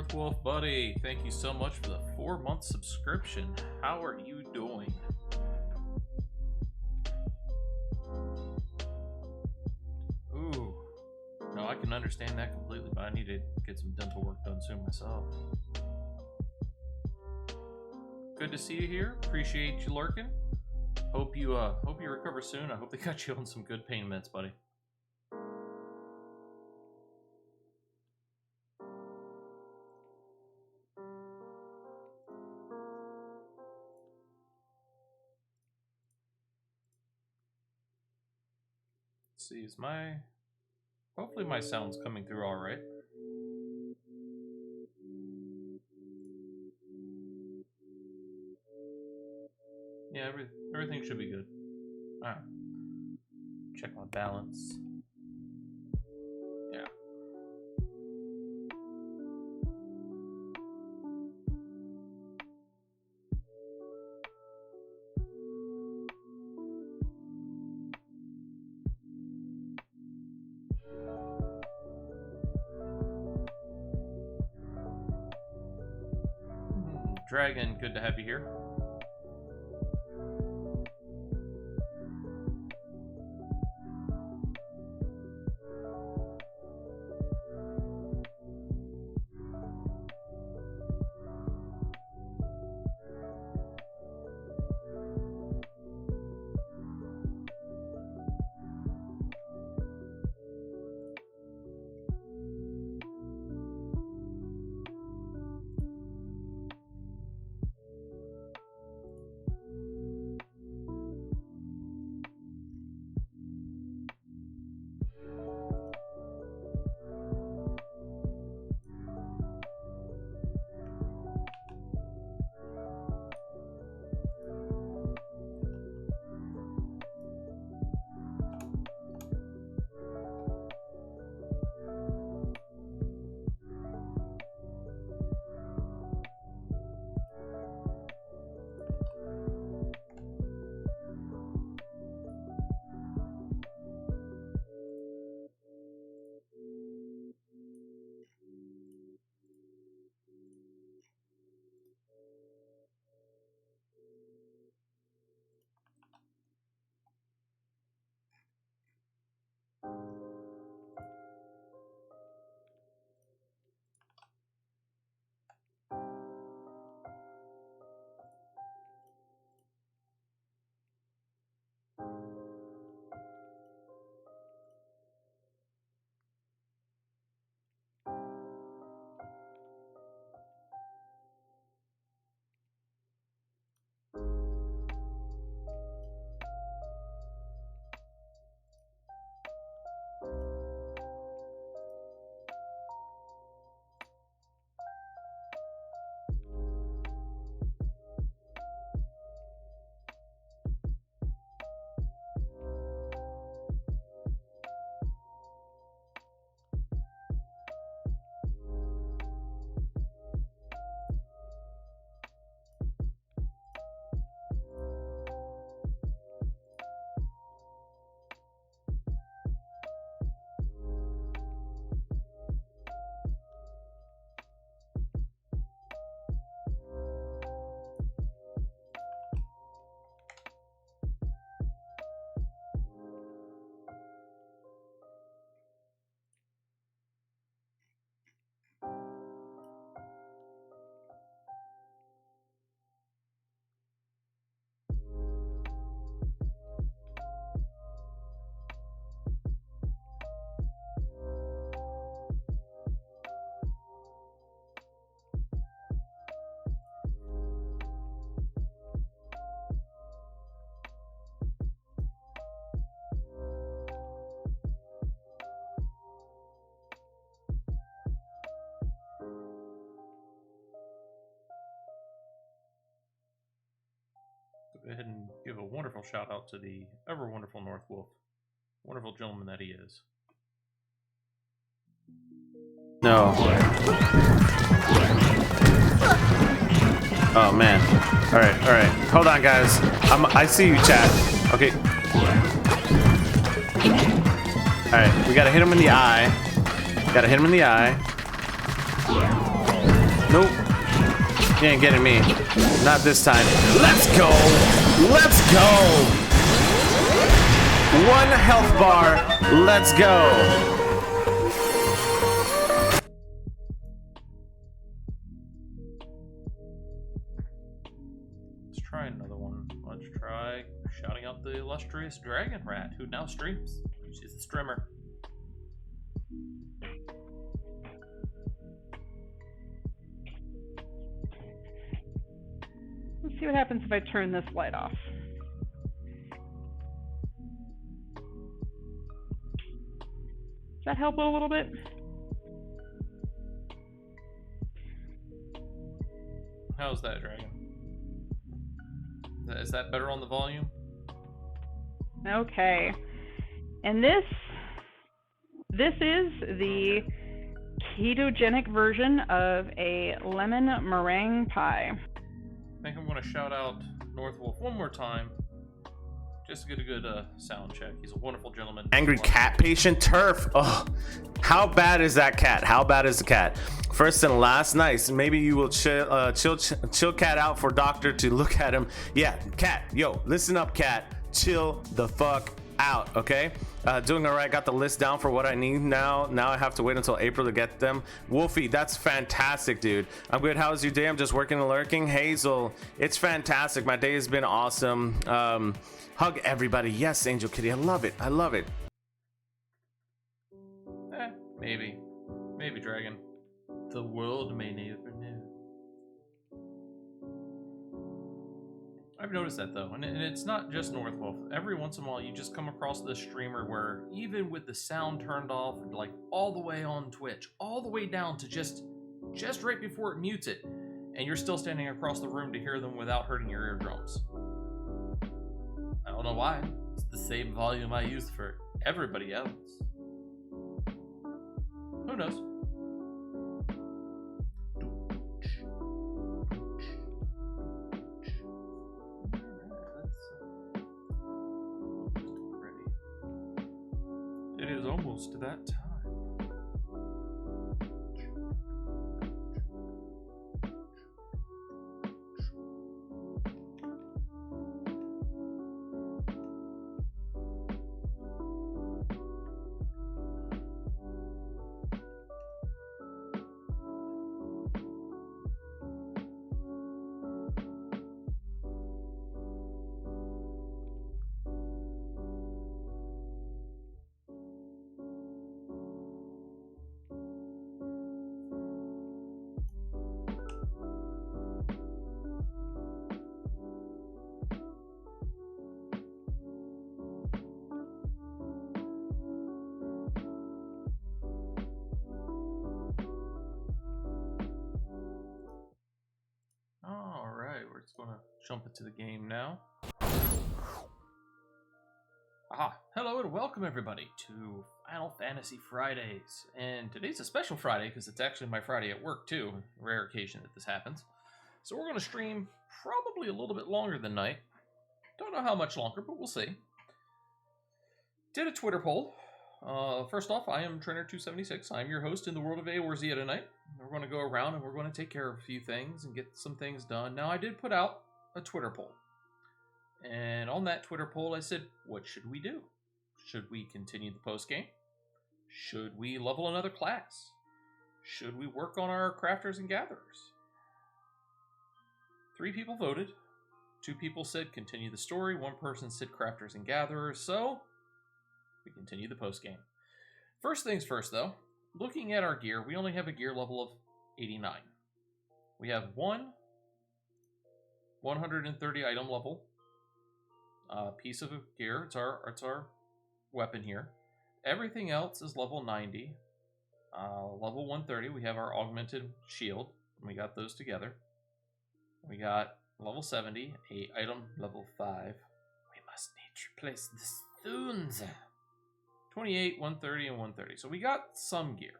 North Wolf buddy, thank you so much for the 4-month subscription. How are you doing? Ooh, no, I can understand that completely, but I need to get some dental work done soon myself. Good to see you here. Appreciate you lurking. Hope you recover soon. I hope they got you on some good pain meds, buddy. Let's see, hopefully my sound's coming through all right. Yeah, everything should be good. All right. Check my balance. Yeah. Dragon, good to have you here. Go ahead and give a wonderful shout out to the ever wonderful North Wolf. Wonderful gentleman that he is. No. Oh man. Alright. Hold on guys. I see you, chat. Okay. Alright, we gotta hit him in the eye. Nope. You ain't getting me. Not this time. Let's go! Let's go! 1 health bar. Let's go. Let's try another one. Let's try shouting out the illustrious Dragon Rat, who now streams. She's the streamer. Let's see what happens if I turn this light off. Does that help a little bit? How's that, Dragon? Is that better on the volume? Okay. And this is the ketogenic version of a lemon meringue pie. I think I'm going to shout out Northwolf one more time, just to get a good sound check. He's a wonderful gentleman. Angry cat patient turf. Oh, how bad is that cat? How bad is the cat? First and last, nice. Maybe you will chill cat out for doctor to look at him. Yeah, cat, yo, listen up, cat. Chill the fuck out, okay? Doing all right. Got the list down for what I need now. Now I have to wait until April to get them. Wolfie, that's fantastic, dude. I'm good. How's your day? I'm just working and lurking. Hazel, it's fantastic. My day has been awesome. Hug everybody. Yes, Angel Kitty. I love it. I love it. Maybe. Maybe, Dragon. The world may never know. I've noticed that, though, and it's not just Northwolf. Every once in a while, you just come across this streamer where, even with the sound turned off, like all the way on Twitch, all the way down to just right before it mutes it, and you're still standing across the room to hear them without hurting your eardrums. I don't know why. It's the same volume I use for everybody else. Who knows? It is almost to that time. Going to jump into the game now. Hello and welcome everybody to Final Fantasy Fridays. And today's a special Friday because it's actually my Friday at work too. Rare occasion that this happens. So we're going to stream probably a little bit longer than night. Don't know how much longer, but we'll see. Did a Twitter poll. First off, I am Trainer276. I'm your host in the world of AORZ tonight. We're going to go around and we're going to take care of a few things and get some things done. Now, I did put out a Twitter poll. And on that Twitter poll, I said, what should we do? Should we continue the post-game? Should we level another class? Should we work on our crafters and gatherers? 3 people voted. 2 people said continue the story. 1 person said crafters and gatherers. So we continue the post-game. First things first, though. Looking at our gear, we only have a gear level of 89. We have one 130 item level piece of gear. It's our weapon here. Everything else is level 90. Level 130, we have our augmented shield. And we got those together. We got level 70, a item level 5. We must need to replace the stones. 28, 130, and 130. So we got some gear.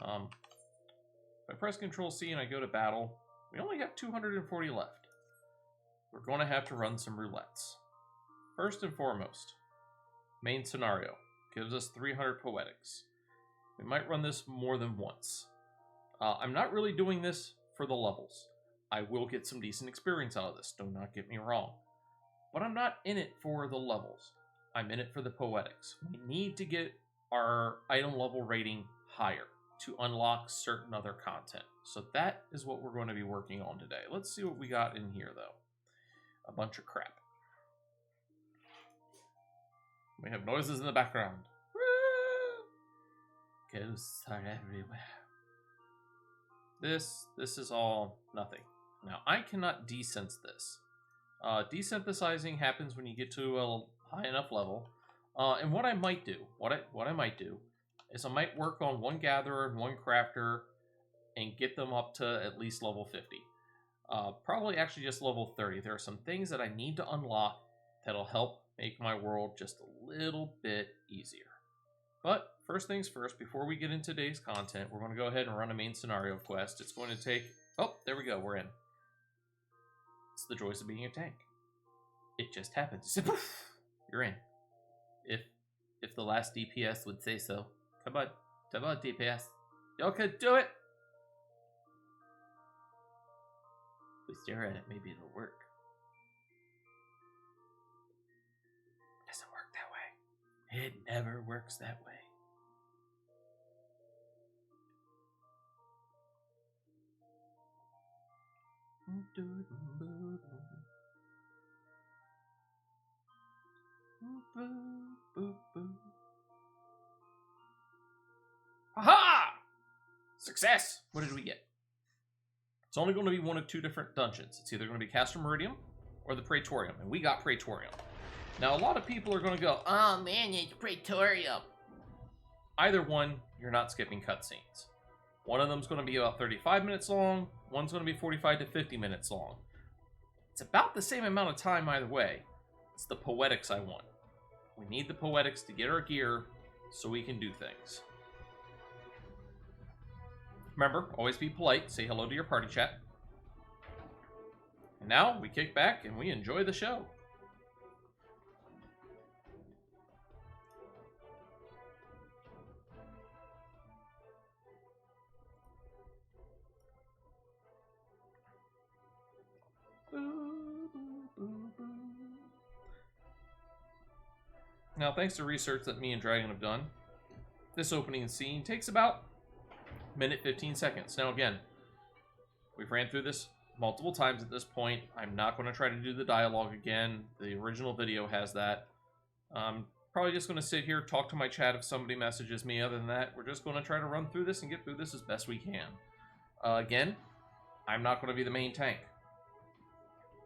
If I press Control C and I go to battle, we only have 240 left. We're going to have to run some roulettes. First and foremost, main scenario gives us 300 poetics. We might run this more than once. I'm not really doing this for the levels. I will get some decent experience out of this, do not get me wrong. But I'm not in it for the levels. I'm in it for the poetics. We need to get our item level rating higher to unlock certain other content. So that is what we're going to be working on today. Let's see what we got in here, though. A bunch of crap. We have noises in the background. Ghosts are everywhere. This is all nothing. Now, I cannot desense this. Desynthesizing happens when you get to a high enough level. And what I might do, is I might work on one gatherer and one crafter and get them up to at least level 50. Probably actually just level 30. There are some things that I need to unlock that'll help make my world just a little bit easier. But first things first, before we get into today's content, we're going to go ahead and run a main scenario quest. It's going to take... Oh, there we go. We're in. It's the joys of being a tank. It just happens. You're in. If the last DPS would say so. Come on, DPS. Y'all could do it. If we stare at it, maybe it'll work. It doesn't work that way. It never works that way. Aha! Success! What did we get? It's only going to be one of two different dungeons. It's either going to be Castle Meridium or the Praetorium, and we got Praetorium. Now, a lot of people are going to go, oh man, it's Praetorium. Either one, you're not skipping cutscenes. One of them's going to be about 35 minutes long, one's going to be 45 to 50 minutes long. It's about the same amount of time either way. It's the poetics I want. We need the poetics to get our gear so we can do things. Remember, always be polite, say hello to your party chat. And now, we kick back and we enjoy the show. Now, thanks to research that me and Dragon have done, this opening scene takes about a minute 15 seconds. Now, again, we've ran through this multiple times at this point. I'm not going to try to do the dialogue again. The original video has that. I'm probably just going to sit here, talk to my chat if somebody messages me. Other than that, we're just going to try to run through this and get through this as best we can. Again, I'm not going to be the main tank.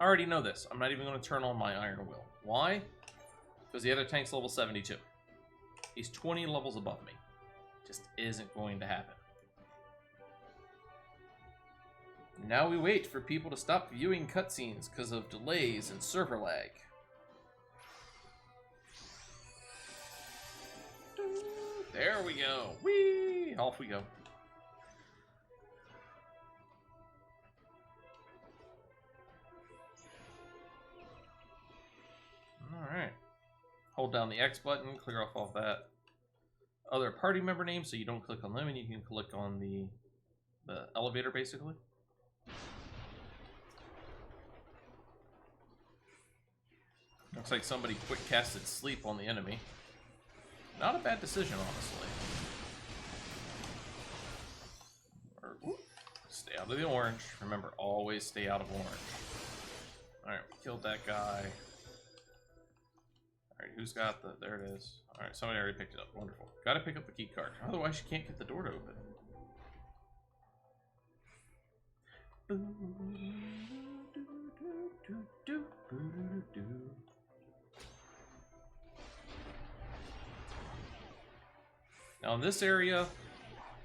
I already know this. I'm not even going to turn on my Iron Will. Why? Because the other tank's level 72. He's 20 levels above me. Just isn't going to happen. Now we wait for people to stop viewing cutscenes because of delays and server lag. There we go. Whee! Off we go. Alright. Hold down the X button, clear off all that other party member name so you don't click on them and you can click on the elevator basically. Looks like somebody quick casted sleep on the enemy. Not a bad decision, honestly. Stay out of the orange. Remember, always stay out of orange. Alright, we killed that guy. Alright, who's got the... There it is. Alright, somebody already picked it up. Wonderful. Gotta pick up the key card. Otherwise, you can't get the door to open. Now in this area,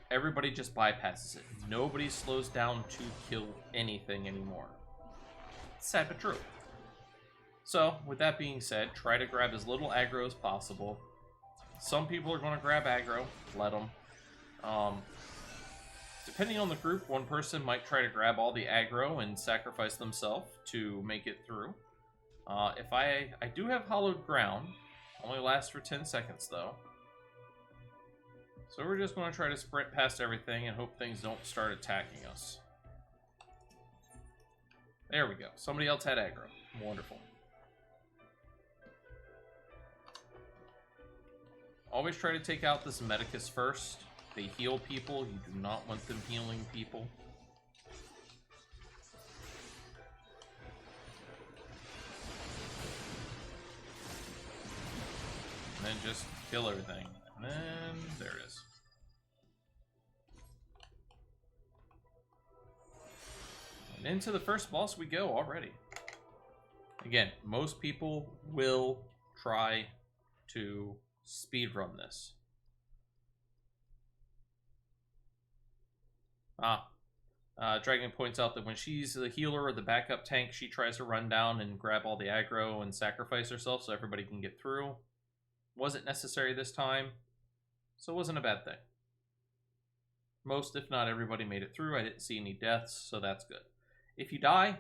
everybody just bypasses it. Nobody slows down to kill anything anymore. It's sad but true. So, with that being said, try to grab as little aggro as possible. Some people are going to grab aggro. Let them. Depending on the group, one person might try to grab all the aggro and sacrifice themselves to make it through. If I do have hollowed ground. Only lasts for 10 seconds, though. So we're just going to try to sprint past everything and hope things don't start attacking us. There we go. Somebody else had aggro. Wonderful. Always try to take out this Medicus first. They heal people. You do not want them healing people. And then just kill everything. And then there it is. And into the first boss we go already. Again, most people will try to speedrun this. Dragon points out that when she's the healer or the backup tank, she tries to run down and grab all the aggro and sacrifice herself so everybody can get through. Wasn't necessary this time, so it wasn't a bad thing. Most, if not everybody, made it through. I didn't see any deaths, so that's good. If you die,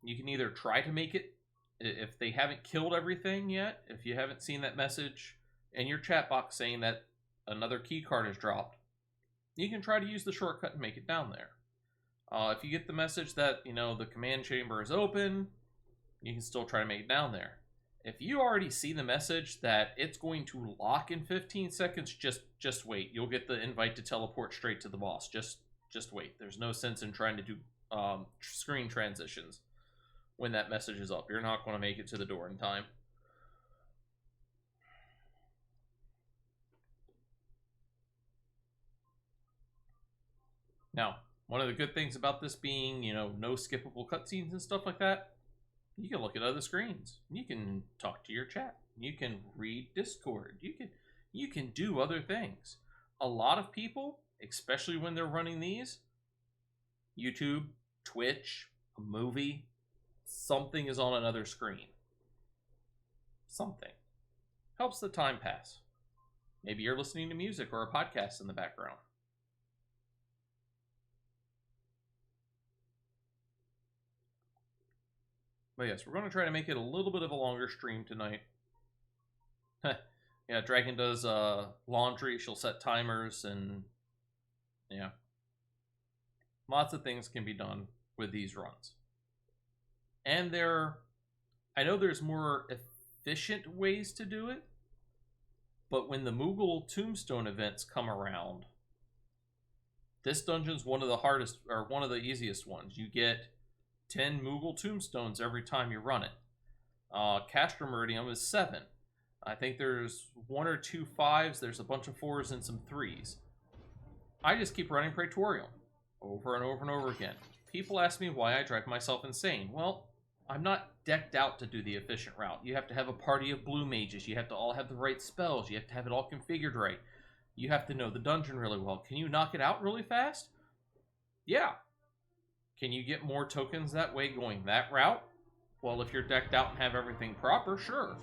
you can either try to make it, if they haven't killed everything yet, if you haven't seen that message in your chat box saying that another key card is dropped, you can try to use the shortcut and make it down there. If you get the message that, you know, the command chamber is open, you can still try to make it down there. If you already see the message that it's going to lock in 15 seconds, just wait. You'll get the invite to teleport straight to the boss. Just wait. There's no sense in trying to do screen transitions when that message is up. You're not going to make it to the door in time. Now, one of the good things about this being, you know, no skippable cutscenes and stuff like that, you can look at other screens. You can talk to your chat. You can read Discord. You can do other things. A lot of people, especially when they're running these, YouTube, Twitch, a movie, something is on another screen. Something. Helps the time pass. Maybe you're listening to music or a podcast in the background. But yes, we're going to try to make it a little bit of a longer stream tonight. Yeah, Dragon does laundry. She'll set timers and yeah. Lots of things can be done with these runs. And I know there's more efficient ways to do it, but when the Moogle Tombstone events come around, this dungeon's one of the hardest, or one of the easiest ones. You get 10 Moogle Tombstones every time you run it. Castrum Meridium is 7. I think there's 1 or 2 5s, there's a bunch of 4s and some 3s. I just keep running Praetorium over and over and over again. People ask me why I drive myself insane. Well, I'm not decked out to do the efficient route. You have to have a party of blue mages. You have to all have the right spells. You have to have it all configured right. You have to know the dungeon really well. Can you knock it out really fast? Yeah. Can you get more tokens that way going that route? Well, if you're decked out and have everything proper, sure.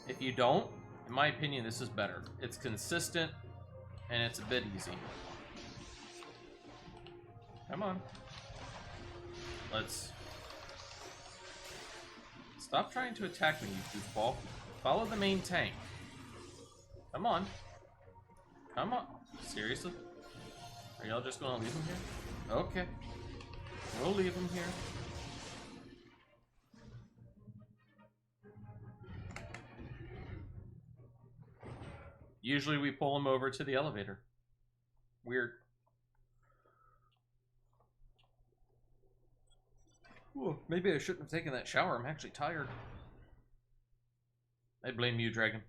If you don't, in my opinion, this is better. It's consistent, and it's a bit easy. Come on. Let's... Stop trying to attack me, you goofball. Follow the main tank. Come on. Come on. Seriously? Are y'all just gonna leave him here? Okay. We'll leave him here. Usually we pull him over to the elevator. Weird. Ooh, maybe I shouldn't have taken that shower. I'm actually tired. I blame you, Dragon.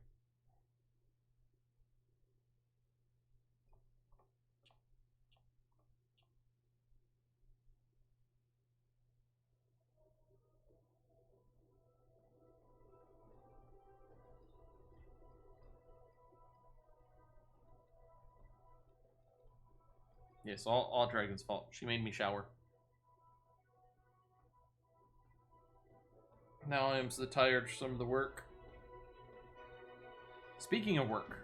Yes, all Dragon's fault. She made me shower. Now I am so tired from the work. Speaking of work,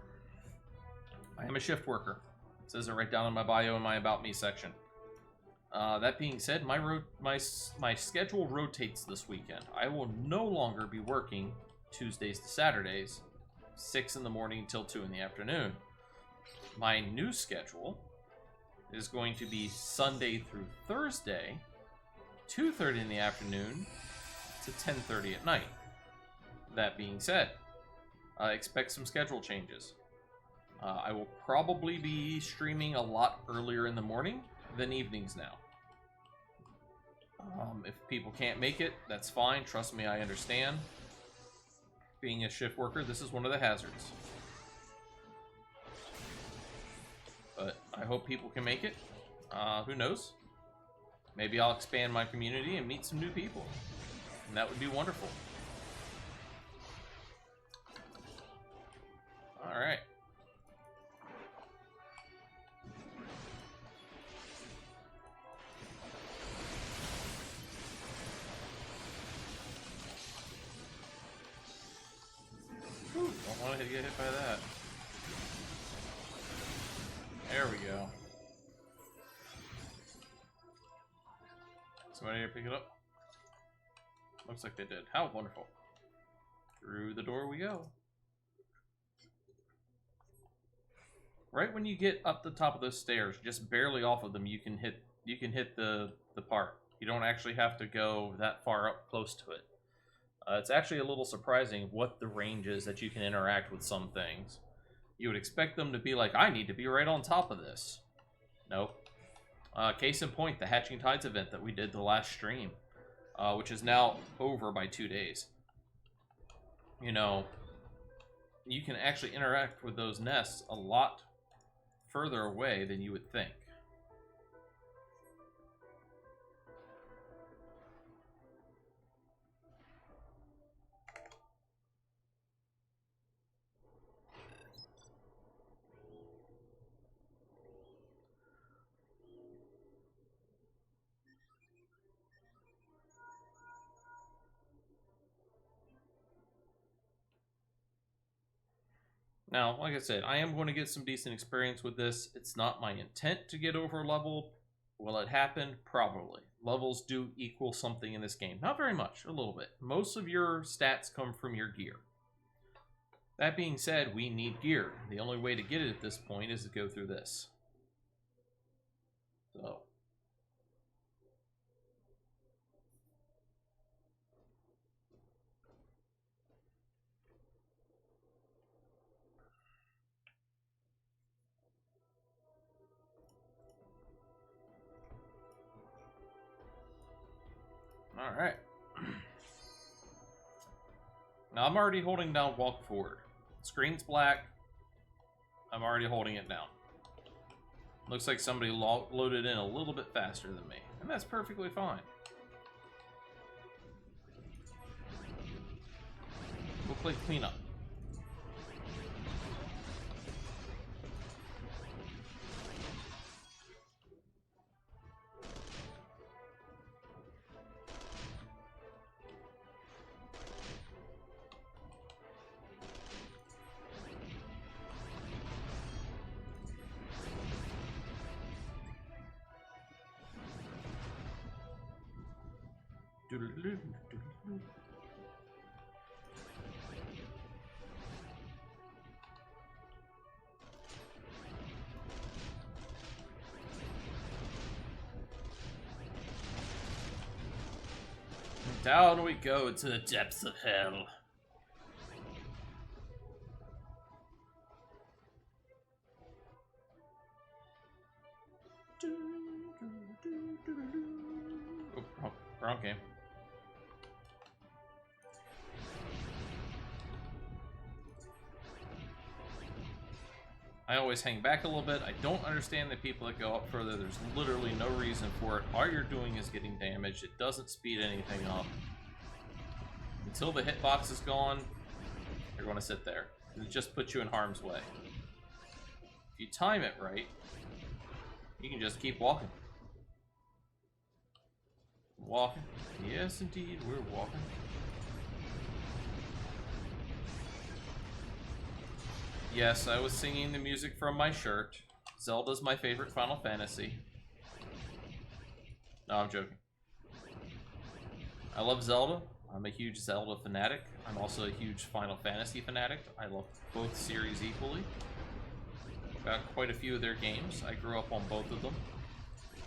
I am a shift worker. It says it right down in my bio in my About Me section. That being said, my schedule rotates this weekend. I will no longer be working Tuesdays to Saturdays, 6 in the morning till 2 in the afternoon. my new schedule is going to be Sunday through Thursday, 2:30 in the afternoon to 10:30 at night. That being said, expect some schedule changes. I will probably be streaming a lot earlier in the morning than evenings now. If people can't make it, that's fine. Trust me, I understand. Being a shift worker, this is one of the hazards. But I hope people can make it. Who knows? Maybe I'll expand my community and meet some new people. And that would be wonderful. Alright. Don't want to get hit by that. There we go. Somebody here pick it up? Looks like they did. How wonderful. Through the door we go. Right when you get up the top of those stairs, just barely off of them, you can hit the part. You don't actually have to go that far up close to it. It's actually a little surprising what the range is that you can interact with some things. You would expect them to be like, I need to be right on top of this. Nope. Case in point, the Hatching Tides event that we did the last stream, which is now over by 2 days. You know, you can actually interact with those nests a lot further away than you would think. Now, like I said, I am going to get some decent experience with this. It's not my intent to get over leveled. Will it happen? Probably. Levels do equal something in this game. Not very much, a little bit. Most of your stats come from your gear. That being said, we need gear. The only way to get it at this point is to go through this. So. Alright. Now I'm already holding down walk forward. Screen's black. I'm already holding it down. Looks like somebody loaded in a little bit faster than me. And that's perfectly fine. We'll play cleanup. Down we go to the depths of hell. Oh, wrong game. I always hang back a little bit. I don't understand the people that go up further. There's literally no reason for it. All you're doing is getting damaged. It doesn't speed anything up. Until the hitbox is gone, you're going to sit there. It just puts you in harm's way. If you time it right, you can just keep walking. Walking. Yes, indeed, we're walking. Yes, I was singing the music from my shirt. Zelda's my favorite Final Fantasy. No, I'm joking. I love Zelda. I'm a huge Zelda fanatic. I'm also a huge Final Fantasy fanatic. I love both series equally. Got quite a few of their games. I grew up on both of them.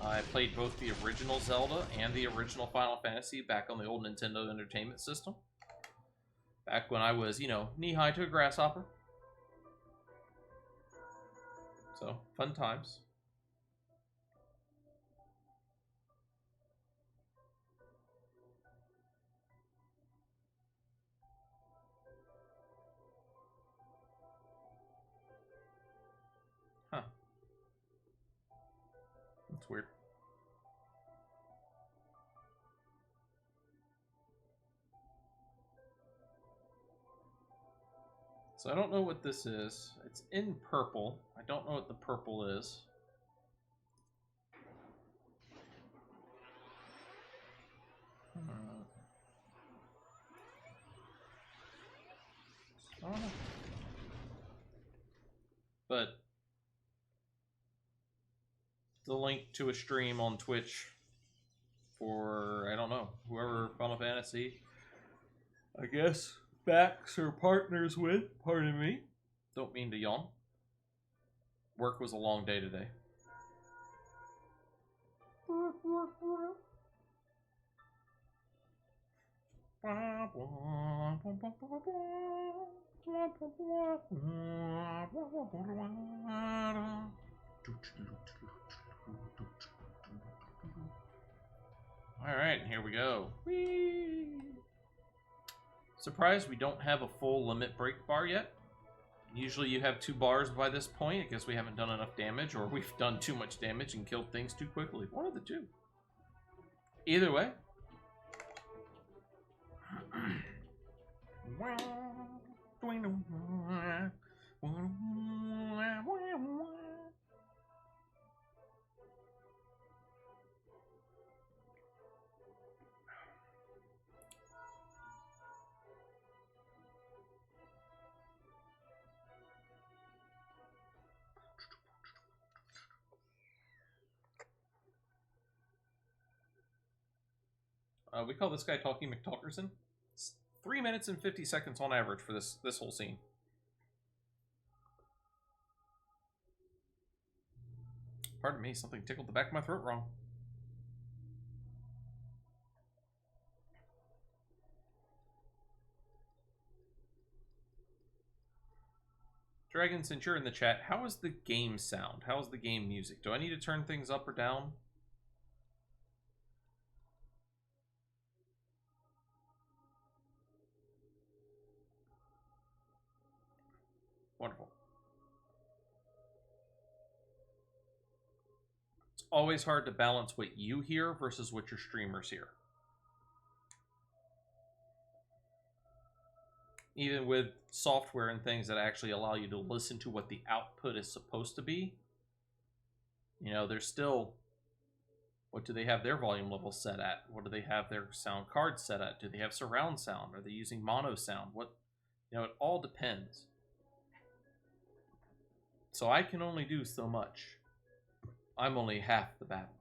I played both the original Zelda and the original Final Fantasy back on the old Nintendo Entertainment System. Back when I was, knee-high to a grasshopper. So, fun times. Huh. That's weird. So I don't know what this is. It's in purple. I don't know what the purple is. But the link to a stream on Twitch for, I don't know, whoever Final Fantasy, I guess, backs or partners with. Pardon me. Don't mean to yawn. Work was a long day today. Alright, here we go. Whee! Surprised we don't have a full limit break bar yet. Usually you have 2 bars by this point. I guess we haven't done enough damage, or we've done too much damage and killed things too quickly. One of the two. Either way. We call this guy Talking McTalkerson. It's 3 minutes and 50 seconds on average for this whole scene. Pardon me, something tickled the back of my throat wrong. Dragon, since you're in the chat, how is the game sound? How is the game music? Do I need to turn things up or down? Wonderful. It's always hard to balance what you hear versus what your streamers hear. Even with software and things that actually allow you to listen to what the output is supposed to be, there's still, what do they have their volume level set at? What do they have their sound card set at? Do they have surround sound? Are they using mono sound? It all depends. So I can only do so much. I'm only half the battle.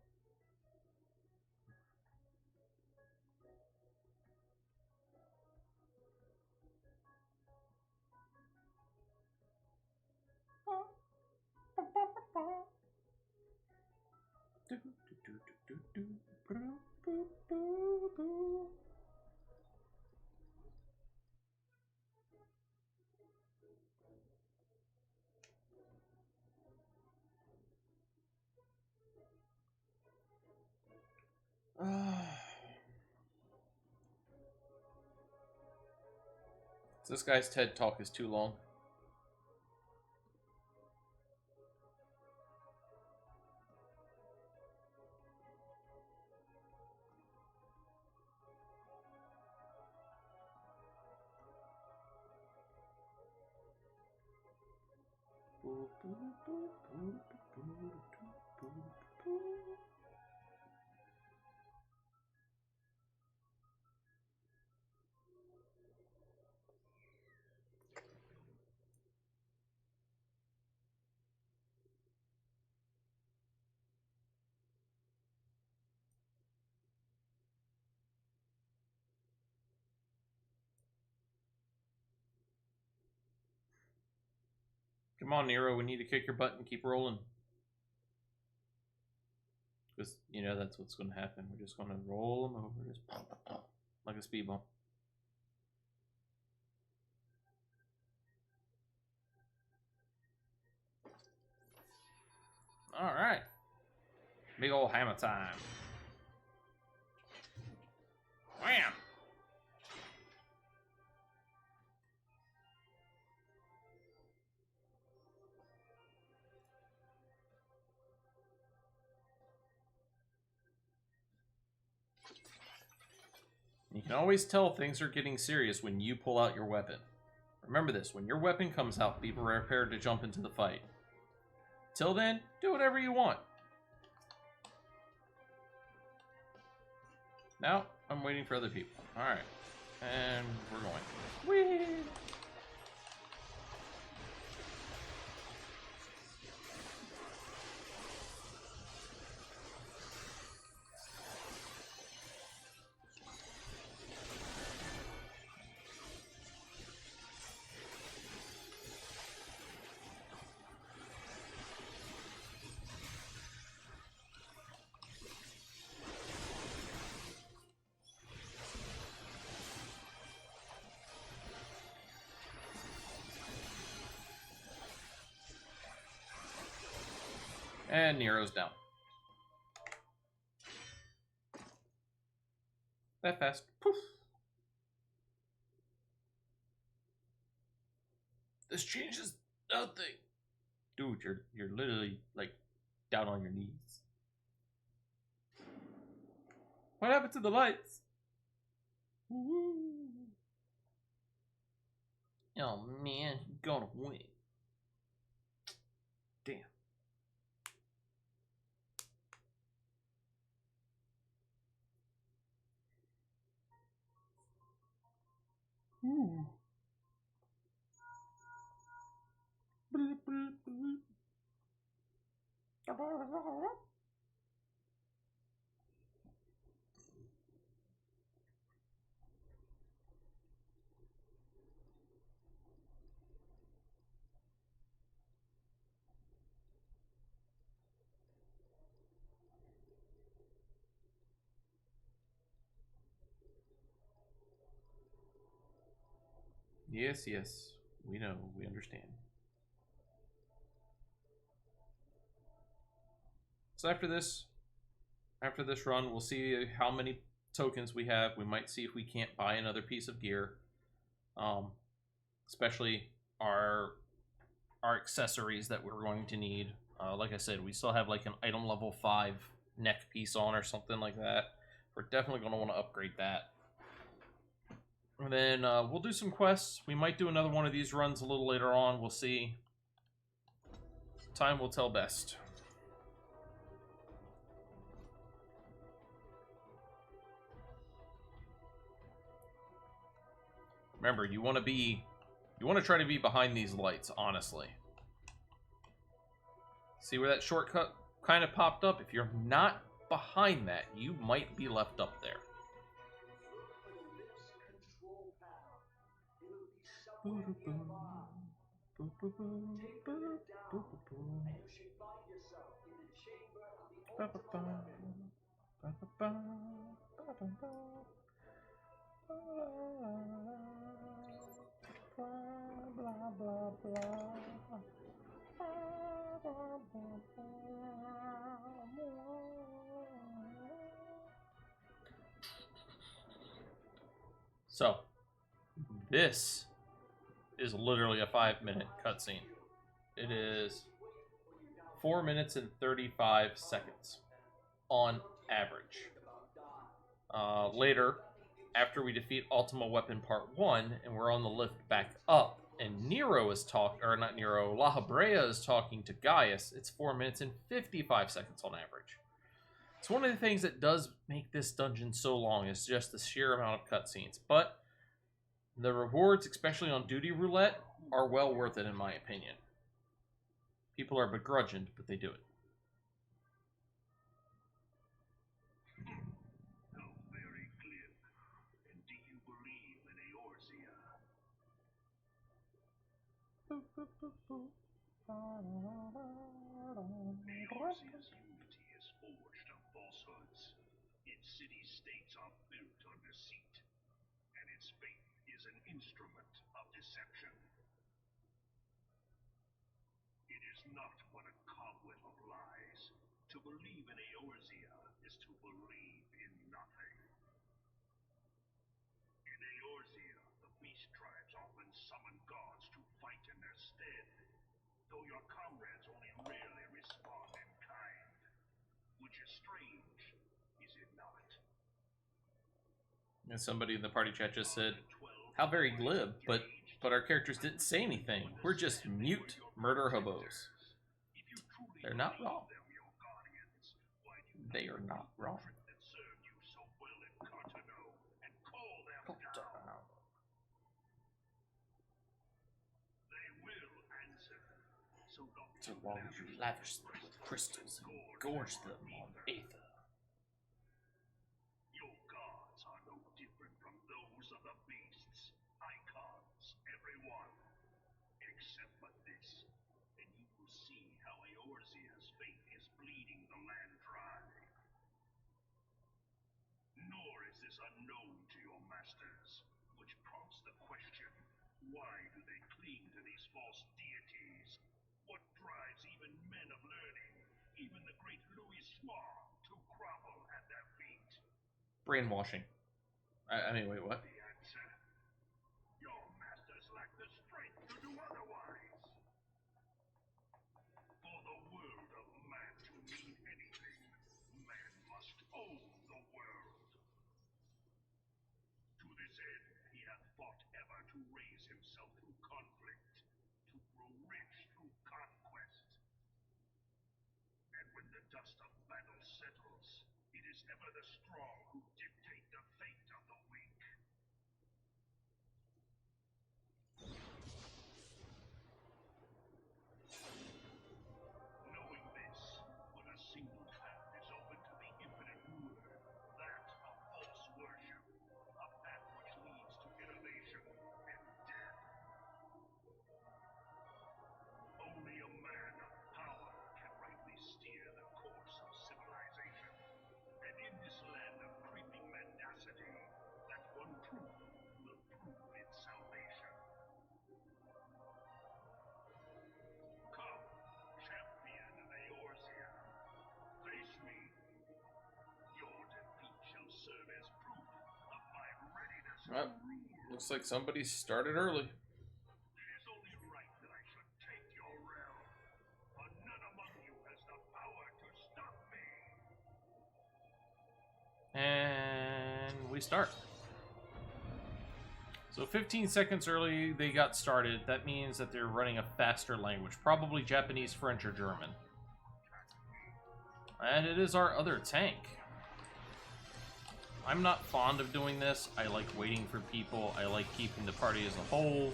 So this guy's TED Talk is too long. Come on, Nero, we need to kick your butt and keep rolling. Because, you know, that's what's going to happen. We're just going to roll them over, just pop, pop, pop, like a speed bump. Alright. Big old hammer time. Wham! You can always tell things are getting serious when you pull out your weapon. Remember this, when your weapon comes out, be prepared to jump into the fight. Till then, do whatever you want. Now, I'm waiting for other people. Alright. And we're going. Whee! And Nero's down. That fast. Poof. This changes nothing. Dude, you're literally like down on your knees. What happened to the lights? Woo. Oh man, he's gonna win. Damn. Ooh. Yes, yes. We know. We understand. So after this run, we'll see how many tokens we have. We might see if we can't buy another piece of gear. Especially our accessories that we're going to need. Like I said, we still have like an item level 5 neck piece on or something like that. We're definitely going to want to upgrade that. And then we'll do some quests. We might do another one of these runs a little later on. We'll see. Time will tell best. Remember, you want to try to be behind these lights, honestly. See where that shortcut kind of popped up? If you're not behind that, you might be left up there. Blah, blah, blah. So, this is literally a 5-minute cutscene. It is 4 minutes and 35 seconds on average. Later, after we defeat Ultima Weapon Part 1 and we're on the lift back up, and Nero is La Habrea is talking to Gaius, it's 4 minutes and 55 seconds on average. It's one of the things that does make this dungeon so long is just the sheer amount of cutscenes, but the rewards, especially on Duty Roulette, are well worth it in my opinion. People are begrudged, but they do it. Eorzea's unity is forged of falsehoods. Its city-states are built on deceit, and its faith is an instrument of deception. It is not but a cobweb of lies. To believe in Eorzea is to believe in nothing. In Eorzea, the beast tribes often summon gods to fight in their stead, though your comrades only rarely respond in kind. Which is strange, is it not? And somebody in the party chat just said, how very glib, but our characters didn't say anything. We're just mute murder hobos. They're not wrong. They are not wrong. So long as you lavish them with crystals and gorge them on aether. Your gods are no different from those of the beasts. Icons, everyone. Except but this, and you will see how Eorzea's faith is bleeding the land dry. Nor is this unknown to your masters, which prompts the question, why do they cling to these false deities? What drives even men of learning, even the great Louis Schwab, to grovel at their feet? Brainwashing. I mean, wait, what? The answer. Your masters lack the strength to do otherwise. For the world of man to mean anything, man must own the world. To this end, he hath fought ever to raise himself through conflict, to grow rich through conquest. And when the dust of battle settles, it is ever the strong who dictate the fate of the weak. Knowing this, but a single path is open to the infinite ruler, that of false worship, a path which leads to innovation and death. Only a man of power can rightly steer the course of civilization. And in this land of creeping mendacity, that one truth will prove its salvation. Come, champion of Eorzea, face me. Your defeat shall serve as proof of my readiness to Well, rule. looks like somebody started early. It is only right that I should take your realm, but none among you has the power to stop me. And we start. So 15 seconds early they got started. That means that they're running a faster language. Probably Japanese, French, or German. And it is our other tank. I'm not fond of doing this. I like waiting for people. I like keeping the party as a whole.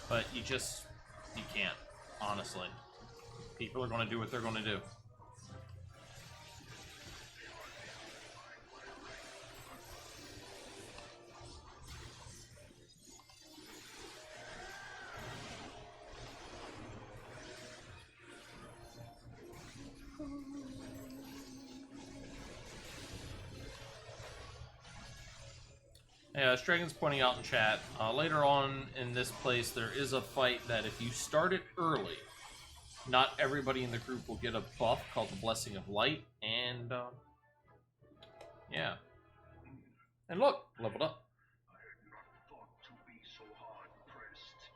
But you can't, honestly. People are going to do what they're going to do. Yeah, Stragan's pointing out in chat, later on in this place there is a fight that if you start it early, not everybody in the group will get a buff called the Blessing of Light, and yeah. And look, leveled up. I had not thought to be so hard pressed.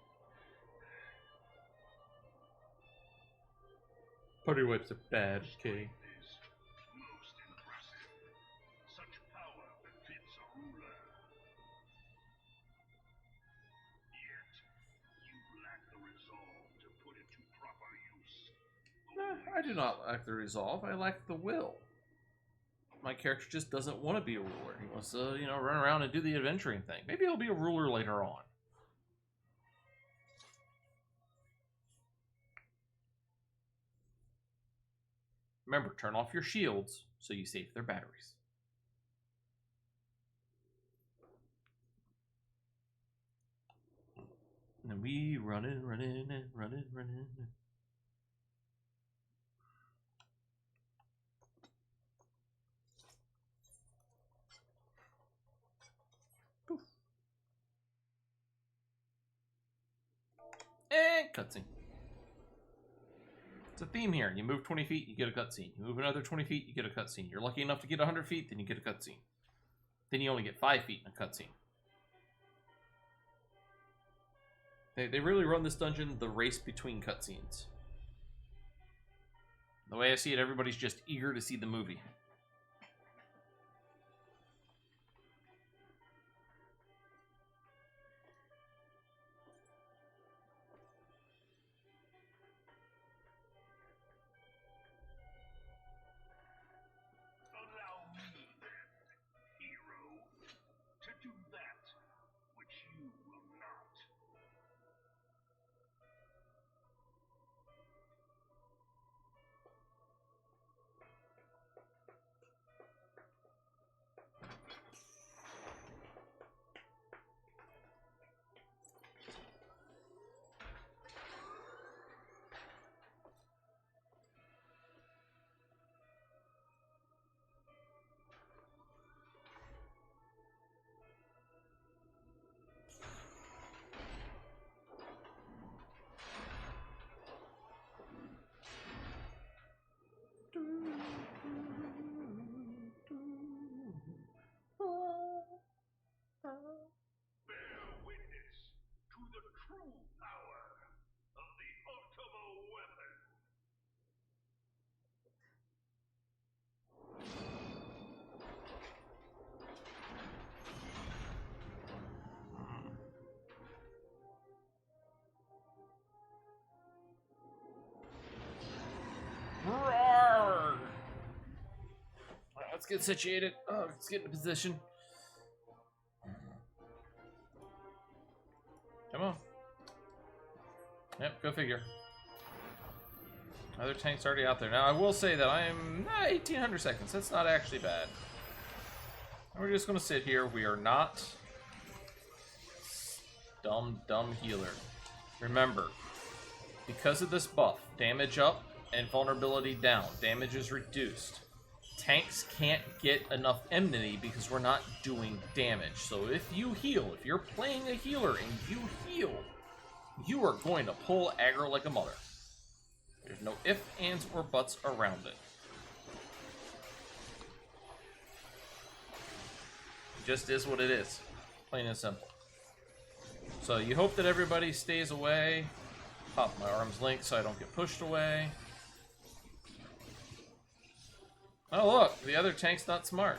Party wipes are bad, okay. Is most impressive. Such power befits a ruler. Yet, you lack the resolve to put it to proper use. I do not lack the resolve, I lack the will. My character just doesn't want to be a ruler. He wants to, run around and do the adventuring thing. Maybe he'll be a ruler later on. Remember, turn off your shields so you save their batteries. And we running. cutscene. It's a theme here. You move 20 feet, you get a cutscene. You move another 20 feet, you get a cutscene. You're lucky enough to get 100 feet, then you get a cutscene. Then you only get 5 feet in a cutscene. They really run this dungeon the race between cutscenes. The way I see it, everybody's just eager to see the movie. Allow me then, hero, to do that which you will not. Bear witness to the true power of the Ultima weapon. Roar! Alright, let's get situated. Oh, let's get in position. Come on. Yep, go figure. Other tank's already out there. Now, I will say that I am 1800 seconds. That's not actually bad. We're just going to sit here. We are not dumb healer. Remember, because of this buff, damage up and vulnerability down. Damage is reduced. Tanks can't get enough enmity because we're not doing damage. So if you heal, if you're playing a healer and you heal, you are going to pull aggro like a mother. There's no ifs, ands, or buts around it. It just is what it is. Plain and simple. So you hope that everybody stays away. Pop my arms linked so I don't get pushed away. Oh look, the other tank's not smart.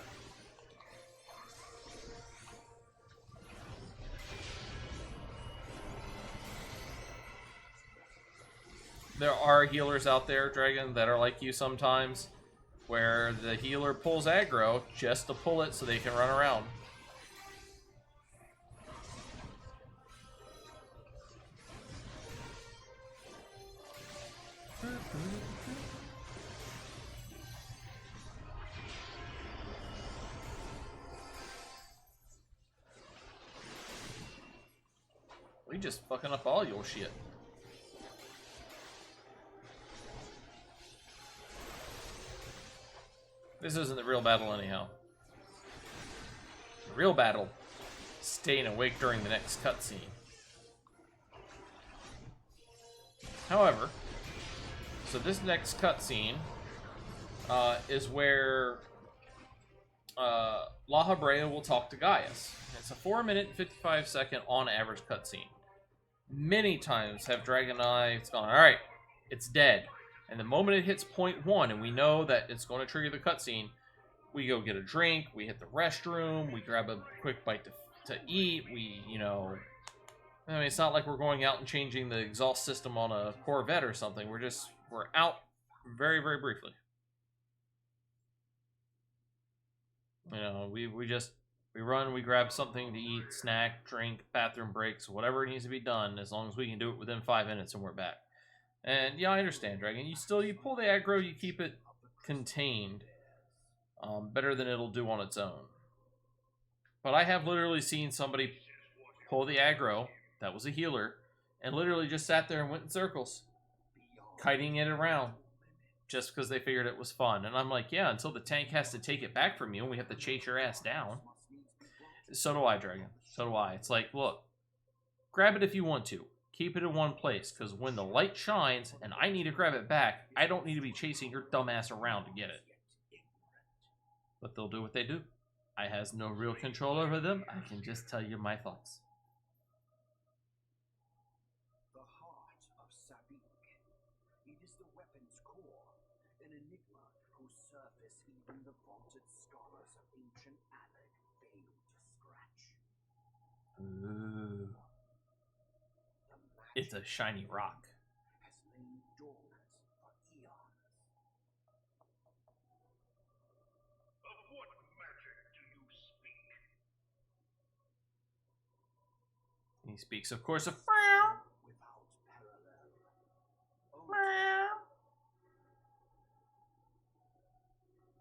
There are healers out there, Dragon, that are like you sometimes, where the healer pulls aggro just to pull it so they can run around. We just fucking up all your shit. This isn't the real battle anyhow. The real battle is staying awake during the next cutscene. However, so this next cutscene is where La Habrea will talk to Gaius. It's a 4-minute, 55-second on average cutscene. Many times have Dragon Knights gone, alright, it's dead. And the moment it hits point 1 and we know that it's going to trigger the cutscene, we go get a drink, we hit the restroom, we grab a quick bite to eat, we, you know... I mean, it's not like we're going out and changing the exhaust system on a Corvette or something. We're out very, very briefly. You know, we run, we grab something to eat, snack, drink, bathroom breaks, whatever needs to be done, as long as we can do it within 5 minutes and we're back. And yeah, I understand, Dragon. You pull the aggro, you keep it contained, better than it'll do on its own. But I have literally seen somebody pull the aggro, that was a healer, and literally just sat there and went in circles, kiting it around, just because they figured it was fun. And I'm like, yeah, until the tank has to take it back from you and we have to chase your ass down. So do I, Dragon. So do I. It's like, look, grab it if you want to. keep it in one place, because when the light shines and I need to grab it back, I don't need to be chasing your dumbass around to get it. But they'll do what they do. I has no real control over them. I can just tell you my thoughts. The heart of Sabik. It is the weapon's core, an enigma whose surface even the vaunted scholars of ancient Alec failed to scratch. Ooh. The It's a shiny rock. has lain dormant for eons. Of what magic do you speak? He speaks, of course, of Without parallel.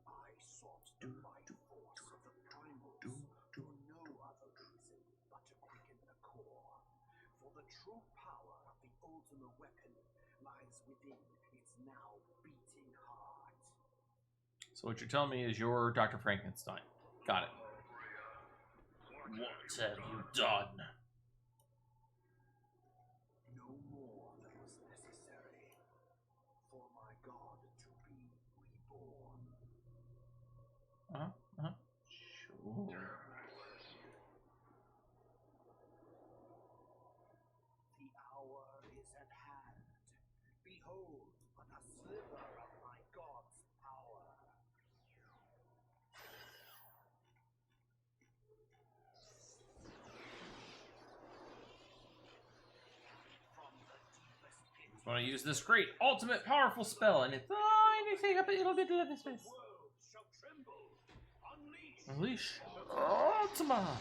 I sought the light force of the primals for no other reason but to quicken the core. For the true power of the ultimate weapon lies within its now beating heart. So what you're telling me is you're Dr. Frankenstein. Got it. What have you done? No more than was necessary for my god to be reborn. Sure. The hour is at hand. Behold, but a sliver of my god's power. From the deepest pit I'm going to use this great ultimate powerful spell, and if anything up a little bit of this space. the world shall tremble. Unleash. Unleash Ultima.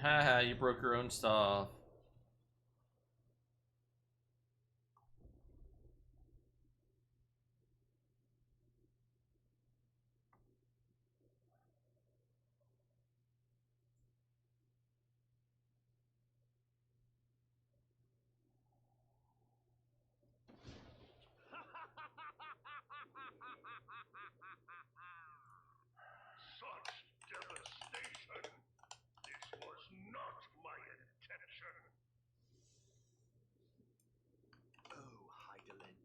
Haha, you broke your own stuff. Such devastation! This was not my intention! Oh, Heidelin,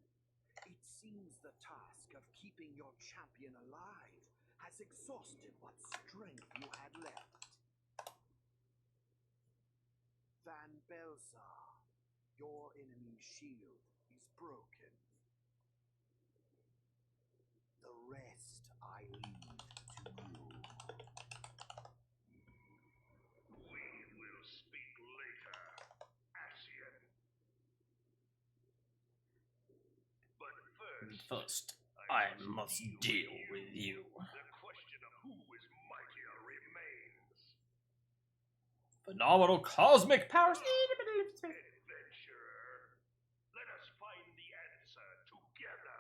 it seems the task of keeping your champion alive has exhausted what strength you had left. Van Belsar, your enemy's shield is broken. The rest I leave to you. We will speak later, Ascian. But first, First, I must deal with you. the question of who is mightier remains. Phenomenal cosmic powers. Adventurer, let us find the answer together.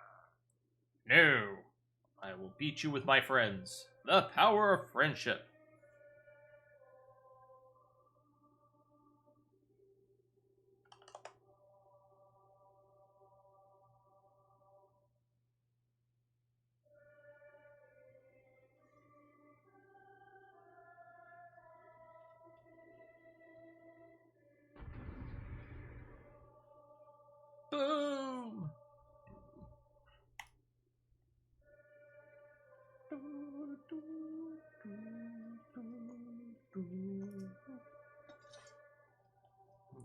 No. I will beat you with my friends. The power of friendship. Boom!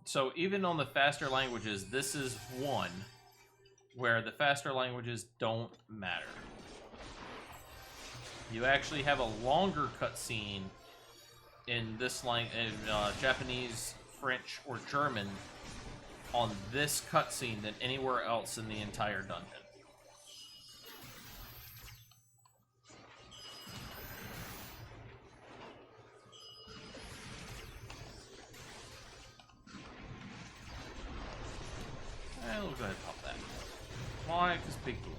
So even on the faster languages, this is one where the faster languages don't matter. You actually have a longer cutscene in this Japanese, French, or German on this cutscene than anywhere else in the entire dungeon. We'll go ahead and pop that. Why? Because big deal.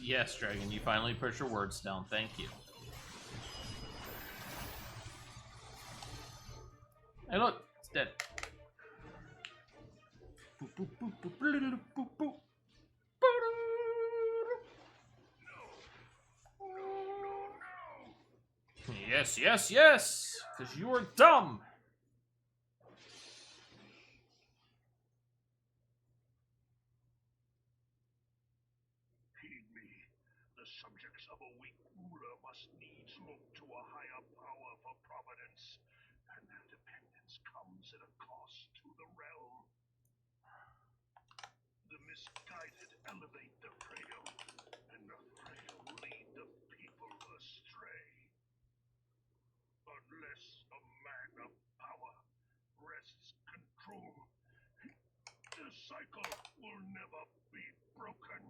Yes, Dragon, you finally put your words down. Thank you. Hey, look, it's dead. Boop, boop, boop, boop, boop, boop, boop. Yes, yes, yes! Because you are dumb! Heed me. The subjects of a weak ruler must needs look to a higher power for providence, and their dependence comes at a cost to the realm. The misguided elevate the frail, and the frail lead the people astray. Unless a man of power wrests control, the cycle will never be broken.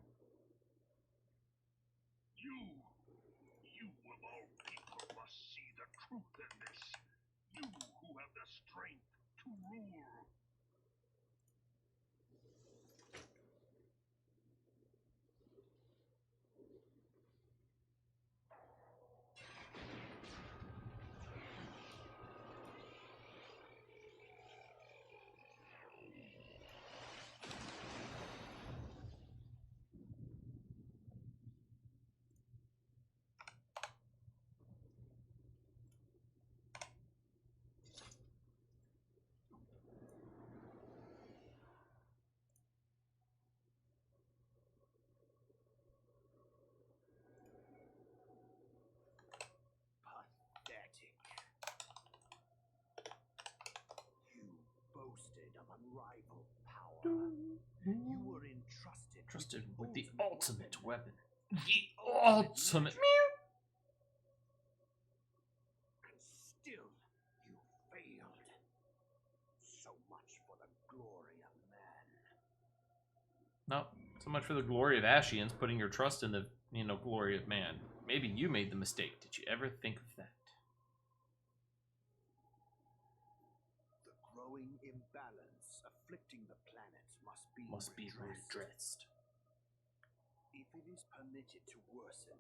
You of all people must see the truth in this. You who have the strength to rule. Pathetic. You boasted of unrivaled power. You were entrusted Trusted with the ultimate ultimate weapon. The ultimate. And still, you failed. So much for the glory of man. No, so much for the glory of Ashians, putting your trust in the, glory of man. Maybe you made the mistake. Did you ever think of that? The growing imbalance afflicting the planet must be redressed. If it is permitted to worsen,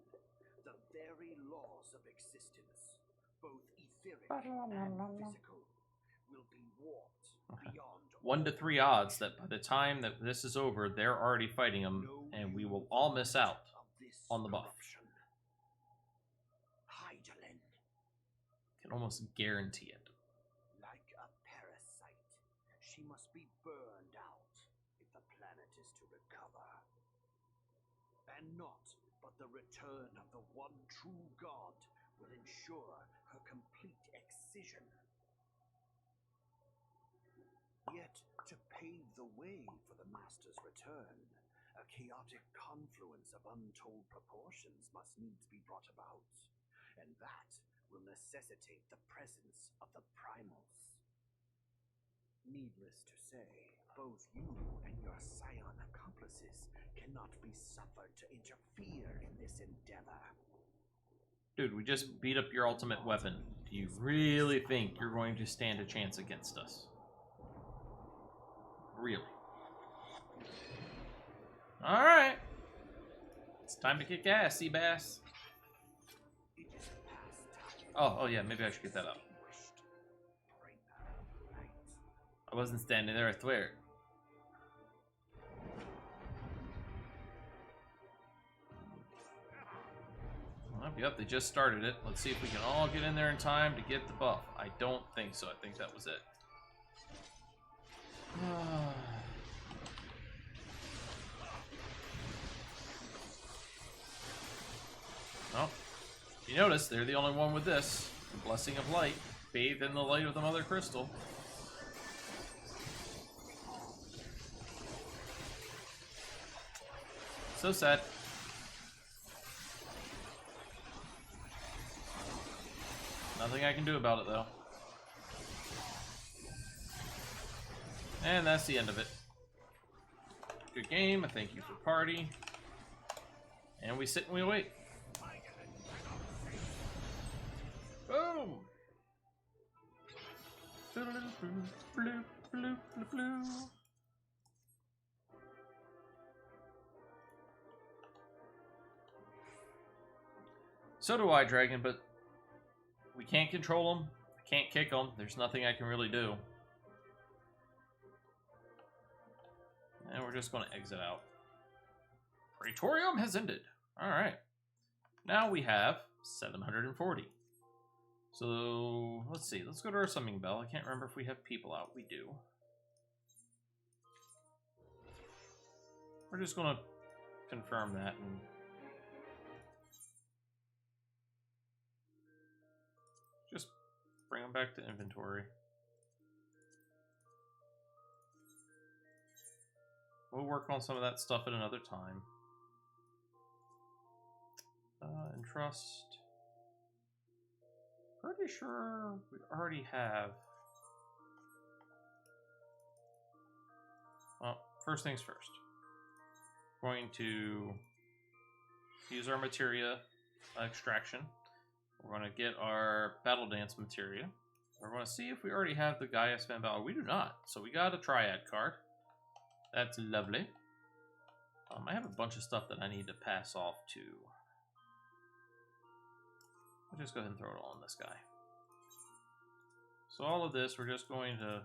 the very laws of existence, both etheric and physical, will be warped beyond 1 to 3 odds that by the time that this is over, they're already fighting them, and we will all miss out on the buff. Hydaelyn, Can almost guarantee it. like a parasite, she must be burned out if the planet is to recover. And not but the return of the one true God will ensure her complete excision. Yet, to pave the way for the Master's return, a chaotic confluence of untold proportions must needs be brought about, and that will necessitate the presence of the primals. Needless to say, both you and your scion accomplices cannot be suffered to interfere in this endeavor. Dude, we just beat up your ultimate weapon. Do you really think you're going to stand a chance against us? Really? Alright. It's time to kick ass, Seabass. It is past time. Oh yeah, maybe I should get that up. I wasn't standing there, I swear. Yep, they just started it. Let's see if we can all get in there in time to get the buff. I don't think so. I think that was it. Well, you notice they're the only one with this. The Blessing of Light. Bathed in the light of the Mother Crystal. So sad. Nothing I can do about it, though. And that's the end of it. Good game. Thank you for party. And we sit and we wait. Boom! So do I, Dragon, but we can't control them. I can't kick them. There's nothing I can really do. And we're just going to exit out. Praetorium has ended. Alright. Now we have 740. So, let's see. Let's go to our summoning bell. I can't remember if we have people out. We do. We're just going to confirm that and just bring them back to inventory. We'll work on some of that stuff at another time. And trust. Pretty sure we already have. Well, first things first. Going to use our materia extraction. We're going to get our battle dance materia. We're going to see if we already have the Gaius Van Valor. We do not, so we got a triad card. That's lovely. I have a bunch of stuff that I need to pass off to. I'll just go ahead and throw it all on this guy. So all of this, we're just going to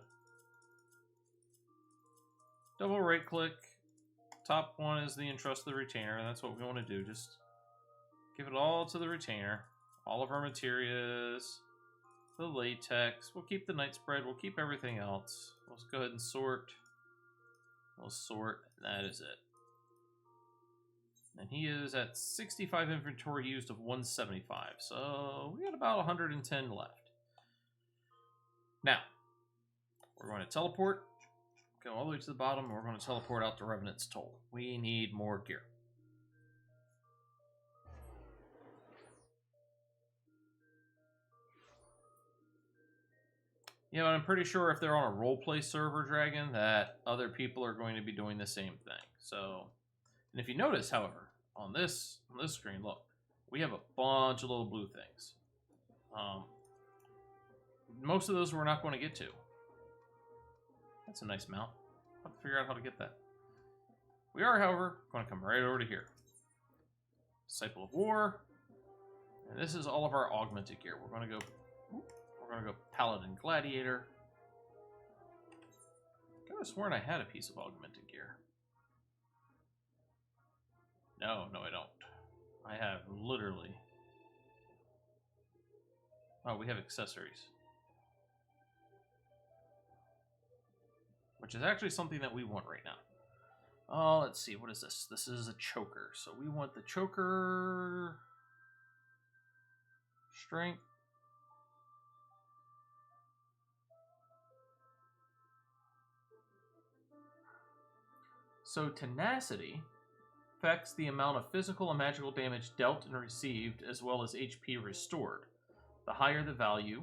double right click. Top one is the entrust the retainer, and that's what we want to do. Just give it all to the retainer. All of our materials, the latex. We'll keep the night spread. We'll keep everything else. Let's go ahead and sort. We'll sort. That is it. And he is at 65 inventory used of 175. So we got about 110 left. Now, we're going to teleport. Go all the way to the bottom, and we're going to teleport out to Revenant's Toll. We need more gear. You know, I'm pretty sure if they're on a roleplay server, Dragon, that other people are going to be doing the same thing. So, and if you notice, however, on this screen, look, we have a bunch of little blue things. Most of those we're not going to get to. That's a nice mount. I'll have to figure out how to get that. We are, however, going to come right over to here. Disciple of War. And this is all of our augmented gear. We're going to go Paladin Gladiator. I could have sworn I had a piece of augmented gear. No, I don't. I have literally... Oh, we have accessories. Which is actually something that we want right now. Oh, let's see. What is this? This is a choker. So we want the choker... Strength. So tenacity affects the amount of physical and magical damage dealt and received, as well as HP restored. The higher the value,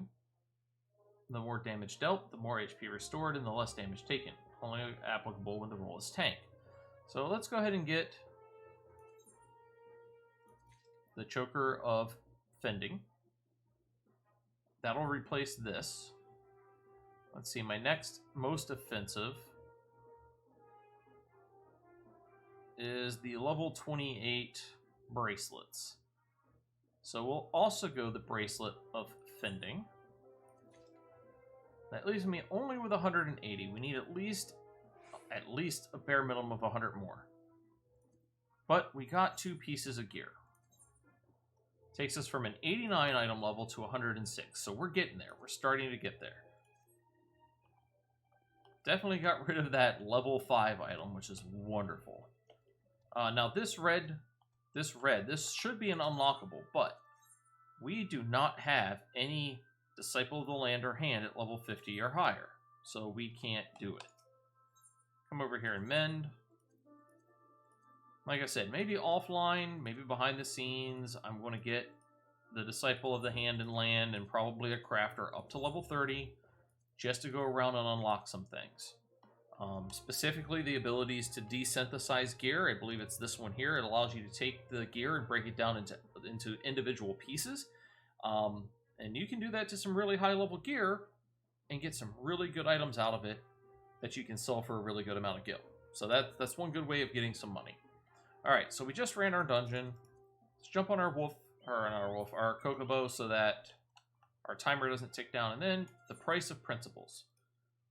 the more damage dealt, the more HP restored, and the less damage taken. Only applicable when the roll is tanked. So let's go ahead and get the Choker of Fending. That'll replace this. Let's see, my next most offensive is the level 28 bracelets. So we'll also go the Bracelet of Fending. That leaves me only with 180. We need at least a bare minimum of 100 more. But we got 2 pieces of gear. Takes us from an 89 item level to 106. So we're getting there. We're starting to get there. Definitely got rid of that level 5 item, which is wonderful. Now this should be an unlockable, but we do not have any Disciple of the Land or Hand at level 50 or higher, so we can't do it. Come over here and mend. Like I said, maybe offline, maybe behind the scenes, I'm going to get the Disciple of the Hand and Land and probably a Crafter up to level 30 just to go around and unlock some things. Specifically, the abilities to desynthesize gear. I believe it's this one here. It allows you to take the gear and break it down into individual pieces. And you can do that to some really high-level gear and get some really good items out of it that you can sell for a really good amount of gil. So that's one good way of getting some money. All right, so we just ran our dungeon. Let's jump on our wolf or not our wolf, our Kokobo, so that our timer doesn't tick down. And then the price of principles.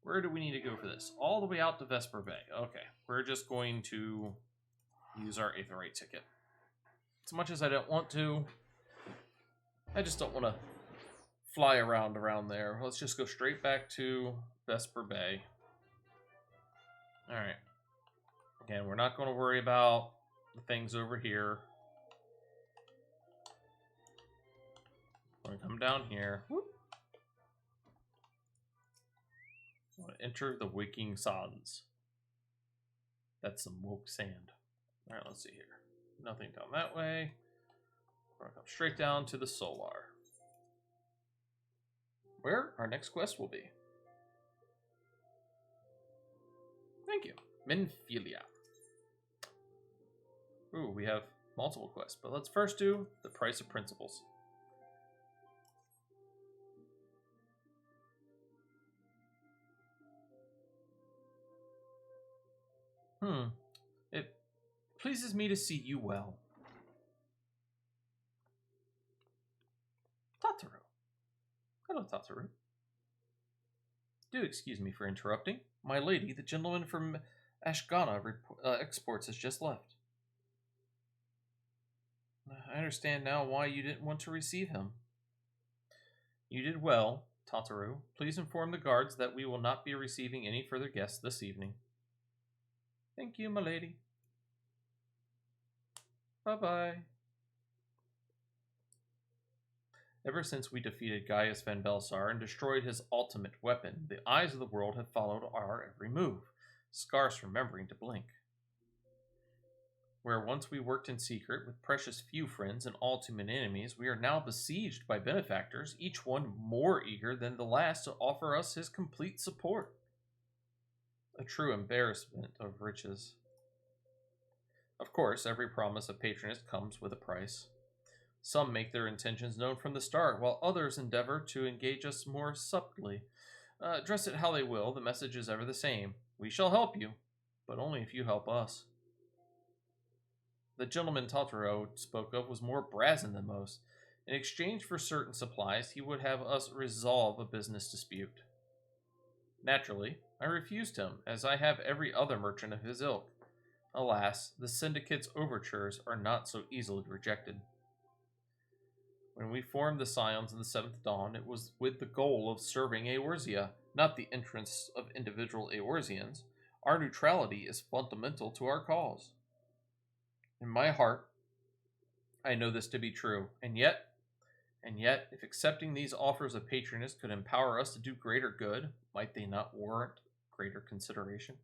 Where do we need to go for this? All the way out to Vesper Bay. Okay, we're just going to use our Aetherite ticket. As much as I don't want to, I just don't want to fly around there. Let's just go straight back to Vesper Bay. Alright. Again, we're not going to worry about the things over here. We're going to come down here. Whoop. I'm going to enter the Waking Sands. That's some woke sand. Alright, let's see here. Nothing down that way. We're going to come straight down to the Solar, where our next quest will be. Thank you. Minfilia. Ooh, we have multiple quests, but let's first do the price of principles. It pleases me to see you well. Tataru. Hello, Tataru. Do excuse me for interrupting. My lady, the gentleman from Ashgana exports has just left. I understand now why you didn't want to receive him. You did well, Tataru. Please inform the guards that we will not be receiving any further guests this evening. Thank you, my lady. Bye-bye. Ever since we defeated Gaius Van Belsar and destroyed his ultimate weapon, the eyes of the world have followed our every move, scarce remembering to blink. Where once we worked in secret with precious few friends and all too many enemies, we are now besieged by benefactors, each one more eager than the last to offer us his complete support. A true embarrassment of riches. Of course, every promise of patronage comes with a price. Some make their intentions known from the start, while others endeavor to engage us more subtly. Dress it how they will, the message is ever the same. We shall help you, but only if you help us. The gentleman Totoro spoke of was more brazen than most. In exchange for certain supplies, he would have us resolve a business dispute. Naturally, I refused him, as I have every other merchant of his ilk. Alas, the syndicate's overtures are not so easily rejected. When we formed the Scions in the Seventh Dawn, it was with the goal of serving Eorzea, not the interests of individual Eorzeans. Our neutrality is fundamental to our cause. In my heart, I know this to be true, and yet, if accepting these offers of patronage could empower us to do greater good, might they not warrant greater consideration?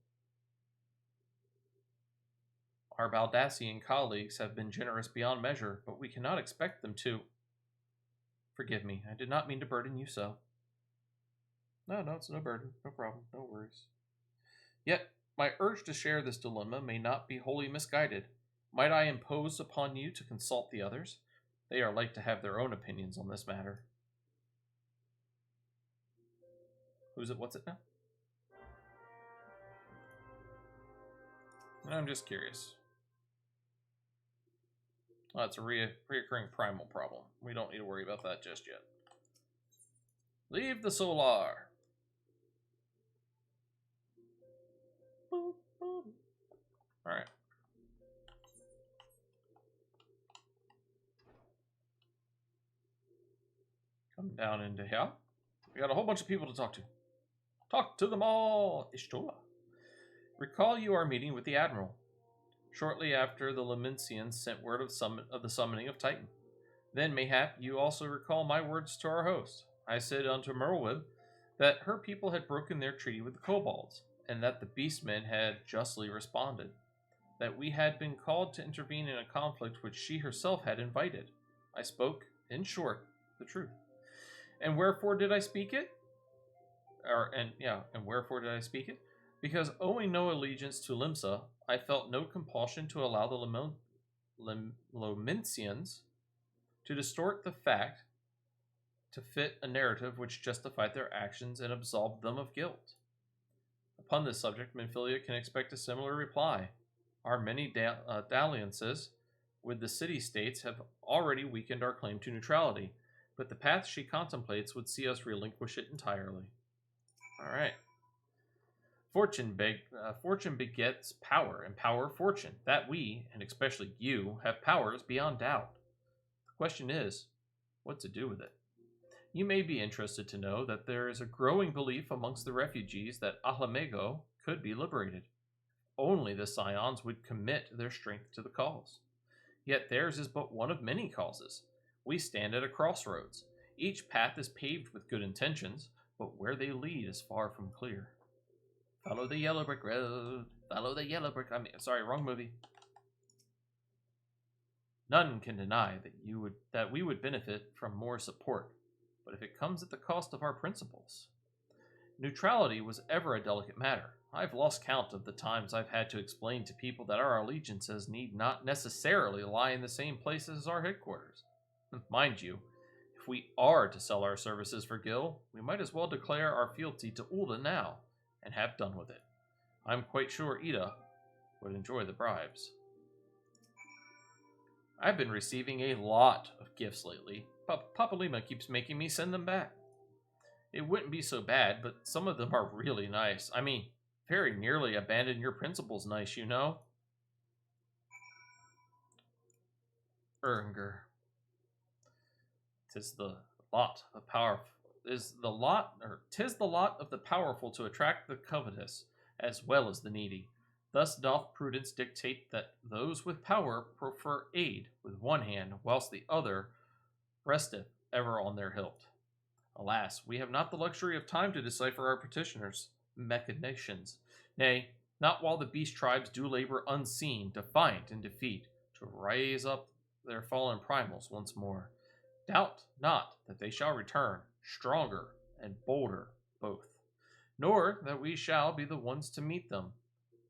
Our Baldassian colleagues have been generous beyond measure, but we cannot expect them to. Forgive me, I did not mean to burden you so. No, it's no burden, no problem, no worries. Yet, my urge to share this dilemma may not be wholly misguided. Might I impose upon you to consult the others? They are like to have their own opinions on this matter. Who's it? What's it now? I'm just curious. Oh, it's a reoccurring primal problem. We don't need to worry about that just yet. Leave the Solar. Alright. Come down into here. We got a whole bunch of people to talk to. Talk to them all, Ishtola. Recall you are meeting with the Admiral. Shortly after, the Lemencians sent word of the summoning of Titan. Then, mayhap, you also recall my words to our host. I said unto Merlwyb that her people had broken their treaty with the Kobolds, and that the Beastmen had justly responded. That we had been called to intervene in a conflict which she herself had invited. I spoke, in short, the truth. And wherefore did I speak it? And wherefore did I speak it? Because owing no allegiance to Limsa, I felt no compulsion to allow the Lemencians to distort the fact to fit a narrative which justified their actions and absolved them of guilt. Upon this subject, Minfilia can expect a similar reply. Our many dalliances With the city-states have already weakened our claim to neutrality, but the path she contemplates would see us relinquish it entirely. All right. Fortune begets power, and power fortune. That we, and especially you, have powers beyond doubt. The question is, what to do with it? You may be interested to know that there is a growing belief amongst the refugees that Alamego could be liberated. Only the Scions would commit their strength to the cause. Yet theirs is but one of many causes. We stand at a crossroads. Each path is paved with good intentions, but where they lead is far from clear. Follow the yellow brick road. Follow the yellow brick. Sorry, wrong movie. None can deny that we would benefit from more support, but if it comes at the cost of our principles. Neutrality was ever a delicate matter. I've lost count of the times I've had to explain to people that our allegiances need not necessarily lie in the same place as our headquarters. Mind you, if we are to sell our services for Gil, we might as well declare our fealty to Ulda now, and have done with it. I'm quite sure Ida would enjoy the bribes. I've been receiving a lot of gifts lately. Papa Lima keeps making me send them back. It wouldn't be so bad, but some of them are really nice. I mean, very nearly abandon your principles nice, you know? Ernger. Tis the lot of the powerful to attract the covetous, as well as the needy. Thus doth prudence dictate that those with power prefer aid with one hand, whilst the other resteth ever on their hilt. Alas, we have not the luxury of time to decipher our petitioners' machinations. Nay, not while the beast tribes do labor unseen, defiant in defeat, to raise up their fallen primals once more. Doubt not that they shall return, stronger and bolder both, nor that we shall be the ones to meet them.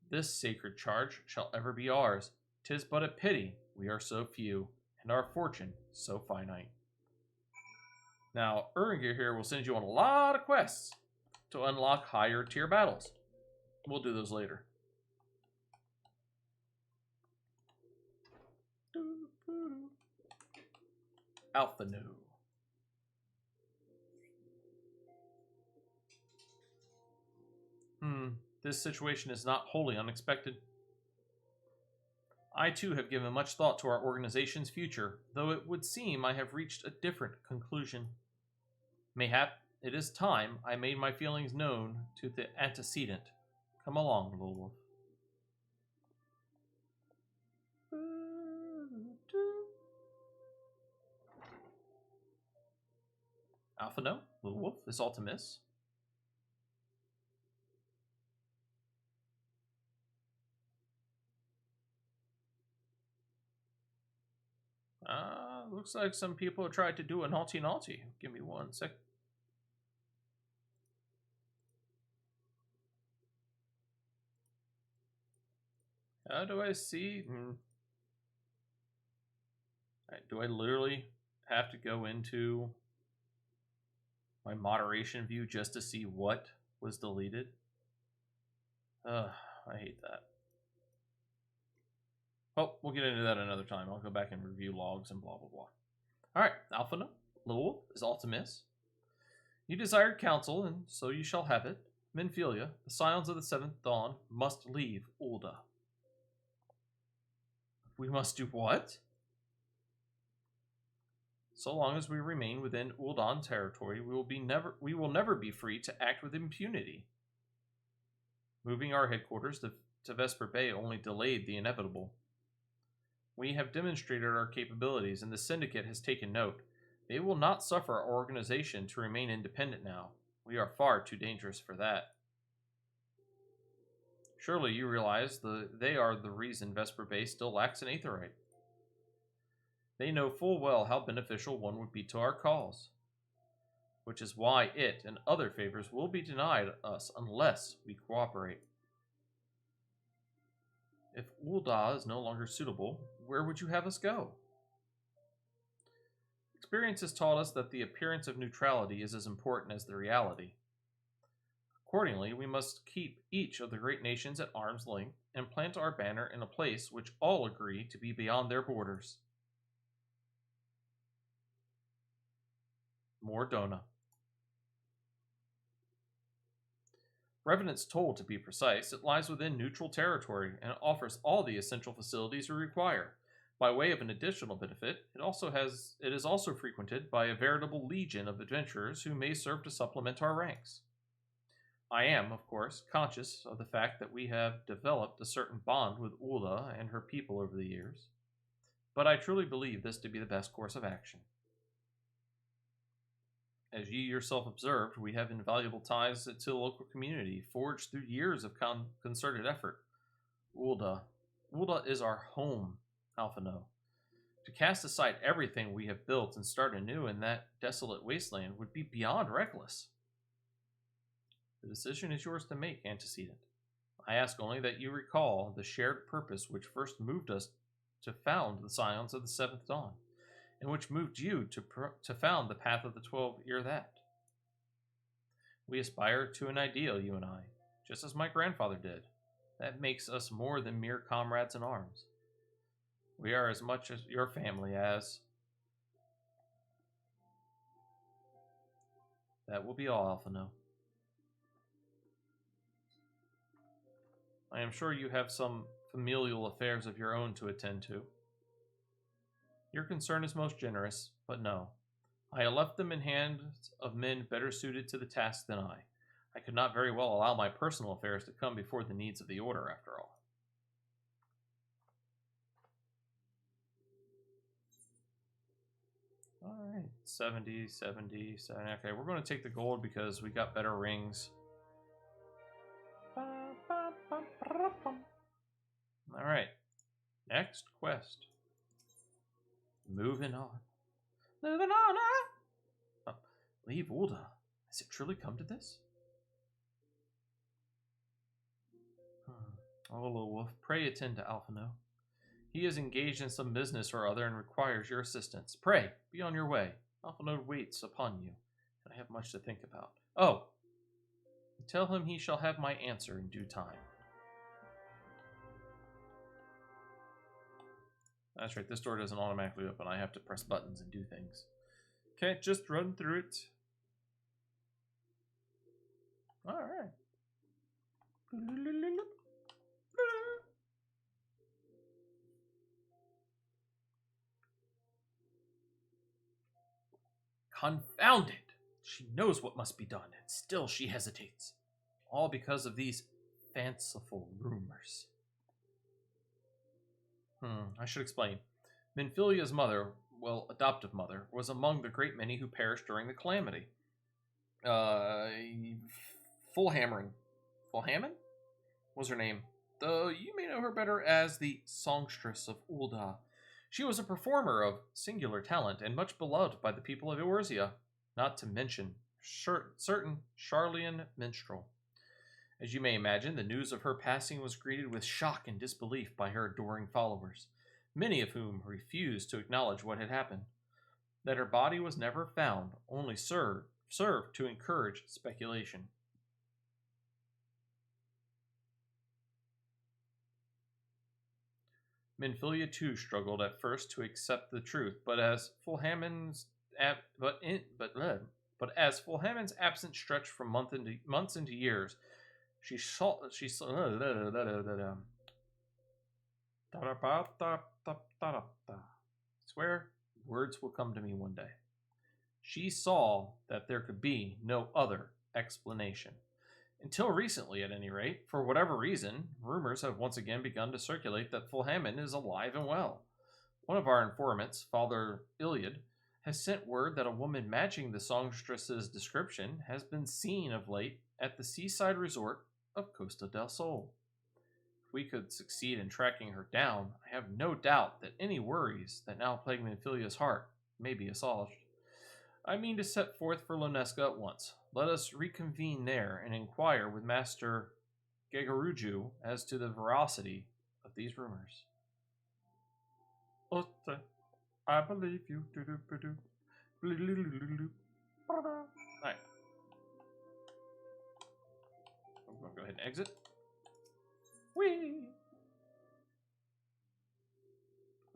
This sacred charge shall ever be ours. 'Tis but a pity we are so few, and our fortune so finite. Now, Ernger here will send you on a lot of quests to unlock higher tier battles. We'll do those later. Alpha No. This situation is not wholly unexpected. I too have given much thought to our organization's future, though it would seem I have reached a different conclusion. Mayhap it is time I made my feelings known to the antecedent. Come along, little wolf. Alpha No, little wolf, is all to miss. Looks like some people tried to do a naughty. Give me 1 sec. How do I see? Right, do I literally have to go into my moderation view just to see what was deleted? I hate that. Oh, we'll get into that another time. I'll go back and review logs and blah, blah, blah. Alright, Alphana, Lowell is all to miss. You desired counsel, and so you shall have it. Menphilia, the scions of the seventh dawn, must leave Ulda. We must do what? So long as we remain within Uldan territory, we will never be free to act with impunity. Moving our headquarters to Vesper Bay only delayed the inevitable. We have demonstrated our capabilities, and the Syndicate has taken note. They will not suffer our organization to remain independent now. We are far too dangerous for that. Surely you realize they are the reason Vesper Bay still lacks an Aetherite. They know full well how beneficial one would be to our cause, which is why it and other favors will be denied us unless we cooperate. If Ulda is no longer suitable, where would you have us go? Experience has taught us that the appearance of neutrality is as important as the reality. Accordingly, we must keep each of the great nations at arm's length and plant our banner in a place which all agree to be beyond their borders. Mordona. Revenant's Toll, to be precise, it lies within neutral territory and offers all the essential facilities we require. By way of an additional benefit, it is also frequented by a veritable legion of adventurers who may serve to supplement our ranks. I am, of course, conscious of the fact that we have developed a certain bond with Ula and her people over the years, but I truly believe this to be the best course of action. As ye yourself observed, we have invaluable ties to the local community, forged through years of concerted effort. Ulda is our home, Alphino. To cast aside everything we have built and start anew in that desolate wasteland would be beyond reckless. The decision is yours to make, Antecedent. I ask only that you recall the shared purpose which first moved us to found the Scions of the Seventh Dawn, and which moved you to found the Path of the 12 ere that. We aspire to an ideal, you and I, just as my grandfather did. That makes us more than mere comrades in arms. We are as much as your family as... That will be all, Alphino. I am sure you have some familial affairs of your own to attend to. Your concern is most generous, but no. I have left them in hands of men better suited to the task than I. I could not very well allow my personal affairs to come before the needs of the Order, after all. Alright, 70. Okay, we're going to take the gold because we got better rings. Alright, next quest. Moving on. Oh, leave Ulda. Has it truly come to this? Oh, little wolf, pray attend to Alphino. He is engaged in some business or other and requires your assistance. Pray, be on your way. Alphino waits upon you, and I have much to think about. Oh, tell him he shall have my answer in due time. That's right, this door doesn't automatically open. I have to press buttons and do things. Can't just run through it. Alright. Confound it! She knows what must be done, and still she hesitates. All because of these fanciful rumors. I should explain. Minfilia's mother, well, adoptive mother, was among the great many who perished during the calamity. Fullhammering. Fullhammon was her name, though you may know her better as the Songstress of Ulda. She was a performer of singular talent and much beloved by the people of Eorzea, not to mention certain Charlian minstrel. As you may imagine, the news of her passing was greeted with shock and disbelief by her adoring followers, many of whom refused to acknowledge what had happened. That her body was never found only served to encourage speculation. Minfilia too struggled at first to accept the truth, but as Fullhammon's absence stretched from months into years, she swear words will come to me one day. She saw that there could be no other explanation. Until recently, at any rate, for whatever reason, rumors have once again begun to circulate that Fullhammon is alive and well. One of our informants, Father Iliad, has sent word that a woman matching the songstress's description has been seen of late at the seaside resort of Costa del Sol. If we could succeed in tracking her down, I have no doubt that any worries that now plague Minfilia's heart may be assuaged. I mean to set forth for Lonesca at once. Let us reconvene there and inquire with Master Gegaruju as to the veracity of these rumors. I believe you. Alright. I'm going to go ahead and exit. Whee!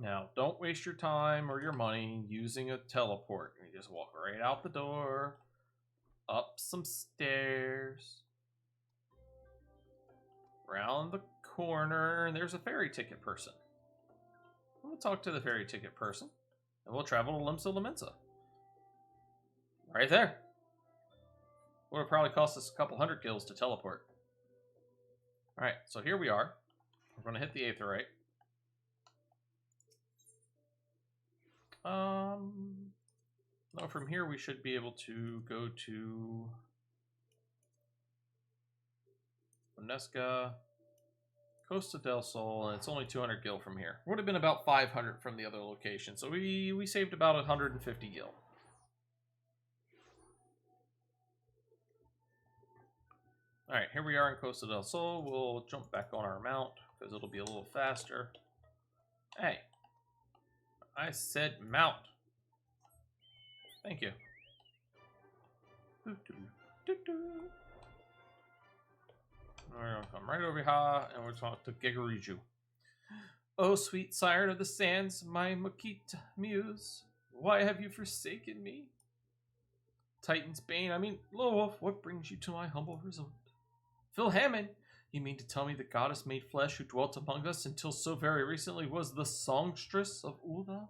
Now, don't waste your time or your money using a teleport. You just walk right out the door, up some stairs, round the corner, and there's a ferry ticket person. We'll talk to the ferry ticket person, and we'll travel to Limsa Lamensa. Right there. Would have probably cost us a couple hundred gills to teleport. Alright, so here we are. We're going to hit the Aetherite. No, from here we should be able to go to Unesca, Costa del Sol, and it's only 200 gil from here. Would have been about 500 from the other location, so we saved about 150 gil. Alright, here we are in Costa del Sol. We'll jump back on our mount, because it'll be a little faster. Hey, I said mount. Thank you. We're going to come right over here, and we'll talk to Gegoriju. Oh, sweet siren of the sands, my Makita muse, why have you forsaken me? Titan's bane, Lowolf, what brings you to my humble resort? Phil Hammond, you mean to tell me the goddess made flesh who dwelt among us until so very recently was the songstress of Ulda?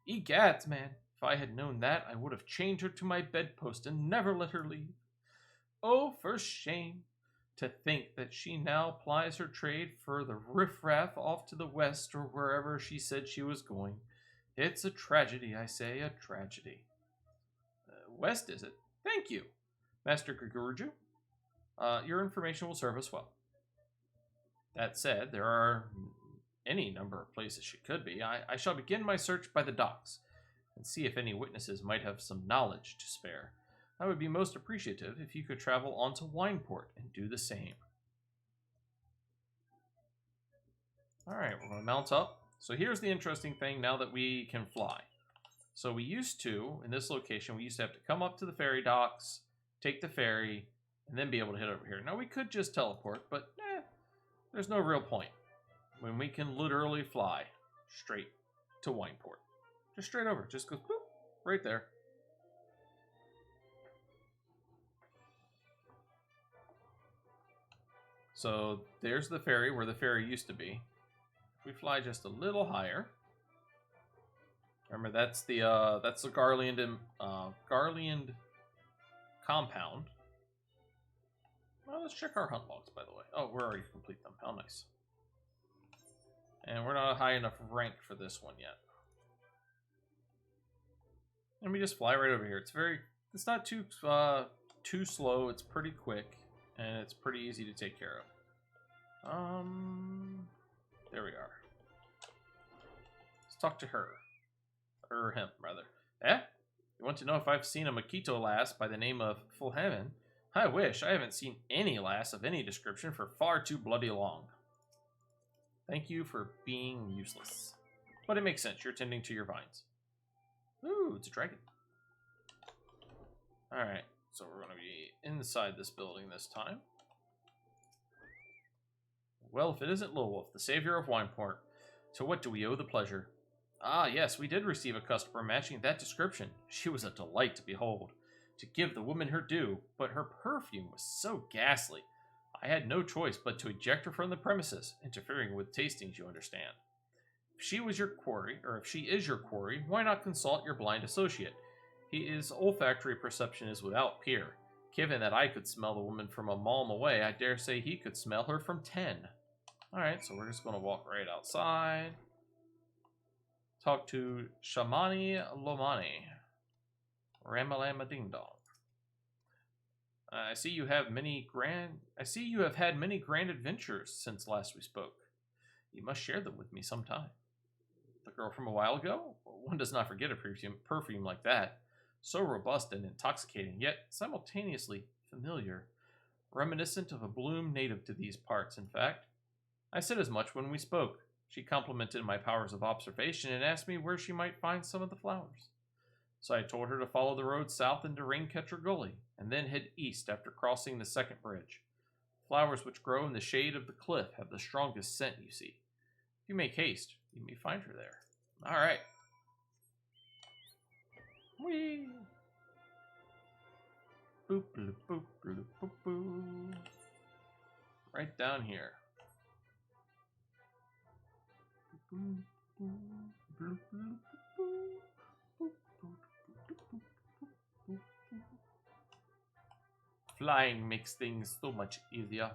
Egads, man, if I had known that, I would have chained her to my bedpost and never let her leave. Oh, for shame, to think that she now plies her trade for the riffraff off to the west or wherever she said she was going. It's a tragedy, I say, a tragedy. West, is it? Thank you, Master Grigoriju. Your information will serve us well. That said, there are any number of places she could be. I shall begin my search by the docks, and see if any witnesses might have some knowledge to spare. I would be most appreciative if you could travel on to Wineport and do the same. Alright, we're going to mount up. So here's the interesting thing now that we can fly. So we used to, in this location, we used to have to come up to the ferry docks, take the ferry, and then be able to hit over here. Now we could just teleport, but there's no real point when we can literally fly straight to Wineport. Just straight over. Just goes boop, right there. So there's the ferry where the ferry used to be. We fly just a little higher. Remember, that's the Garland compound. Well, let's check our hunt logs, by the way. Oh, we're already complete them. How nice. And we're not high enough rank for this one yet. And we just fly right over here. It's not too slow. It's pretty quick, and it's pretty easy to take care of. There we are. Let's talk to her. Or him, rather. You want to know if I've seen a Makito lass by the name of Fulhaven? I wish. I haven't seen any lass of any description for far too bloody long. Thank you for being useless. But it makes sense. You're tending to your vines. Ooh, it's a dragon. Alright, so we're going to be inside this building this time. Well, if it isn't Lowolf, the savior of Wineport, to what do we owe the pleasure? Ah, yes, we did receive a customer matching that description. She was a delight to behold. To give the woman her due, but her perfume was so ghastly. I had no choice but to eject her from the premises, interfering with tastings, you understand. If she was your quarry, or if she is your quarry, why not consult your blind associate? His olfactory perception is without peer. Given that I could smell the woman from a malm away, I dare say he could smell her from 10. Alright, so we're just going to walk right outside. Talk to Shamani Lomani. Ramalama Ding Dong. I see you have had many grand adventures since last we spoke. You must share them with me sometime. The girl from a while ago? One does not forget a perfume like that. So robust and intoxicating, yet simultaneously familiar. Reminiscent of a bloom native to these parts, in fact. I said as much when we spoke. She complimented my powers of observation and asked me where she might find some of the flowers. So I told her to follow the road south into Raincatcher Gully, and then head east after crossing the second bridge. Flowers which grow in the shade of the cliff have the strongest scent, you see. If you make haste, you may find her there. All right. Whee. Boop, bloop, boop, bloop, boop, boop. Right down here. Flying makes things so much easier.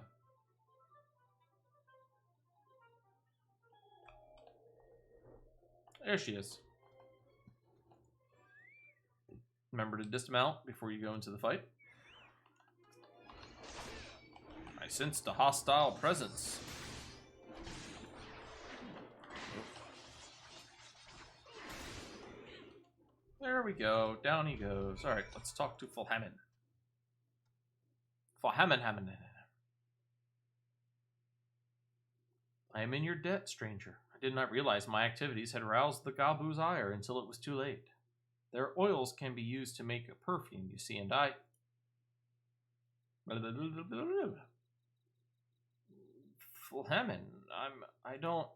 There she is. Remember to dismount before you go into the fight. I sensed a hostile presence. There we go. Down he goes. Alright, let's talk to Fulhamen. Fulhamen. I am in your debt, stranger. I did not realize my activities had roused the Gabu's ire until it was too late. Their oils can be used to make a perfume, you see, and I... Fulhamen, I don't...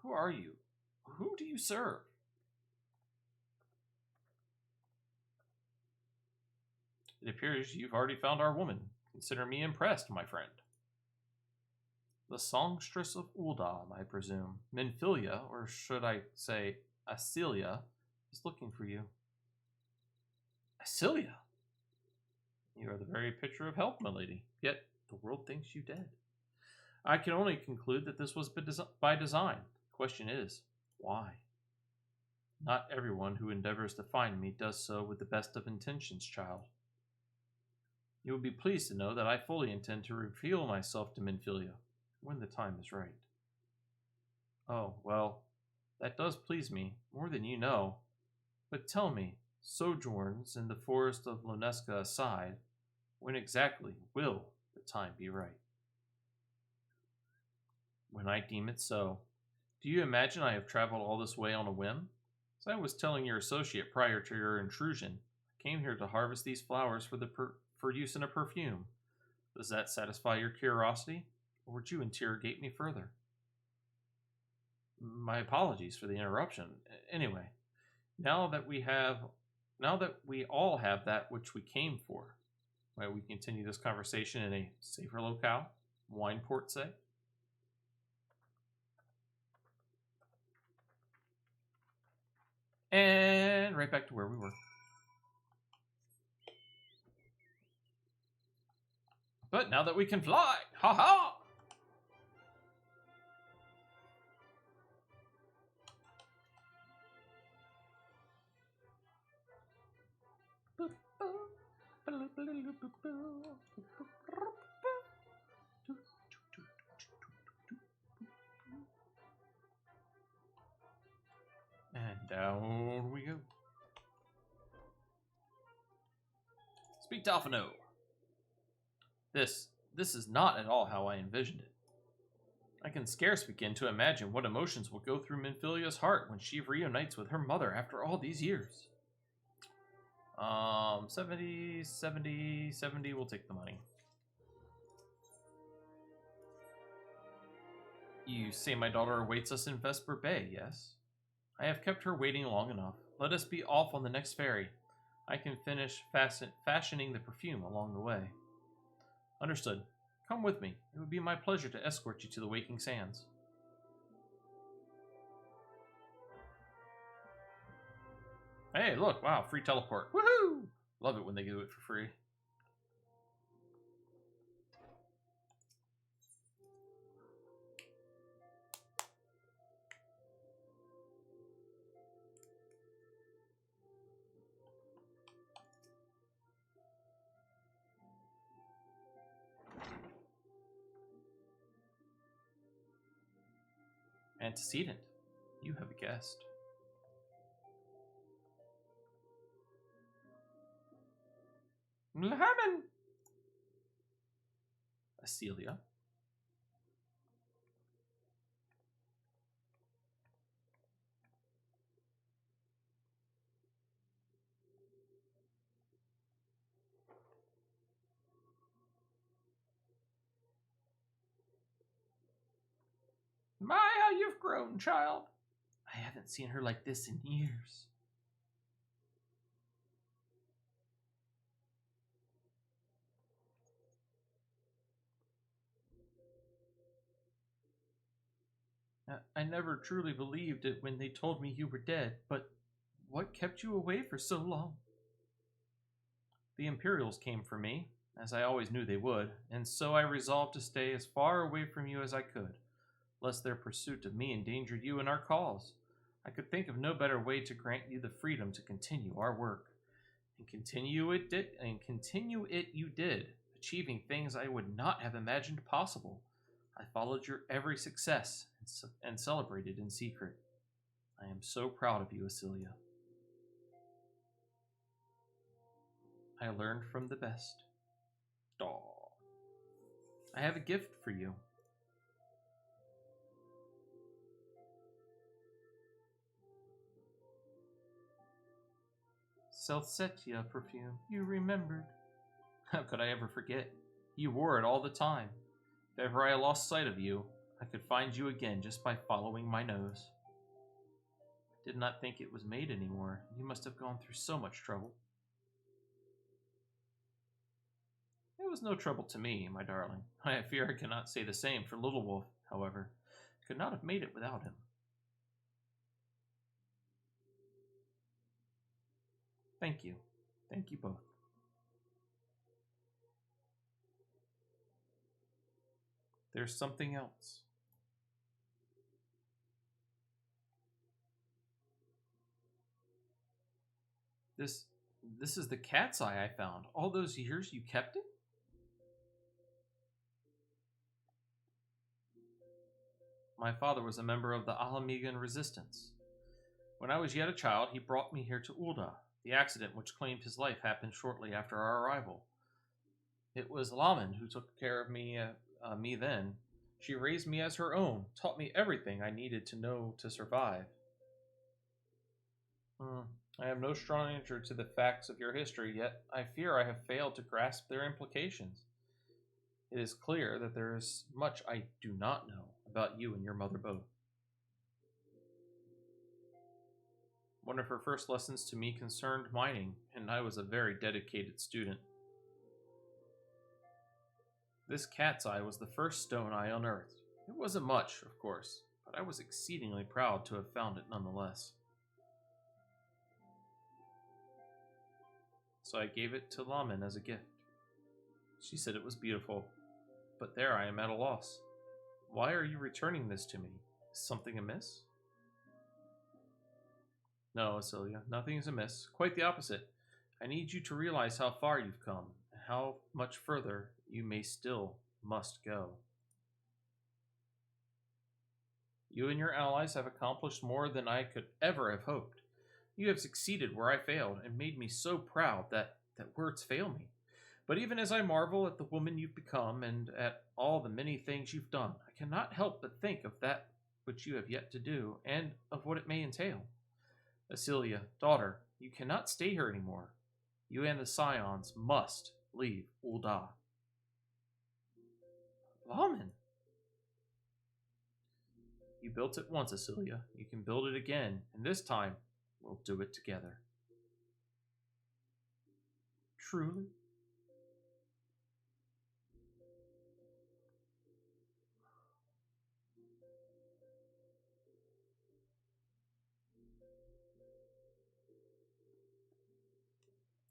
Who are you? Who do you serve? It appears you've already found our woman. Consider me impressed, my friend. The songstress of Uldam, I presume. Minfilia, or should I say Asilia, is looking for you. Asilia? You are the very picture of health, my lady. Yet the world thinks you dead. I can only conclude that this was by design. The question is, why? Not everyone who endeavors to find me does so with the best of intentions, child. You will be pleased to know that I fully intend to reveal myself to Minfilia when the time is right. Oh, well, that does please me, more than you know. But tell me, sojourns in the forest of Lunesca aside, when exactly will the time be right? When I deem it so. Do you imagine I have traveled all this way on a whim? As I was telling your associate prior to your intrusion, I came here to harvest these flowers for use in a perfume. Does that satisfy your curiosity, or would you interrogate me further? My apologies for the interruption. Anyway, now that we all have that which we came for, might we continue this conversation in a safer locale? Wineport, say? And right back to where we were. But now that we can fly, ha! And down we go. Speak to Alphino. This is not at all how I envisioned it. I can scarce begin to imagine what emotions will go through Minfilia's heart when she reunites with her mother after all these years. 70, we'll take the money. You say my daughter awaits us in Vesper Bay, yes? I have kept her waiting long enough. Let us be off on the next ferry. I can finish fashioning the perfume along the way. Understood. Come with me. It would be my pleasure to escort you to the Waking Sands. Hey, look, wow, free teleport. Woohoo! Love it when they do it for free. Antecedent, you have a guest. Mlhamen! Asilia. My, how you've grown, child. I haven't seen her like this in years. I never truly believed it when they told me you were dead, but what kept you away for so long? The Imperials came for me, as I always knew they would, and so I resolved to stay as far away from you as I could, lest their pursuit of me endanger you and our cause. I could think of no better way to grant you the freedom to continue our work. And continue it you did, achieving things I would not have imagined possible. I followed your every success and celebrated in secret. I am so proud of you, Asilia. I learned from the best. Aw. I have a gift for you. Celestia perfume, you remembered. How could I ever forget? You wore it all the time. If ever I lost sight of you, I could find you again just by following my nose. I did not think it was made anymore. You must have gone through so much trouble. It was no trouble to me, my darling. I fear I cannot say the same for Little Wolf, however. I could not have made it without him. Thank you. Thank you both. There's something else. This is the cat's eye I found. All those years you kept it? My father was a member of the Alamigan resistance. When I was yet a child, he brought me here to Ulda. The accident which claimed his life happened shortly after our arrival. It was Laman who took care of me then. She raised me as her own, taught me everything I needed to know to survive. I am no stranger to the facts of your history, yet I fear I have failed to grasp their implications. It is clear that there is much I do not know about you and your mother both. One of her first lessons to me concerned mining, and I was a very dedicated student. This cat's eye was the first stone I unearthed. It wasn't much, of course, but I was exceedingly proud to have found it nonetheless. So I gave it to Laman as a gift. She said it was beautiful, but there I am at a loss. Why are you returning this to me? Is something amiss? No, Asilia, nothing is amiss. Quite the opposite. I need you to realize how far you've come, and how much further you must go. You and your allies have accomplished more than I could ever have hoped. You have succeeded where I failed, and made me so proud that words fail me. But even as I marvel at the woman you've become, and at all the many things you've done, I cannot help but think of that which you have yet to do, and of what it may entail. Asilia, daughter, you cannot stay here anymore. You and the Scions must leave Ulda. Laman! You built it once, Asilia. You can build it again, and this time, we'll do it together. Truly?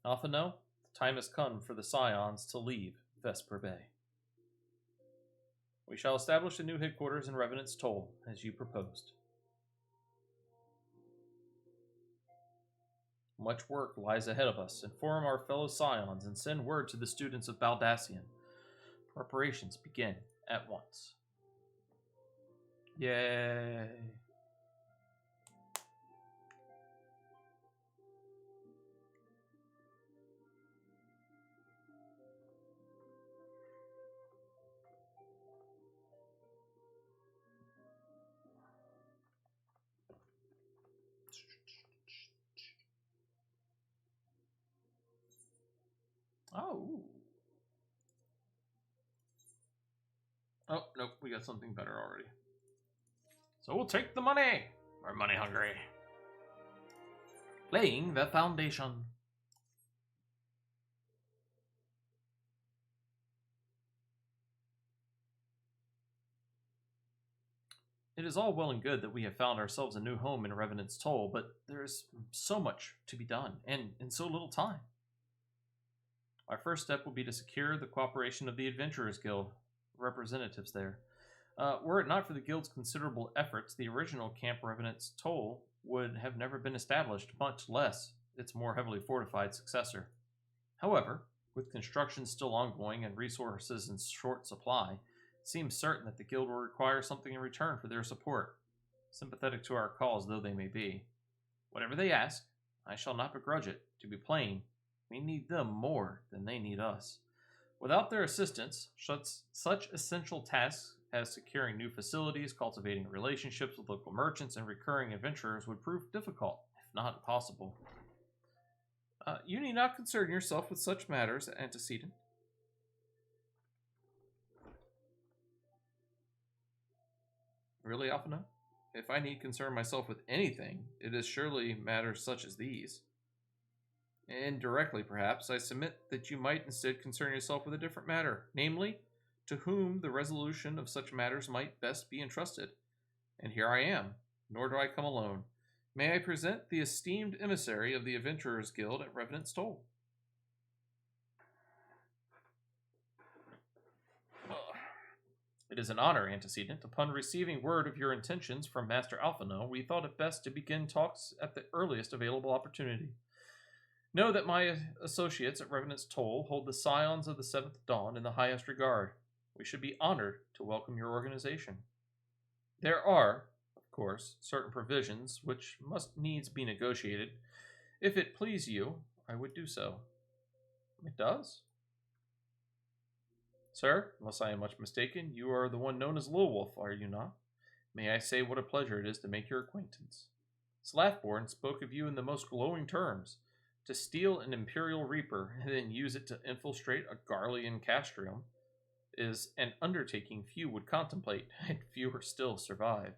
Alphino, the time has come for the Scions to leave Vesper Bay. We shall establish a new headquarters in Revenant's Toll, as you proposed. Much work lies ahead of us. Inform our fellow Scions and send word to the students of Baldassian. Preparations begin at once. Yay! Oh. Oh, nope, we got something better already. So we'll take the money! We're money hungry. Laying the foundation. It is all well and good that we have found ourselves a new home in Revenant's Toll, but there is so much to be done, and in so little time. Our first step will be to secure the cooperation of the Adventurers Guild representatives there. Were it not for the Guild's considerable efforts, the original Camp Revenant's Toll would have never been established, much less its more heavily fortified successor. However, with construction still ongoing and resources in short supply, it seems certain that the Guild will require something in return for their support, sympathetic to our cause though they may be. Whatever they ask, I shall not begrudge it. To be plain, we need them more than they need us. Without their assistance, such essential tasks as securing new facilities, cultivating relationships with local merchants, and recurring adventurers would prove difficult, if not impossible. You need not concern yourself with such matters, Antecedent. Really, Alphina? If I need concern myself with anything, it is surely matters such as these. Indirectly, perhaps, I submit that you might instead concern yourself with a different matter, namely, to whom the resolution of such matters might best be entrusted. And here I am, nor do I come alone. May I present the esteemed emissary of the Adventurers Guild at Revenant's Toll? It is an honor, Antecedent. Upon receiving word of your intentions from Master Alphino, we thought it best to begin talks at the earliest available opportunity. Know that my associates at Revenant's Toll hold the Scions of the Seventh Dawn in the highest regard. We should be honored to welcome your organization. There are, of course, certain provisions which must needs be negotiated. If it please you, I would do so. It does? Sir, unless I am much mistaken, you are the one known as Lilwolf, are you not? May I say what a pleasure it is to make your acquaintance. Slathborn spoke of you in the most glowing terms. To steal an Imperial Reaper and then use it to infiltrate a Garlean Castrium is an undertaking few would contemplate, and fewer still survive.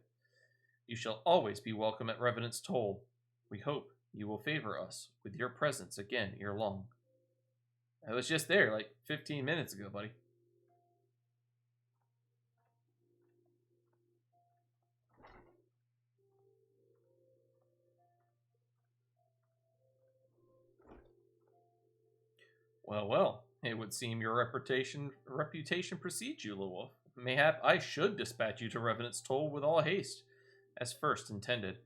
You shall always be welcome at Revenant's Toll. We hope you will favor us with your presence again ere long. I was just there like 15 minutes ago, buddy. Well, well, it would seem your reputation precedes you, Lilwolf. Mayhap I should dispatch you to Revenant's Toll with all haste, as first intended.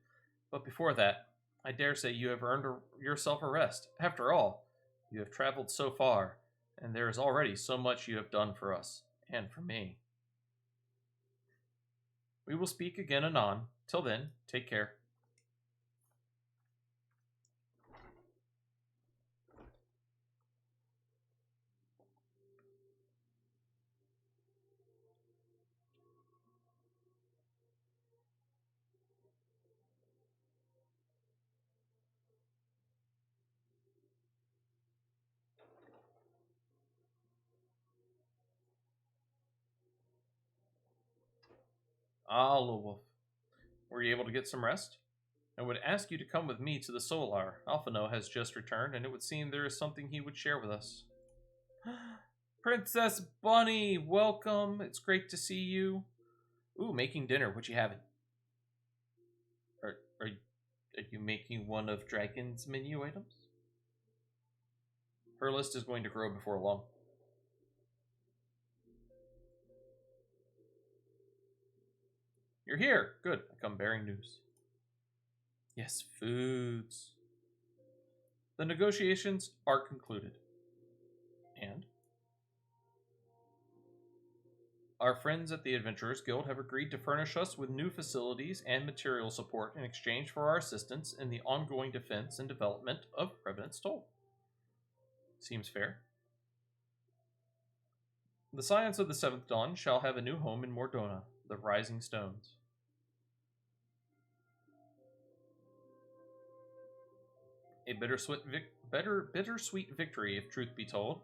But before that, I dare say you have earned yourself a rest. After all, you have traveled so far, and there is already so much you have done for us, and for me. We will speak again anon. Till then, take care. Ah, Lilwolf, were you able to get some rest? I would ask you to come with me to the Solar. Alphino has just returned, and it would seem there is something he would share with us. Princess Bunny, welcome. It's great to see you. Ooh, making dinner. What you having? Are you making one of Dragon's menu items? Her list is going to grow before long. You're here. Good. I come bearing news. Yes, foods. The negotiations are concluded. And? Our friends at the Adventurers Guild have agreed to furnish us with new facilities and material support in exchange for our assistance in the ongoing defense and development of Revenant's Toll. Seems fair. The Scions of the Seventh Dawn shall have a new home in Mordona, the Rising Stones. A bittersweet victory, if truth be told.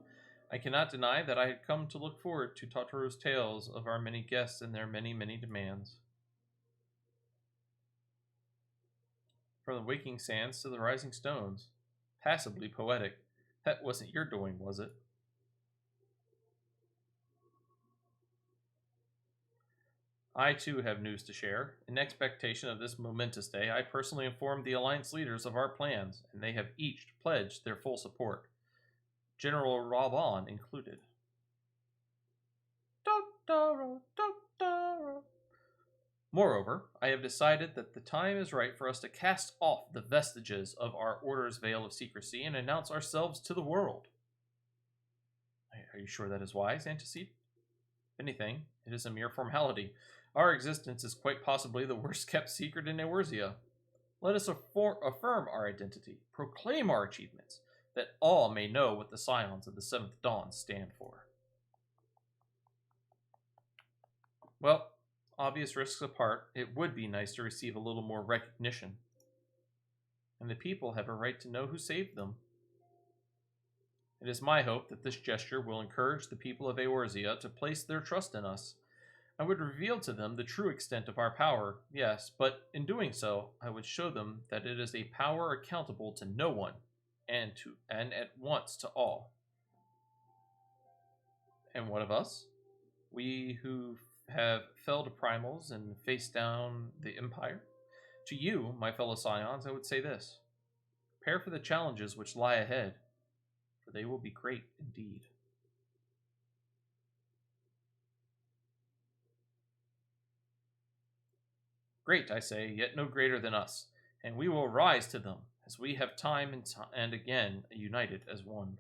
I cannot deny that I had come to look forward to Totoro's tales of our many guests and their many, many demands. From the waking sands to the rising stones. Passably poetic. That wasn't your doing, was it? I too have news to share. In expectation of this momentous day, I personally informed the Alliance leaders of our plans, and they have each pledged their full support. General Raban included. Moreover, I have decided that the time is right for us to cast off the vestiges of our Order's veil of secrecy and announce ourselves to the world. Are you sure that is wise, Antecede? If anything, it is a mere formality. Our existence is quite possibly the worst kept secret in Eorzea. Let us affirm our identity, proclaim our achievements, that all may know what the Scions of the Seventh Dawn stand for. Well, obvious risks apart, it would be nice to receive a little more recognition. And the people have a right to know who saved them. It is my hope that this gesture will encourage the people of Eorzea to place their trust in us. I would reveal to them the true extent of our power, yes, but in doing so, I would show them that it is a power accountable to no one, and at once to all. And what of us? We who have felled primals and faced down the Empire? To you, my fellow Scions, I would say this. Prepare for the challenges which lie ahead, for they will be great indeed. Great, I say, yet no greater than us, and we will rise to them, as we have time and again united as one.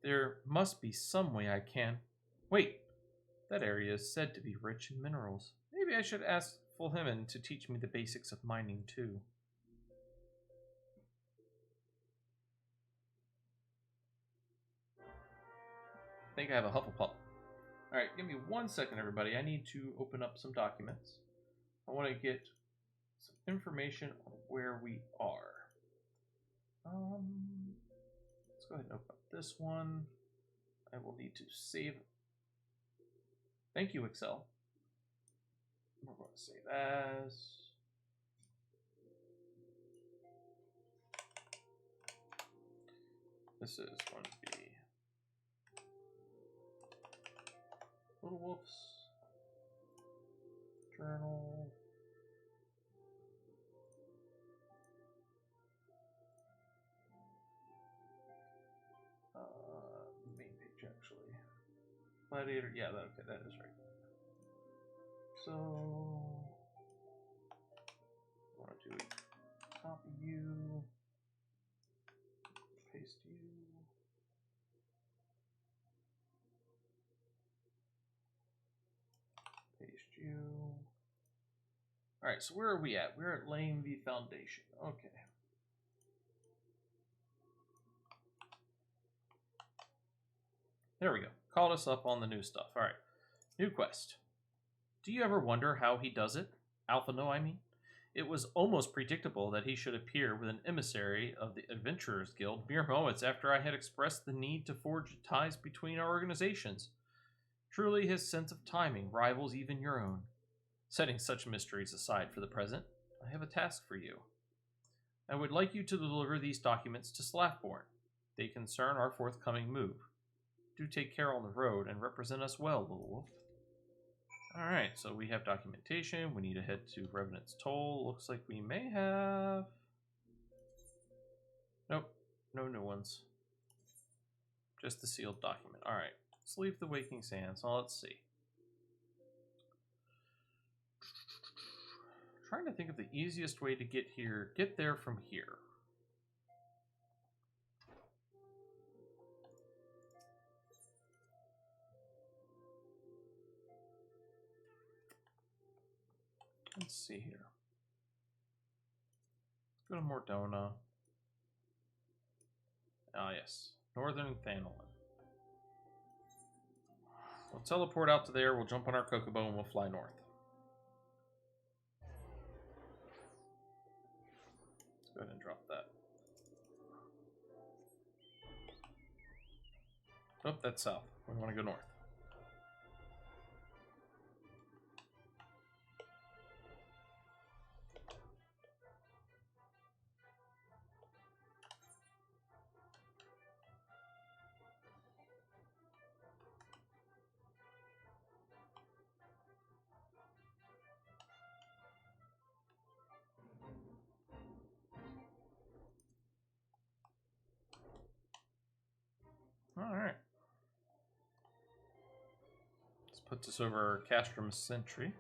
There must be some way I can. Wait, that area is said to be rich in minerals. Maybe I should ask Fulhiman to teach me the basics of mining too. I think I have a Hufflepuff. Alright, give me 1 second, everybody. I need to open up some documents. I want to get some information on where we are. Let's go ahead and open up this one. I will need to save. Thank you, Excel. We're going to save as. This is going to be Little Wolf's journal. Main page actually. Gladiator, yeah, okay, that is right. So, I want to do copy you, paste you. Paste you. Alright, so where are we at? We're at Lane V Foundation. Okay. There we go. Called us up on the new stuff. Alright. New quest. Do you ever wonder how he does it? Alphino, I mean. It was almost predictable that he should appear with an emissary of the Adventurers Guild mere moments after I had expressed the need to forge ties between our organizations. Truly, his sense of timing rivals even your own. Setting such mysteries aside for the present, I have a task for you. I would like you to deliver these documents to Slathborn. They concern our forthcoming move. Do take care on the road and represent us well, Little Wolf. Alright, so we have documentation. We need to head to Revenant's Toll. Looks like we may have... Nope, no new ones. Just the sealed document. Alright, let's leave the Waking Sands. So let's see. Trying to think of the easiest way to get there from here. Let's see here. Go to Mordona. Ah, yes. Northern Thanolin. We'll teleport out to there, we'll jump on our Chocobo, and we'll fly north. go ahead and drop that. Oh, that's south. We want to go north. Alright. Let's put this over Castrum Sentry.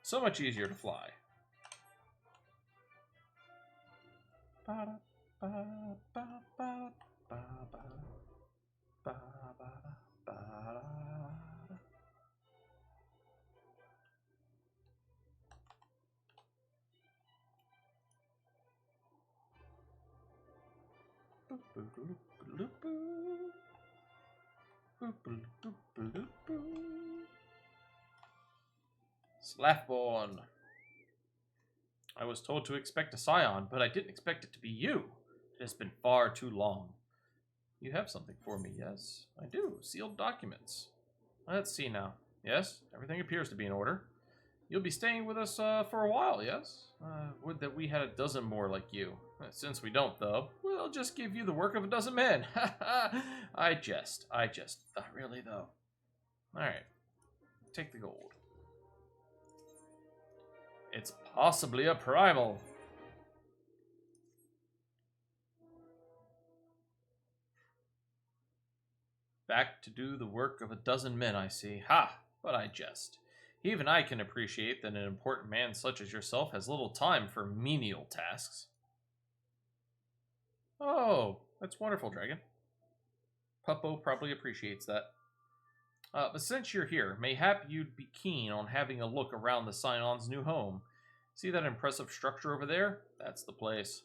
So much easier to fly. Slathborn. I was told to expect a scion, but I didn't expect it to be you. It has been far too long. You have something for me, yes? I do. Sealed documents. Let's see now. Yes, everything appears to be in order. You'll be staying with us for a while, yes? Would that we had a dozen more like you. Since we don't, though, we'll just give you the work of a dozen men. I jest. Not really, though. Alright. Take the gold. It's possibly a primal. Back to do the work of a dozen men, I see. Ha! But I jest. Even I can appreciate that an important man such as yourself has little time for menial tasks. Oh, that's wonderful, Dragon. Puppo probably appreciates that. But since you're here, mayhap you'd be keen on having a look around the Scion's new home. See that impressive structure over there? That's the place.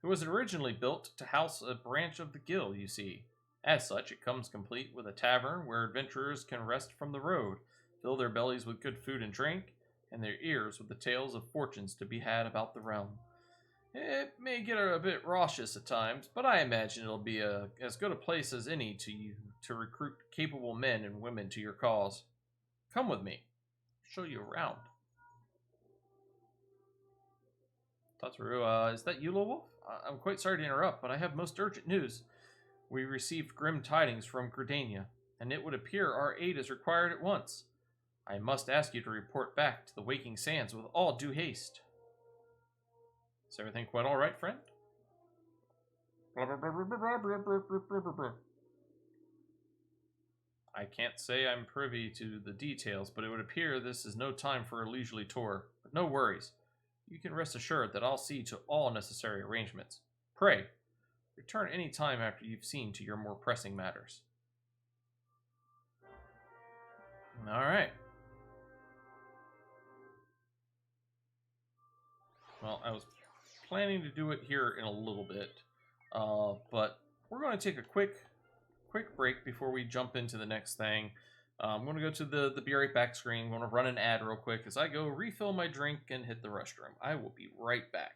It was originally built to house a branch of the guild, you see. As such, it comes complete with a tavern where adventurers can rest from the road, fill their bellies with good food and drink, and their ears with the tales of fortunes to be had about the realm. It may get a bit raucous at times, but I imagine it'll be as good a place as any to recruit capable men and women to your cause. Come with me. I'll show you around. Tataru, is that you, Wolf? I'm quite sorry to interrupt, but I have most urgent news. We received grim tidings from Gridania, and it would appear our aid is required at once. I must ask you to report back to the Waking Sands with all due haste. Is everything quite all right, friend? I can't say I'm privy to the details, but it would appear this is no time for a leisurely tour. But no worries. You can rest assured that I'll see to all necessary arrangements. Pray, return any time after you've seen to your more pressing matters. Alright. Well, I was planning to do it here in a little bit, but we're going to take a quick break before we jump into the next thing. I'm going to go to the Be Right Back screen. I'm going to run an ad real quick as I go refill my drink and hit the restroom. I will be right back.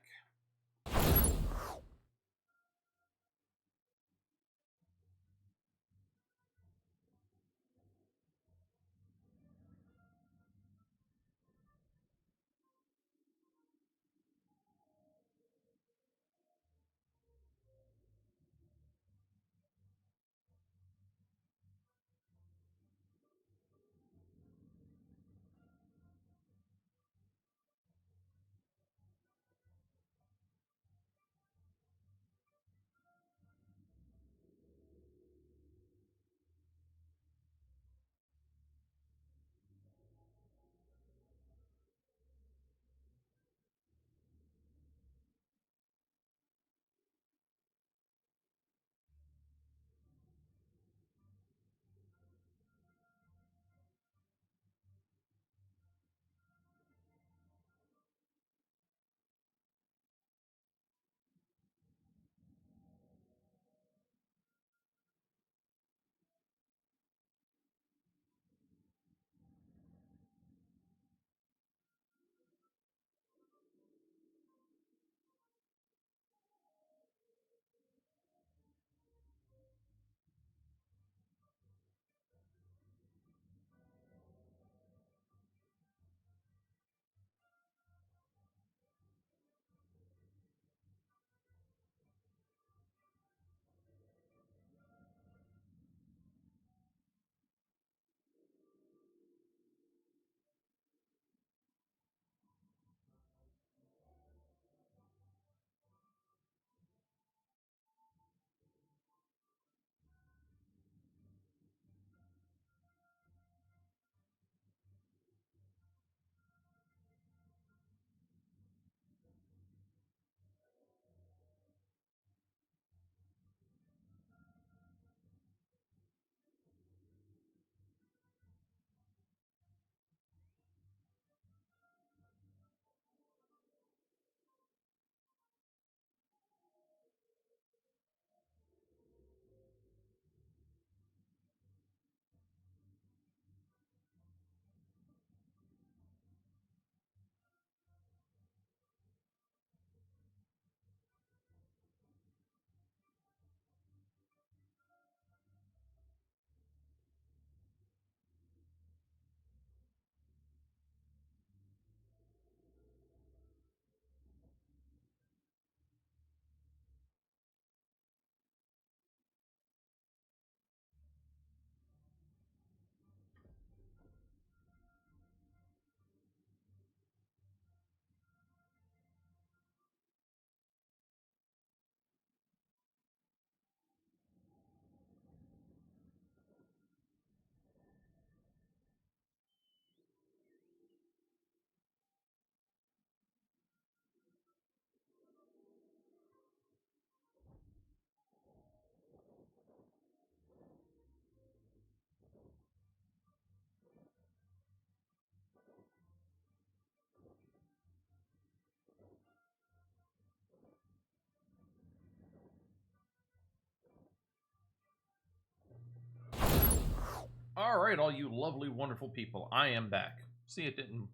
Alright, all you lovely, wonderful people, I am back. See, it didn't...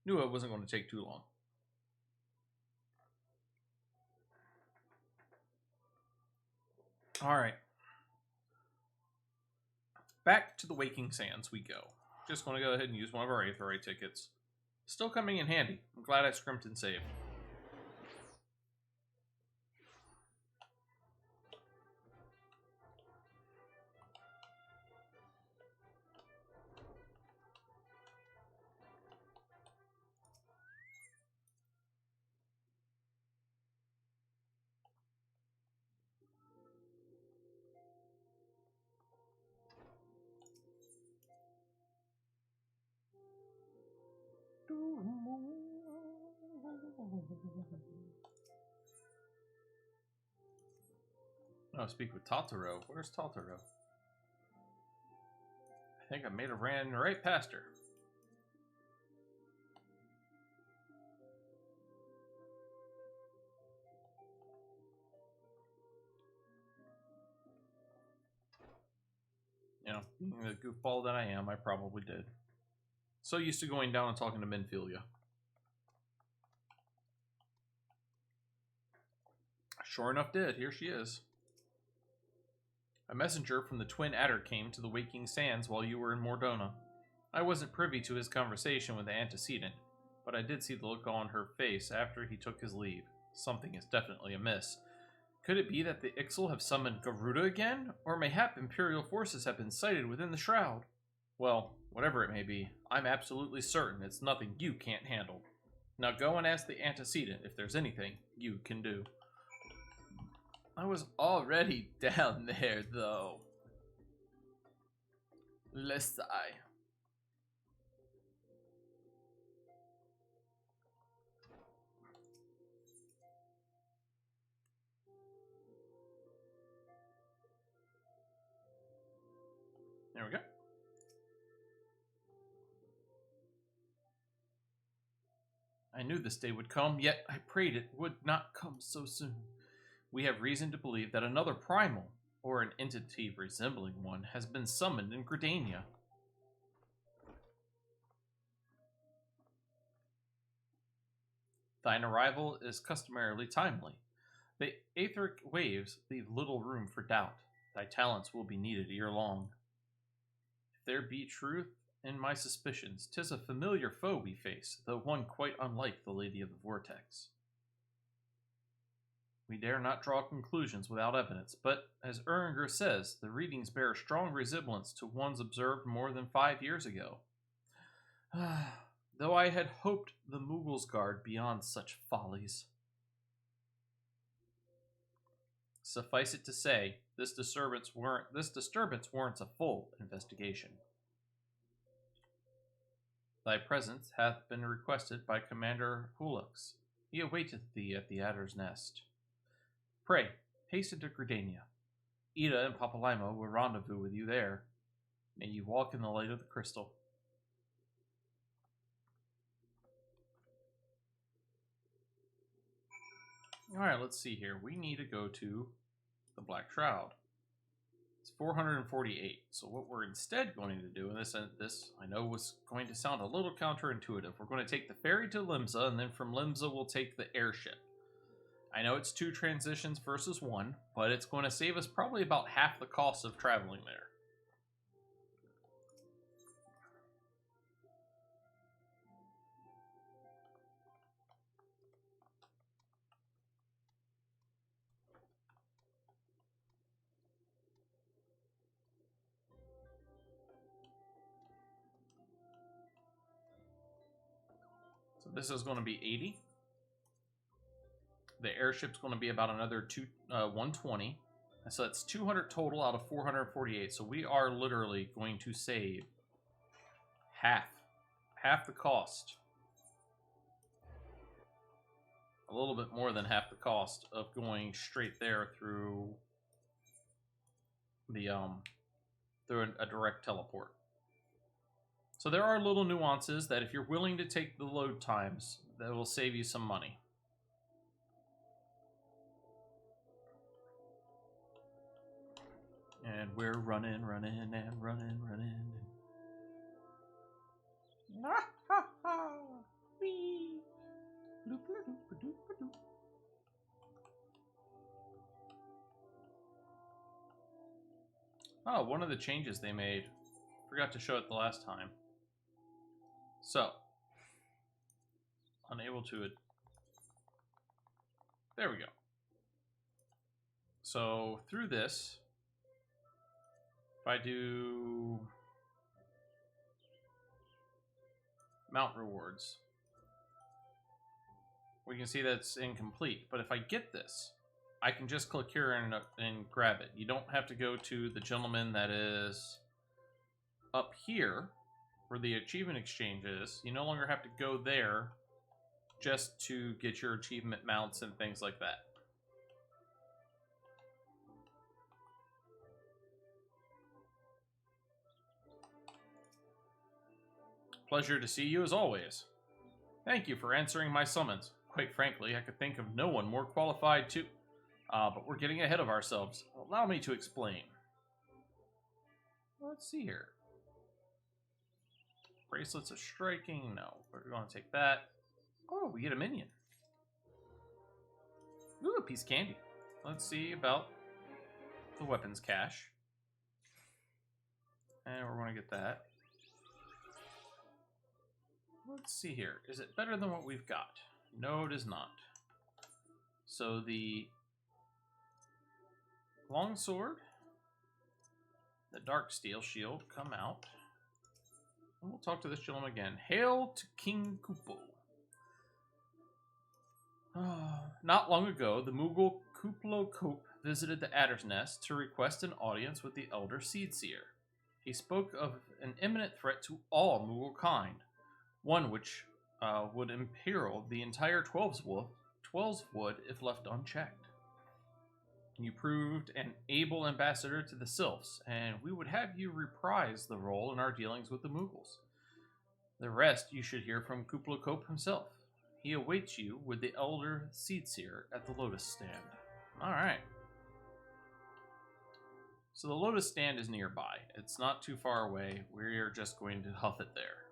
Knew it wasn't going to take too long. Alright. Back to the Waking Sands we go. Just going to go ahead and use one of our ARR tickets. Still coming in handy. I'm glad I scrimped and saved. Oh, speak with Totoro. Where's Totoro? I think I may have ran right past her. You know, being the goofball that I am, I probably did. So used to going down and talking to Minfilia. Sure enough did. Here she is. A messenger from the Twin Adder came to the Waking Sands while you were in Mordona. I wasn't privy to his conversation with the antecedent, but I did see the look on her face after he took his leave. Something is definitely amiss. Could it be that the Ixal have summoned Garuda again? Or mayhap Imperial forces have been sighted within the Shroud? Well, whatever it may be, I'm absolutely certain it's nothing you can't handle. Now go and ask the antecedent if there's anything you can do. I was already down there, though. Let's sigh. There we go. I knew this day would come, yet I prayed it would not come so soon. We have reason to believe that another primal, or an entity resembling one, has been summoned in Gridania. Thine arrival is customarily timely. The aetheric waves leave little room for doubt. Thy talents will be needed ere long. If there be truth in my suspicions, 'tis a familiar foe we face, though one quite unlike the Lady of the Vortex. We dare not draw conclusions without evidence, but, as Uringer says, the readings bear a strong resemblance to ones observed more than 5 years ago. Though I had hoped the Mughals guard beyond such follies. Suffice it to say, this disturbance warrants a full investigation. Thy presence hath been requested by Commander Hulux. He awaiteth thee at the Adder's Nest. Pray, hasten to Gridania. Ida and Papalaimo will rendezvous with you there. May you walk in the light of the crystal. Alright, let's see here. We need to go to the Black Shroud. It's 448. So what we're instead going to do, and this I know was going to sound a little counterintuitive, we're going to take the ferry to Limsa, and then from Limsa we'll take the airship. I know it's 2 transitions versus 1, but it's going to save us probably about half the cost of traveling there. So this is going to be 80. The airship's going to be about another 120. So that's 200 total out of 448. So we are literally going to save half the cost. A little bit more than half the cost of going straight there through the through a direct teleport. So there are little nuances that if you're willing to take the load times, that will save you some money. And we're running and running. Ah, ha, ha. Whee. Loop-a-doop-a-doop-a-doop. Oh, one of the changes they made. Forgot to show it the last time. So, unable to... There we go. So, through this, if I do mount rewards, we can see that's incomplete. But if I get this, I can just click here and grab it. You don't have to go to the gentleman that is up here where the achievement exchange is. You no longer have to go there just to get your achievement mounts and things like that. Pleasure to see you as always. Thank you for answering my summons. Quite frankly, I could think of no one more qualified to... but we're getting ahead of ourselves. Allow me to explain. Let's see here. Bracelets of striking. No, we're going to take that. Oh, we get a minion. Ooh, a piece of candy. Let's see about the weapons cache. And we're going to get that. Let's see here. Is it better than what we've got? No, it is not. So the longsword, the dark steel shield come out. And we'll talk to this gentleman again. Hail to King Kupo. Not long ago, the Moogle Kuplo Cope visited the Adder's Nest to request an audience with the Elder Seedseer. He spoke of an imminent threat to all Moogle kind, one which would imperil the entire Twelves Wood if left unchecked. You proved an able ambassador to the Sylphs, and we would have you reprise the role in our dealings with the Moogles. The rest you should hear from Kuplo Cope himself. He awaits you with the Elder Seedseer at the Lotus Stand. Alright. So the Lotus Stand is nearby. It's not too far away. We're just going to huff it there.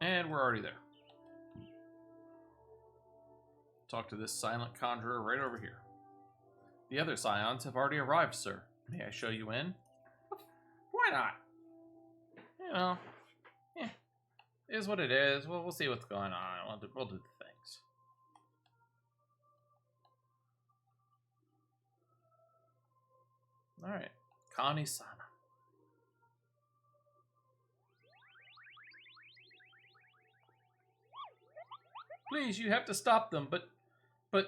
And we're already there. Talk to this silent conjurer right over here. The other scions have already arrived, sir. May I show you in? Why not? You know, yeah, it is what it is. We'll see what's going on. We'll do the things. All right, Kani-sana. Please, you have to stop them, but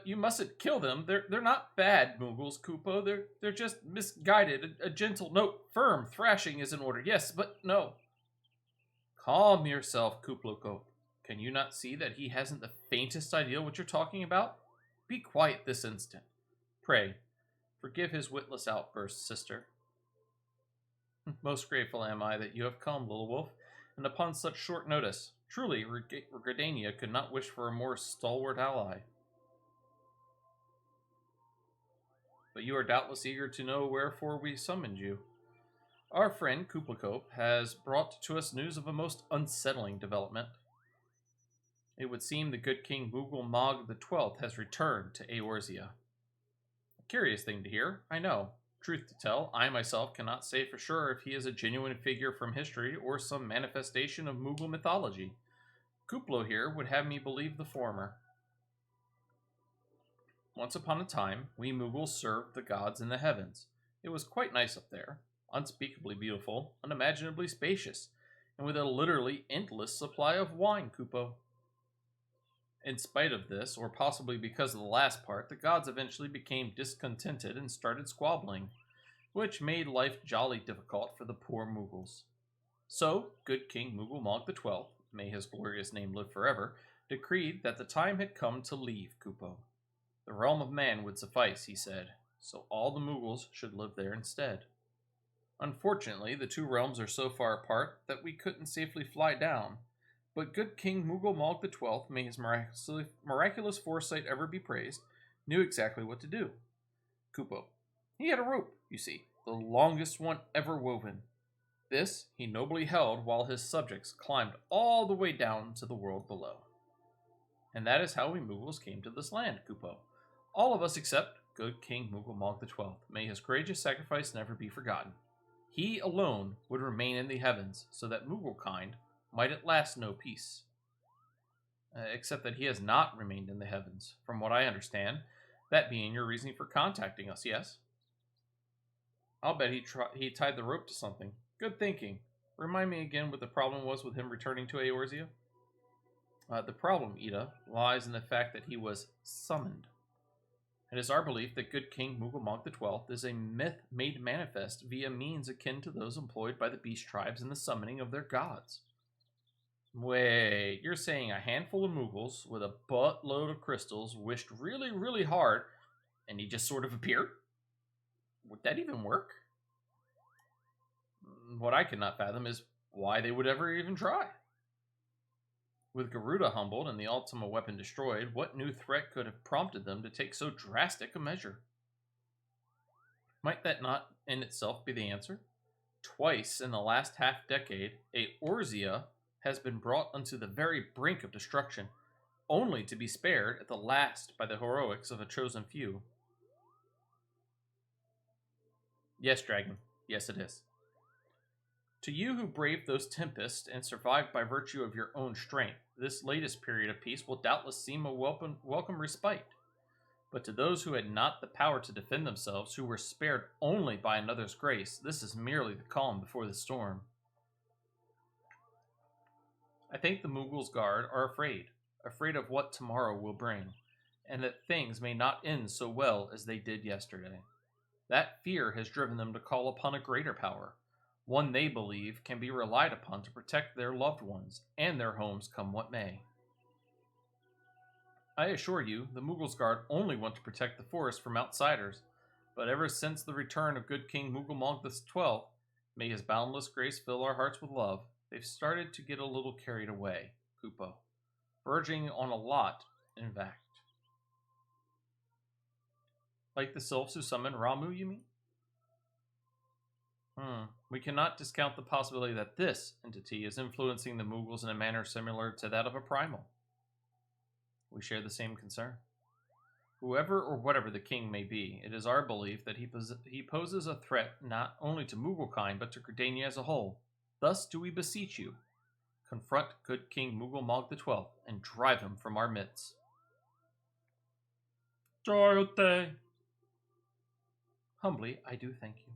you mustn't kill them. They're not bad, Moogles, Kupo. They're just misguided. A gentle, no, firm thrashing is in order. Yes, but no. Calm yourself, Kuplo. Can you not see that he hasn't the faintest idea what you're talking about? Be quiet this instant. Pray, forgive his witless outburst, sister. Most grateful am I that you have come, little wolf, and upon such short notice. Truly, Gridania could not wish for a more stalwart ally. But you are doubtless eager to know wherefore we summoned you. Our friend Kuplakope has brought to us news of a most unsettling development. It would seem the good King Moogle Mog the 12th has returned to Eorzea. A curious thing to hear, I know. Truth to tell, I myself cannot say for sure if he is a genuine figure from history or some manifestation of Moogle mythology. Kuplo here would have me believe the former. Once upon a time, we Moogles served the gods in the heavens. It was quite nice up there, unspeakably beautiful, unimaginably spacious, and with a literally endless supply of wine, Kupo. In spite of this, or possibly because of the last part, the gods eventually became discontented and started squabbling, which made life jolly difficult for the poor Moogles. So, good King Moogle Mog the 12th, may his glorious name live forever, decreed that the time had come to leave Kupo. The realm of man would suffice, he said, so all the Moogles should live there instead. Unfortunately, the two realms are so far apart that we couldn't safely fly down. But good King Mughal the XII, may his miraculous foresight ever be praised, knew exactly what to do. Kupo. He had a rope, you see, the longest one ever woven. This he nobly held while his subjects climbed all the way down to the world below. And that is how we Mughals came to this land, Kupo. All of us except good King Mughal the XII. May his courageous sacrifice never be forgotten. He alone would remain in the heavens, so that Mughal kind might at last know peace. Except that he has not remained in the heavens, from what I understand, that being your reasoning for contacting us, yes? I'll bet he tied the rope to something. Good thinking. Remind me again what the problem was with him returning to Eorzea? The problem, Ida, lies in the fact that he was summoned. It is our belief that good King Mughal the XII is a myth made manifest via means akin to those employed by the beast tribes in the summoning of their gods. Wait, you're saying a handful of Mughals with a buttload of crystals wished really, really hard, and he just sort of appeared? Would that even work? What I cannot fathom is why they would ever even try. With Garuda humbled and the Ultima weapon destroyed, what new threat could have prompted them to take so drastic a measure? Might that not in itself be the answer? Twice in the last half-decade, Eorzea has been brought unto the very brink of destruction, only to be spared at the last by the heroics of a chosen few. Yes, Dragon. Yes, it is. To you who braved those tempests and survived by virtue of your own strength, this latest period of peace will doubtless seem a welcome respite. But to those who had not the power to defend themselves, who were spared only by another's grace, this is merely the calm before the storm. I think the Mughals' guard are afraid of what tomorrow will bring, and that things may not end so well as they did yesterday. That fear has driven them to call upon a greater power, one they believe can be relied upon to protect their loved ones and their homes come what may. I assure you, the Mughals' guard only want to protect the forest from outsiders, but ever since the return of good King Mughal the XII, may his boundless grace fill our hearts with love, they've started to get a little carried away, Kupo. Verging on a lot, in fact. Like the sylphs who summon Ramu, you mean? We cannot discount the possibility that this entity is influencing the Mughals in a manner similar to that of a primal. We share the same concern. Whoever or whatever the king may be, it is our belief that he poses a threat not only to Mughal-kind, but to Gridania as a whole. Thus do we beseech you, confront good King Mughal the XII and drive him from our midst. Joyote! Humbly, I do thank you.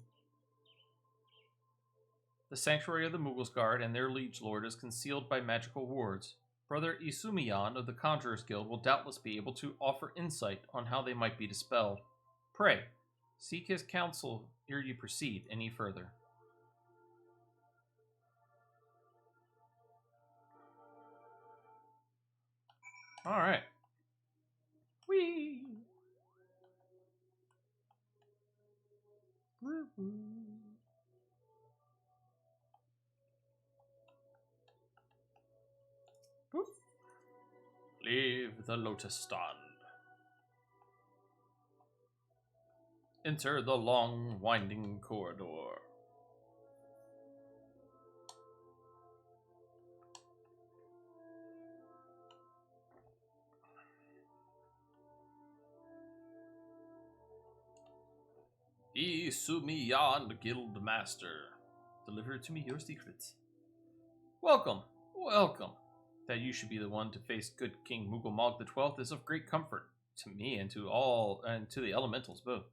The sanctuary of the Mughals' guard and their liege lord is concealed by magical wards. Brother Isumiyan of the Conjurers Guild will doubtless be able to offer insight on how they might be dispelled. Pray, seek his counsel ere you proceed any further. Alright. Whee! Woo-hoo. Leave the lotus stand. Enter the long, winding corridor. Isumiyan, Guild Master. Deliver to me your secrets. Welcome, welcome. That you should be the one to face good King Mughal the XII is of great comfort to me and to the elementals both.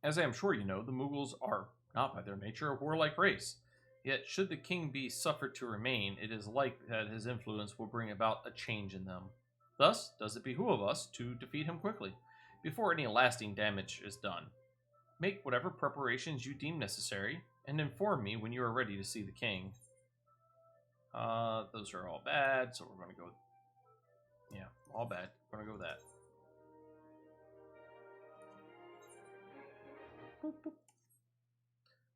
As I am sure you know, the Mughals are not by their nature a warlike race. Yet, should the king be suffered to remain, it is likely that his influence will bring about a change in them. Thus, does it behoove us to defeat him quickly, before any lasting damage is done. Make whatever preparations you deem necessary, and inform me when you are ready to see the king. Those are all bad, so we're going to go... Yeah, all bad. We're going to go with that. Boop, boop.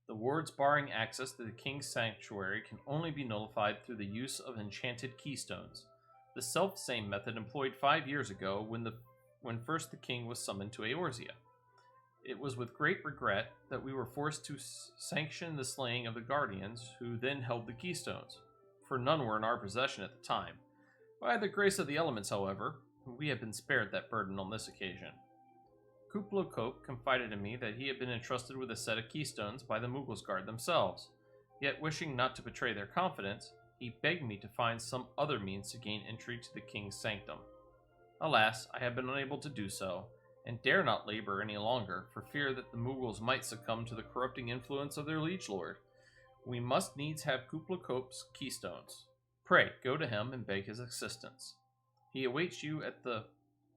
The wards barring access to the King's Sanctuary can only be nullified through the use of enchanted keystones. The self-same method employed 5 years ago when first the king was summoned to Eorzea. It was with great regret that we were forced to sanction the slaying of the Guardians, who then held the keystones, for none were in our possession at the time. By the grace of the elements, however, we have been spared that burden on this occasion. Kuplo Cope confided in me that he had been entrusted with a set of keystones by the Mughals themselves, yet wishing not to betray their confidence, he begged me to find some other means to gain entry to the king's sanctum. Alas, I have been unable to do so, and dare not labor any longer, for fear that the Mughals might succumb to the corrupting influence of their liege lord. We must needs have Kuplo Cope's keystones. Pray, go to him and beg his assistance. He awaits you at the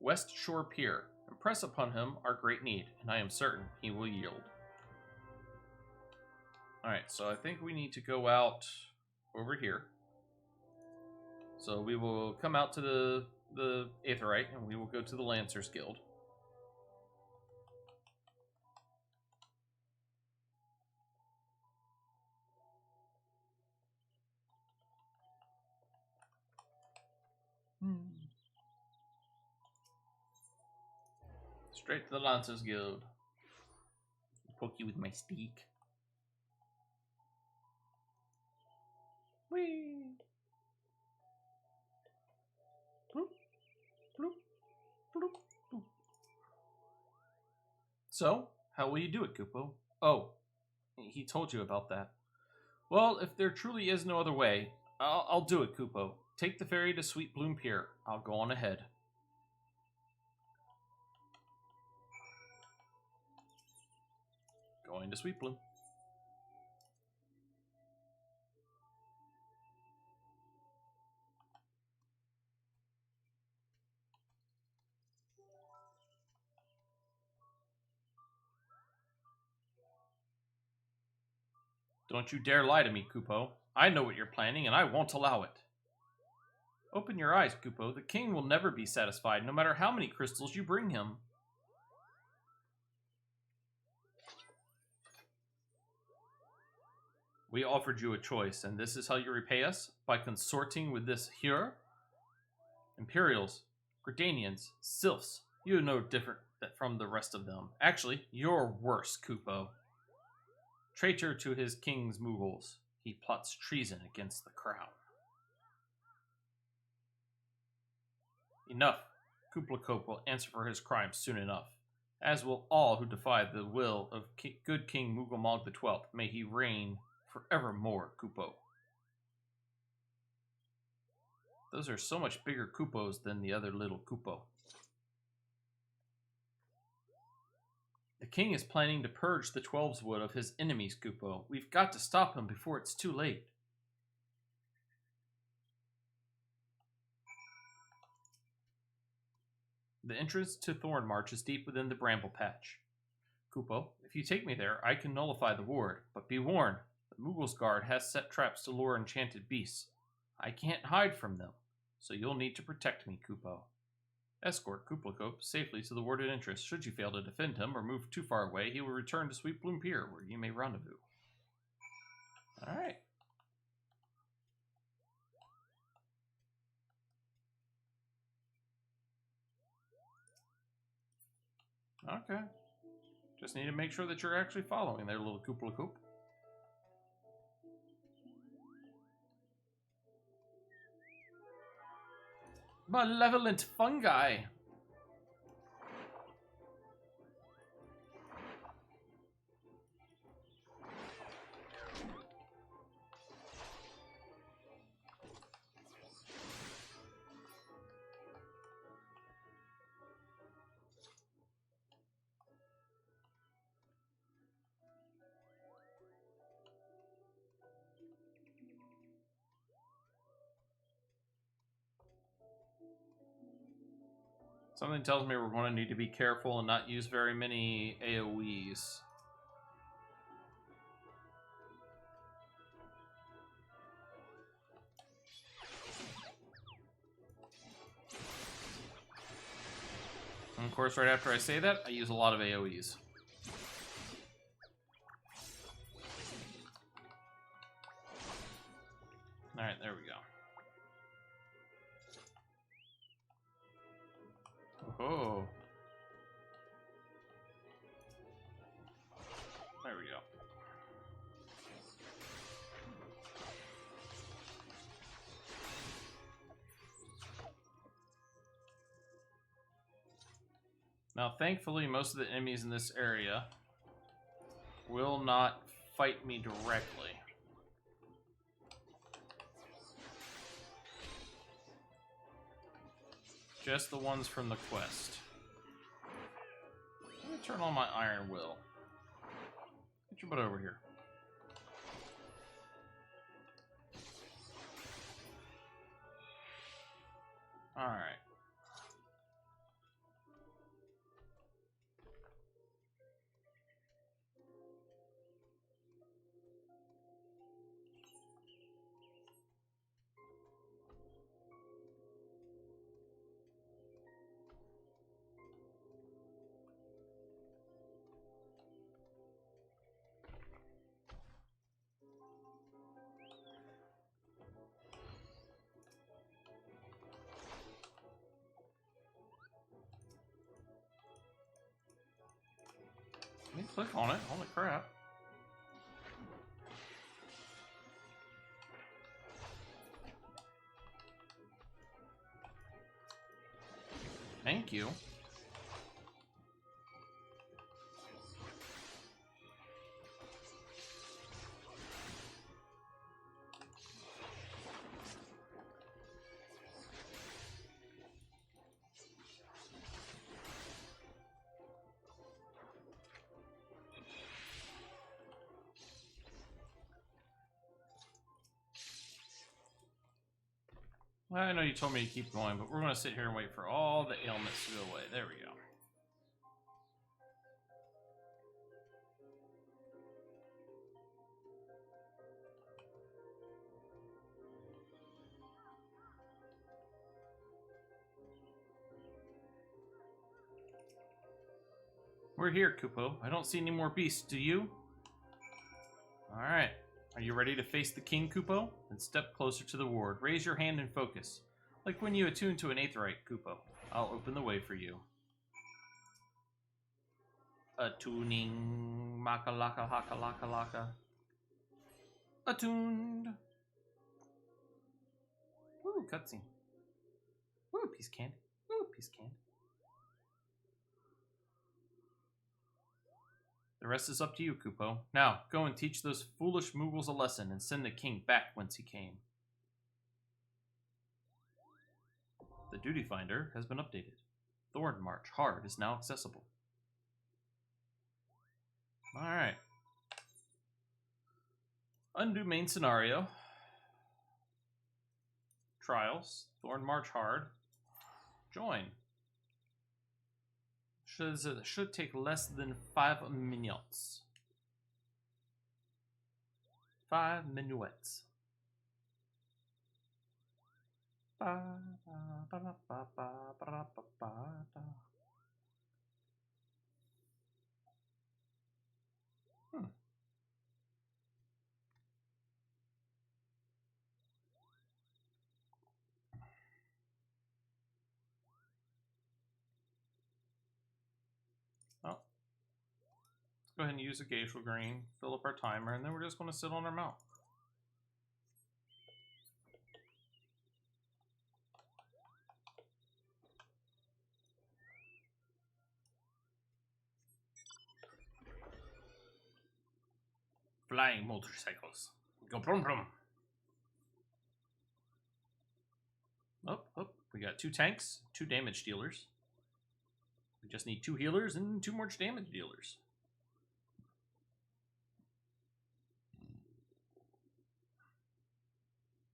West Shore Pier. Impress upon him our great need, and I am certain he will yield. Alright, so I think we need to go out over here. So we will come out to the Aetheryte, and we will go to the Lancers Guild. Straight to the Lancers Guild. Poke you with my stick. Whee! Bloop, bloop, bloop, bloop. So, how will you do it, Kupo? Oh, he told you about that. Well, if there truly is no other way, I'll do it, Kupo. Take the ferry to Sweet Bloom Pier. I'll go on ahead. Going to Sweet Bloom. Don't you dare lie to me, Kupo. I know what you're planning, and I won't allow it. Open your eyes, Kupo. The king will never be satisfied, no matter how many crystals you bring him. We offered you a choice, and this is how you repay us? By consorting with this here? Imperials, Gridanians, Sylphs, you are no different from the rest of them. Actually, you're worse, Kupo. Traitor to his king's Mughals, he plots treason against the crown. Enough. Kuplo Cope will answer for his crimes soon enough, as will all who defy the will of good King Mughal XII. May he reign forevermore, Kupo. Those are so much bigger Kupos than the other little Kupo. The king is planning to purge the Twelveswood of his enemies, Kupo. We've got to stop him before it's too late. The entrance to Thornmarch is deep within the bramble patch. Kupo, if you take me there, I can nullify the ward, but be warned, the Mughal's guard has set traps to lure enchanted beasts. I can't hide from them, so you'll need to protect me, Kupo. Escort Kuplo Cope safely to the warded entrance. Should you fail to defend him or move too far away, he will return to Sweet Bloom Pier, where you may rendezvous. Alright. Okay. Just need to make sure that you're actually following there, little Kuplo Cope. Malevolent fungi! Something tells me we're going to need to be careful and not use very many AoEs. And of course, right after I say that, I use a lot of AoEs. Oh. There we go. Now, thankfully, most of the enemies in this area will not fight me directly. Just the ones from the quest. Let me turn on my Iron Will. Get your butt over here. Alright. Let me click on it. Holy crap. Thank you. Well, I know you told me to keep going, but we're going to sit here and wait for all the ailments to go away. There we go. We're here, Kupo. I don't see any more beasts, do you? Alright. Are you ready to face the king, Kupo? Then step closer to the ward. Raise your hand and focus. Like when you attune to an aetheryte, Kupo. I'll open the way for you. Attuning. Makalaka haka laka laka. Attuned. Ooh, cutscene. Ooh, piece of candy. Ooh, piece of candy. The rest is up to you, Kupo. Now, go and teach those foolish Moogles a lesson and send the king back whence he came. The duty finder has been updated. Thorn March Hard is now accessible. Alright. Undo main scenario. Trials. Thorn March Hard. Join. Should take less than 5 minutes. 5 minuets. Oh. Let's go ahead and use a glacial green, fill up our timer, and then we're just going to sit on our mount. Flying motorcycles. Go brum brum. Oh, we got 2 tanks, 2 damage dealers. We just need 2 healers and 2 more damage dealers.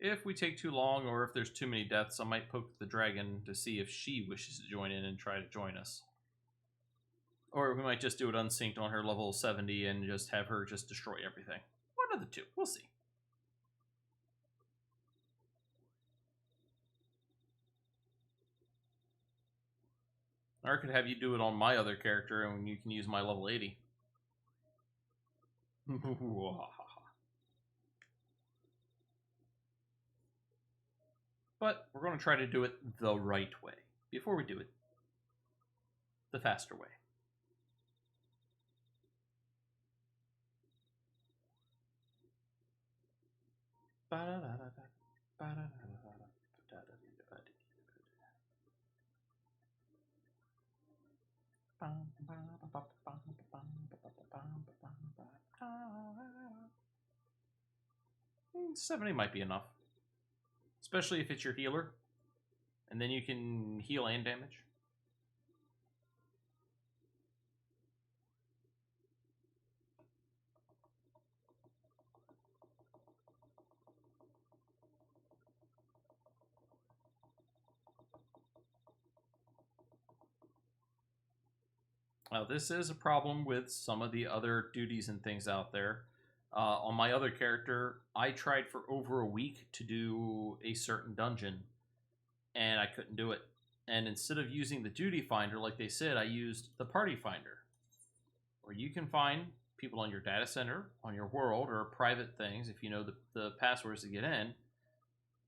If we take too long or if there's too many deaths, I might poke the dragon to see if she wishes to join in and try to join us. Or we might just do it unsynced on her level 70 and just have her just destroy everything. One of the two. We'll see. Or I could have you do it on my other character and you can use my level 80. But we're going to try to do it the right way. Before we do it, the faster way. Mm, 70 might be enough. Especially if it's your healer. And then you can heal and damage. Now, this is a problem with some of the other duties and things out there. On my other character, I tried for over a week to do a certain dungeon, and I couldn't do it. And instead of using the duty finder, like they said, I used the party finder, where you can find people on your data center, on your world, or private things if you know the passwords to get in.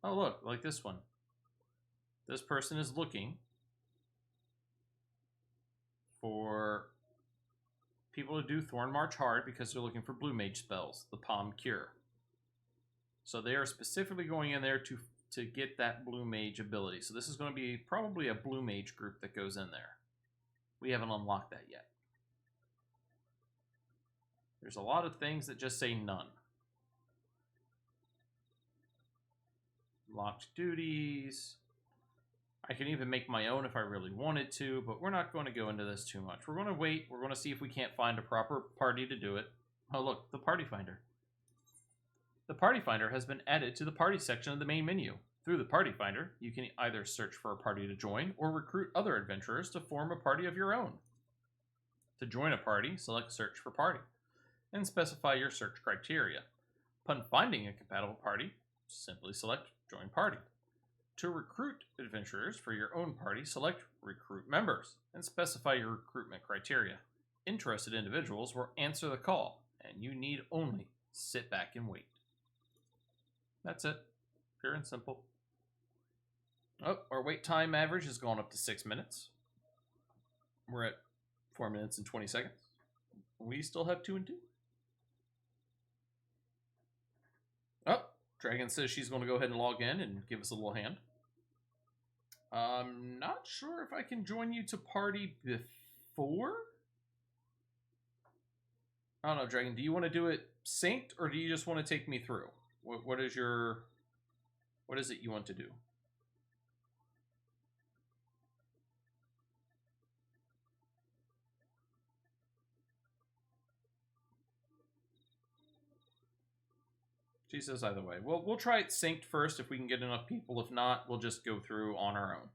Oh, look, like this one. This person is looking for people to do Thorn March Hard because they're looking for Blue Mage spells, the Palm Cure. So they are specifically going in there to get that Blue Mage ability. So this is going to be probably a Blue Mage group that goes in there. We haven't unlocked that yet. There's a lot of things that just say none. Locked duties. I can even make my own if I really wanted to, but we're not going to go into this too much. We're going to wait. We're going to see if we can't find a proper party to do it. Oh, look, the party finder. The party finder has been added to the party section of the main menu. Through the party finder, you can either search for a party to join or recruit other adventurers to form a party of your own. To join a party, select Search for Party and specify your search criteria. Upon finding a compatible party, simply select Join Party. To recruit adventurers for your own party, select Recruit Members and specify your recruitment criteria. Interested individuals will answer the call, and you need only sit back and wait. That's it. Pure and simple. Oh, our wait time average has gone up to 6 minutes. We're at 4 minutes and 20 seconds. We still have 2 and 2. Oh, Dragon says she's going to go ahead and log in and give us a little hand. I'm not sure if I can join you to party before. I don't know, Dragon. Do you want to do it synced, or do you just want to take me through? What is it you want to do? She says either way. Well, we'll try it synced first if we can get enough people. If not, we'll just go through on our own.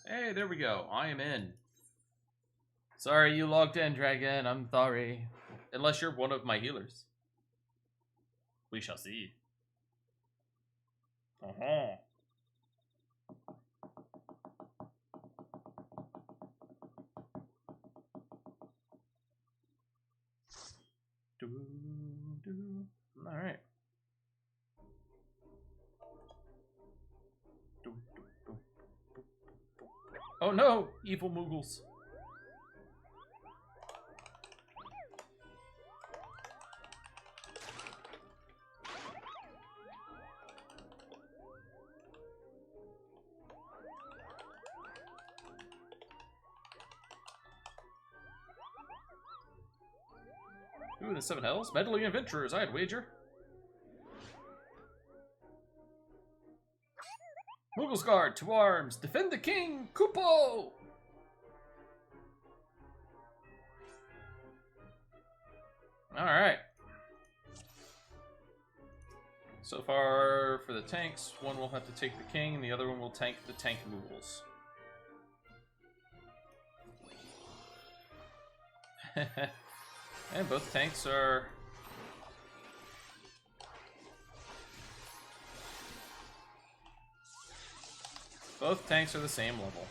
Hey, there we go. I am in. Sorry you logged in, Dragon. I'm sorry. Unless you're one of my healers. We shall see. Uh-huh. All right. Oh no, evil Moogles. Ooh, the 7 hells. Meddling adventurers, I'd wager. Moogles Guard, to arms! Defend the king! Kupo! Alright. So far, for the tanks, one will have to take the king, and the other one will tank the tank Moogles. And both tanks are... Both tanks are the same level.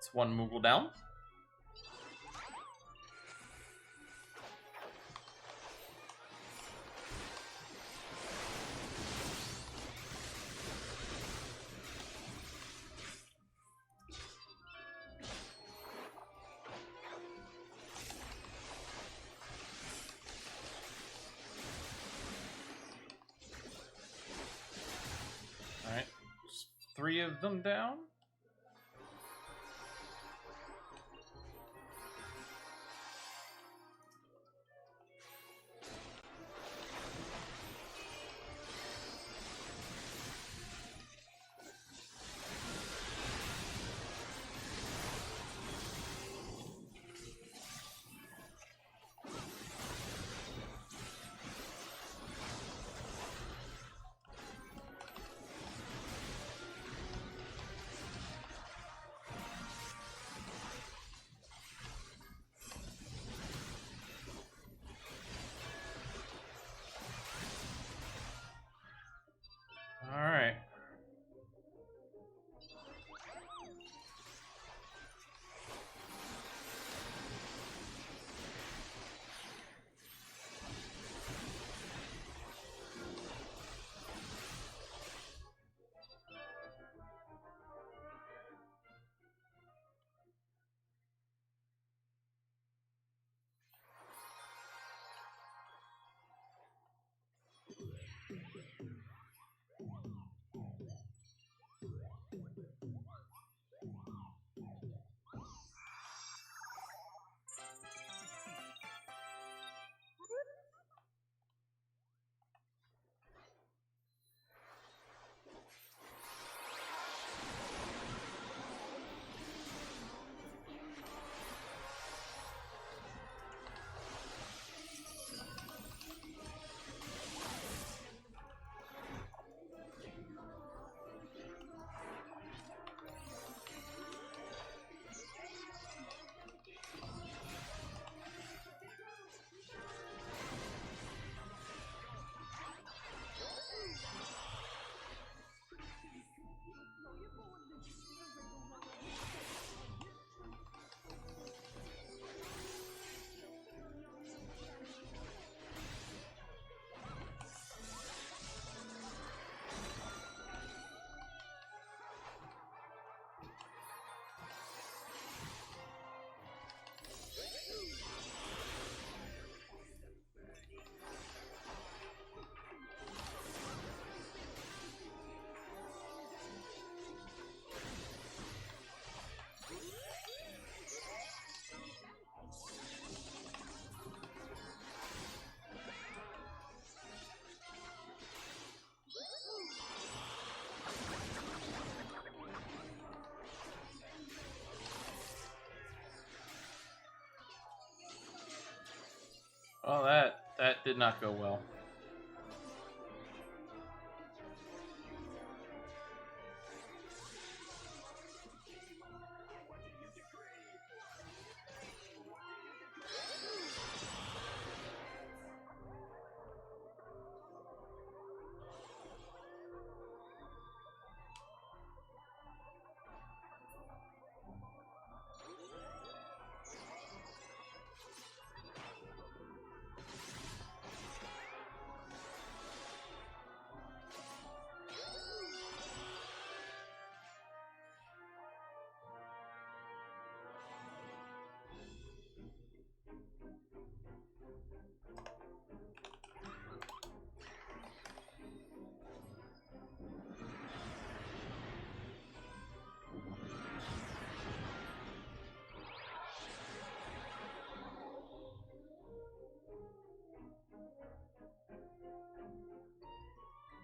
That's one Moogle down. Alright. 3 of them down. Alright. Well, that did not go well.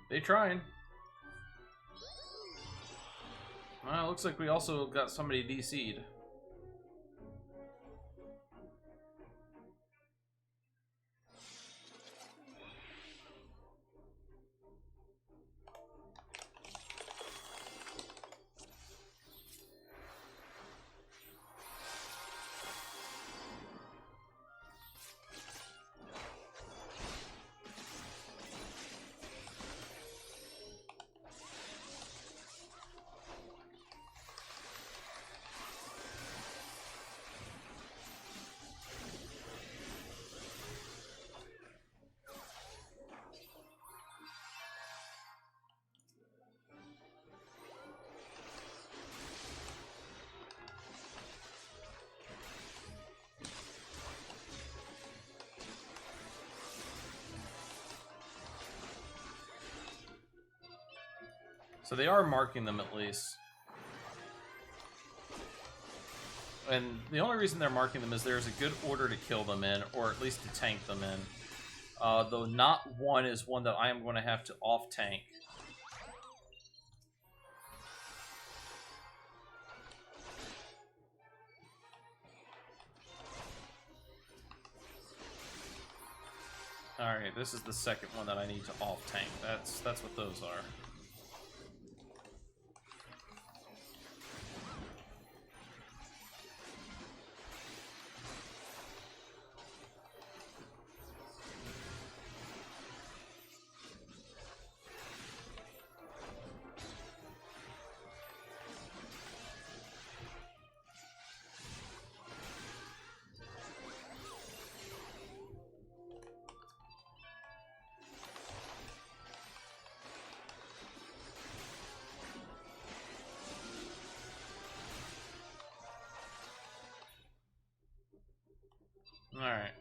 They trying. Well, looks like we also got somebody DC'd. So they are marking them at least. And the only reason they're marking them is there's a good order to kill them in, or at least to tank them in. Though not one is one that I am going to have to off-tank. Alright, this is the second one that I need to off-tank. That's what those are. Alright.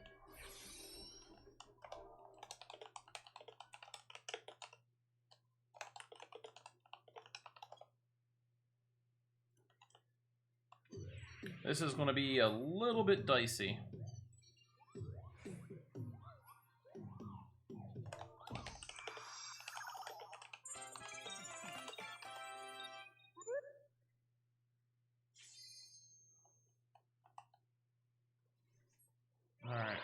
This is going to be a little bit dicey. Alright.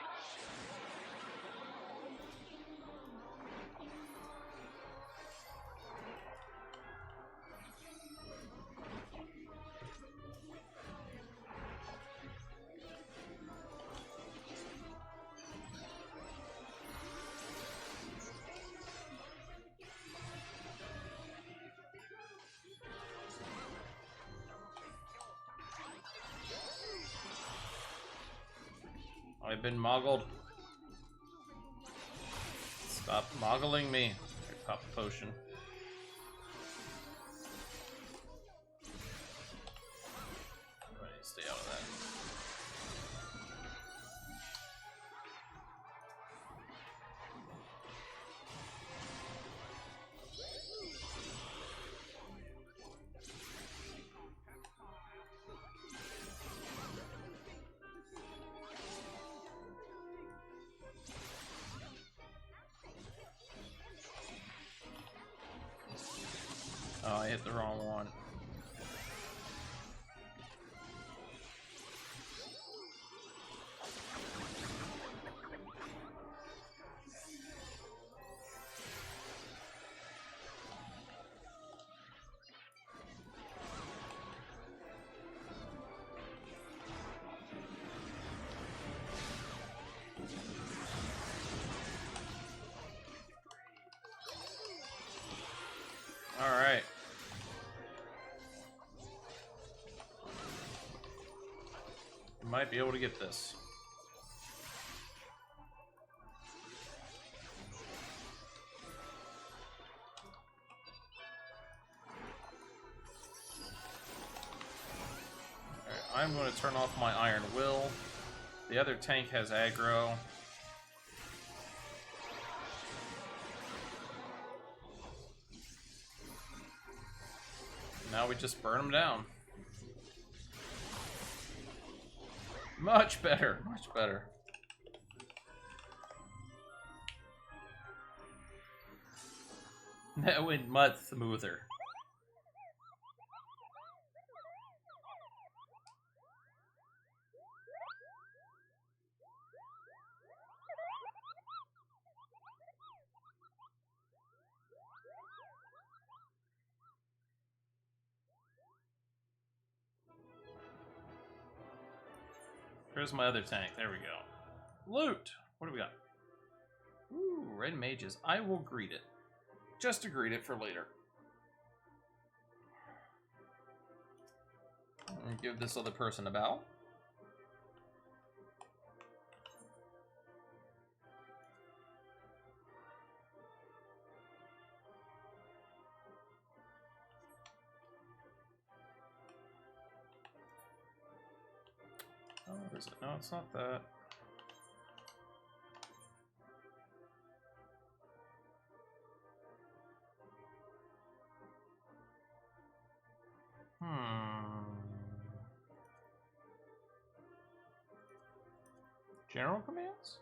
I've been moggled. Stop moggling me. Here, pop a potion. Right, stay out of that. Oh, I hit the wrong one. All right. Might be able to get this. Alright, I'm going to turn off my Iron Will. The other tank has aggro. Now we just burn them down. Much better, much better. That went much smoother. Here's my other tank. There we go. Loot! What do we got? Ooh, red mages. I will greet it. Just to greet it for later. And give this other person a bow. Oh, what is it? No, it's not that. General commands?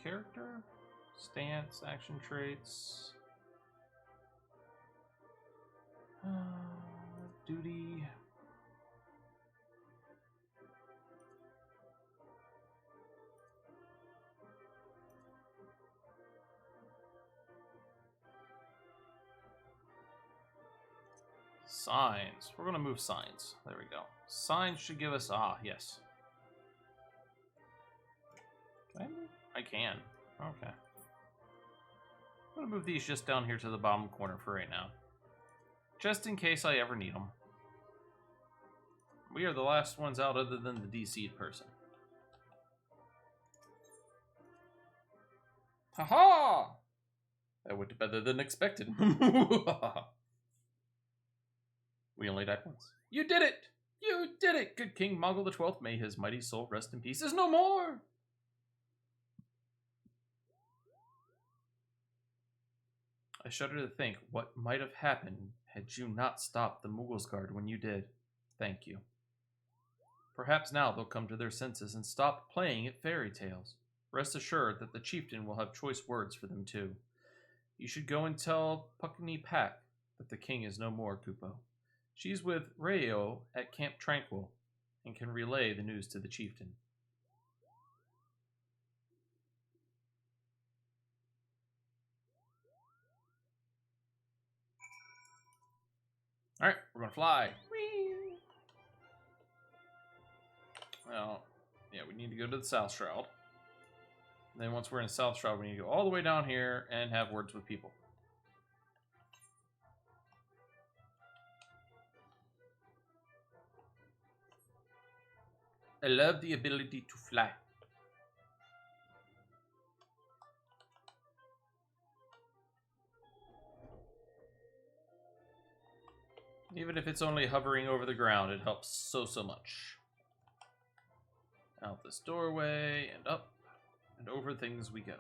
Character, stance, action traits, duty. Signs. We're gonna move signs. There we go. Signs should give us yes. Can I move? I can. Okay. I'm gonna move these just down here to the bottom corner for right now. Just in case I ever need them. We are the last ones out other than the DC'd person. Haha! That went better than expected. We only died once. You did it! You did it! Good King Mongol the 12th, may his mighty soul rest in peace, is no more! I shudder to think what might have happened had you not stopped the Mughals guard when you did. Thank you. Perhaps now they'll come to their senses and stop playing at fairy tales. Rest assured that the chieftain will have choice words for them too. You should go and tell Puckney Pack that the king is no more, Kupo. She's with Rayo at Camp Tranquil and can relay the news to the chieftain. Alright, we're gonna fly. Whee! Well, yeah, we need to go to the South Shroud. And then once we're in South Shroud, we need to go all the way down here and have words with people. I love the ability to fly. Even if it's only hovering over the ground, it helps so much. Out this doorway, and up, and over things we go.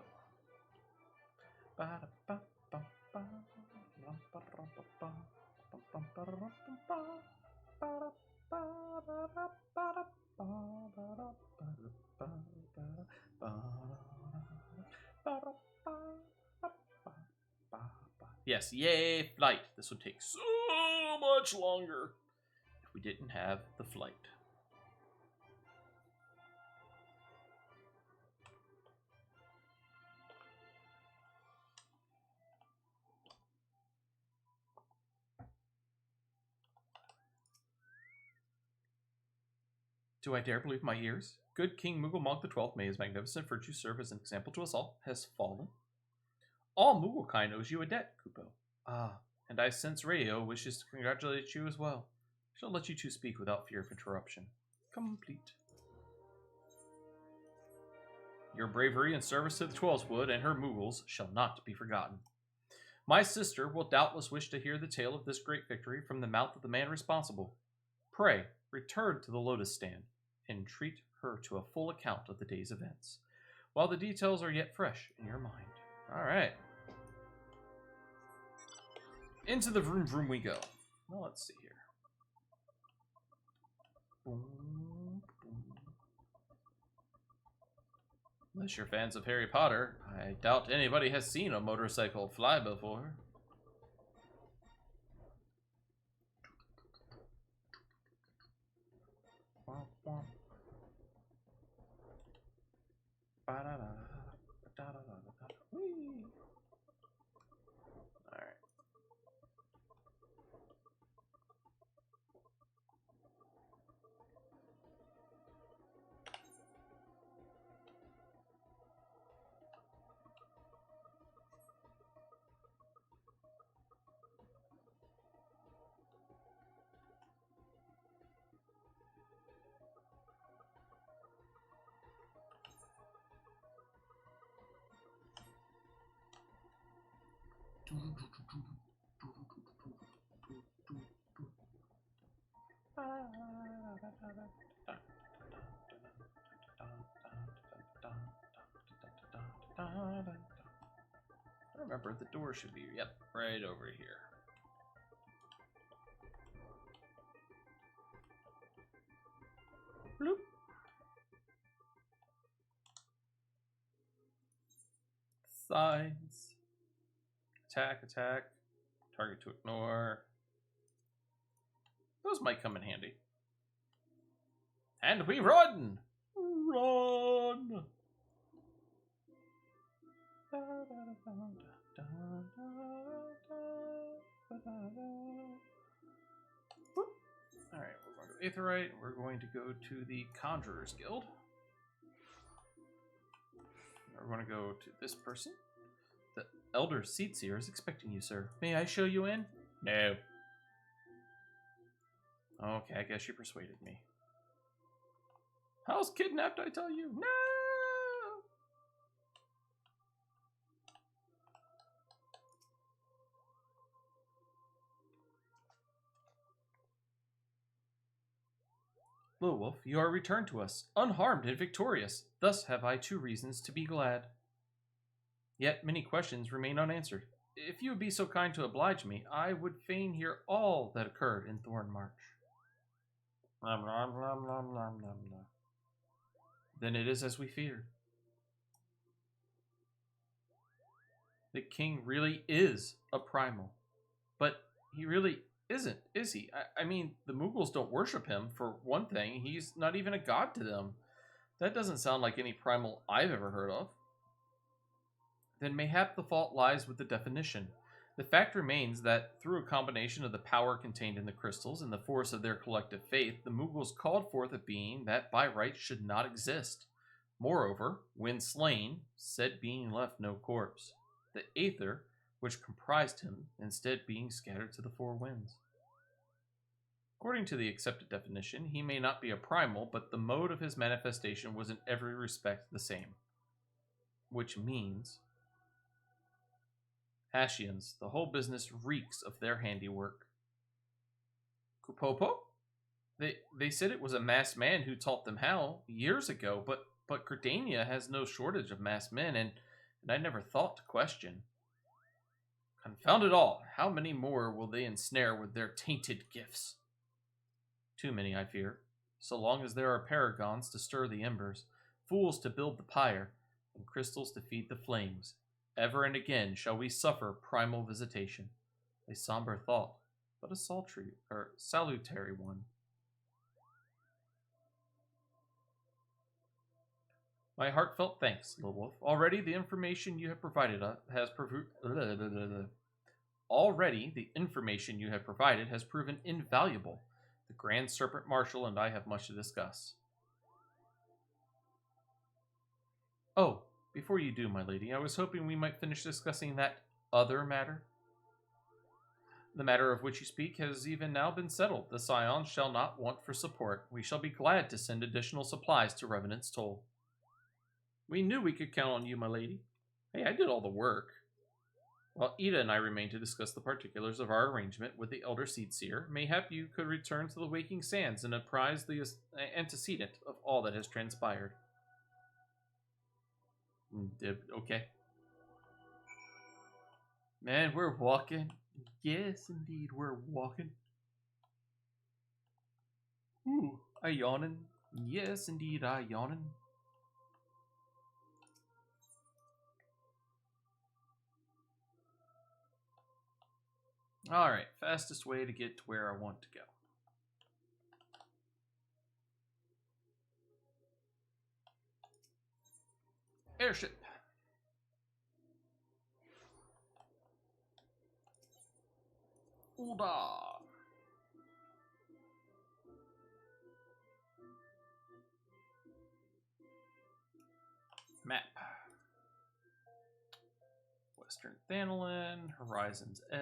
Yes, yay, flight. This would take so much longer if we didn't have the flight. Do I dare believe my ears? Good King Mughal Monk the 12th, may his magnificent virtue serve as an example to us all, has fallen. All Mughal-kind owes you a debt, Kupo. Ah, and I sense Rayo wishes to congratulate you as well. I shall let you two speak without fear of interruption. Complete. Your bravery and service to the Twelveswood and her Mughals shall not be forgotten. My sister will doubtless wish to hear the tale of this great victory from the mouth of the man responsible. Pray, return to the Lotus Stand and treat her to a full account of the day's events, while the details are yet fresh in your mind. All right. Into the vroom vroom we go. Well, let's see here. Boom, boom. Unless you're fans of Harry Potter, I doubt anybody has seen a motorcycle fly before. Alright. remember, the door should be, yep, right over here. Bloop. Signs. Attack, attack. Target to ignore. Those might come in handy. And we run! Run! Alright, we're going to Aetherite. We're going to go to the Conjurer's Guild. We're going to go to this person. The Elder Seatseer is expecting you, sir. May I show you in? No. Okay, I guess you persuaded me. House kidnapped, I tell you. No! Lowolf, you are returned to us, unharmed and victorious. Thus have I 2 reasons to be glad. Yet many questions remain unanswered. If you would be so kind to oblige me, I would fain hear all that occurred in Thornmarch. Nom, nom, nom, nom, nom, nom, nom. Then it is as we feared. The king really is a primal. But he really isn't, is he? I mean, the Mughals don't worship him, for one thing. He's not even a god to them. That doesn't sound like any primal I've ever heard of. Then mayhap the fault lies with the definition. The fact remains that, through a combination of the power contained in the crystals and the force of their collective faith, the Mughals called forth a being that by right should not exist. Moreover, when slain, said being left no corpse. The aether, which comprised him, instead being scattered to the 4 winds. According to the accepted definition, he may not be a primal, but the mode of his manifestation was in every respect the same. Which means... Ashians, the whole business reeks of their handiwork. Kupopo? They said it was a masked man who taught them how, years ago, but Gridania has no shortage of masked men, and I never thought to question. Confound it all, how many more will they ensnare with their tainted gifts? Too many, I fear, so long as there are paragons to stir the embers, fools to build the pyre, and crystals to feed the flames. Ever and again shall we suffer primal visitation. A somber thought, but a salutary one. My heartfelt thanks, Lowolf. Already the information you have provided has proven invaluable. The Grand Serpent Marshal and I have much to discuss. Oh, before you do, my lady, I was hoping we might finish discussing that other matter. The matter of which you speak has even now been settled. The Scions shall not want for support. We shall be glad to send additional supplies to Revenant's Toll. We knew we could count on you, my lady. Hey, I did all the work. While Ida and I remain to discuss the particulars of our arrangement with the Elder Seatseer, mayhap you could return to the Waking Sands and apprise the antecedent of all that has transpired. Okay. Man, we're walking. Yes, indeed, we're walking. Ooh, I yawning. Yes, indeed, I yawning. Alright, fastest way to get to where I want to go. Airship. Ulda. Map. Western Thanalin, Horizon's Edge.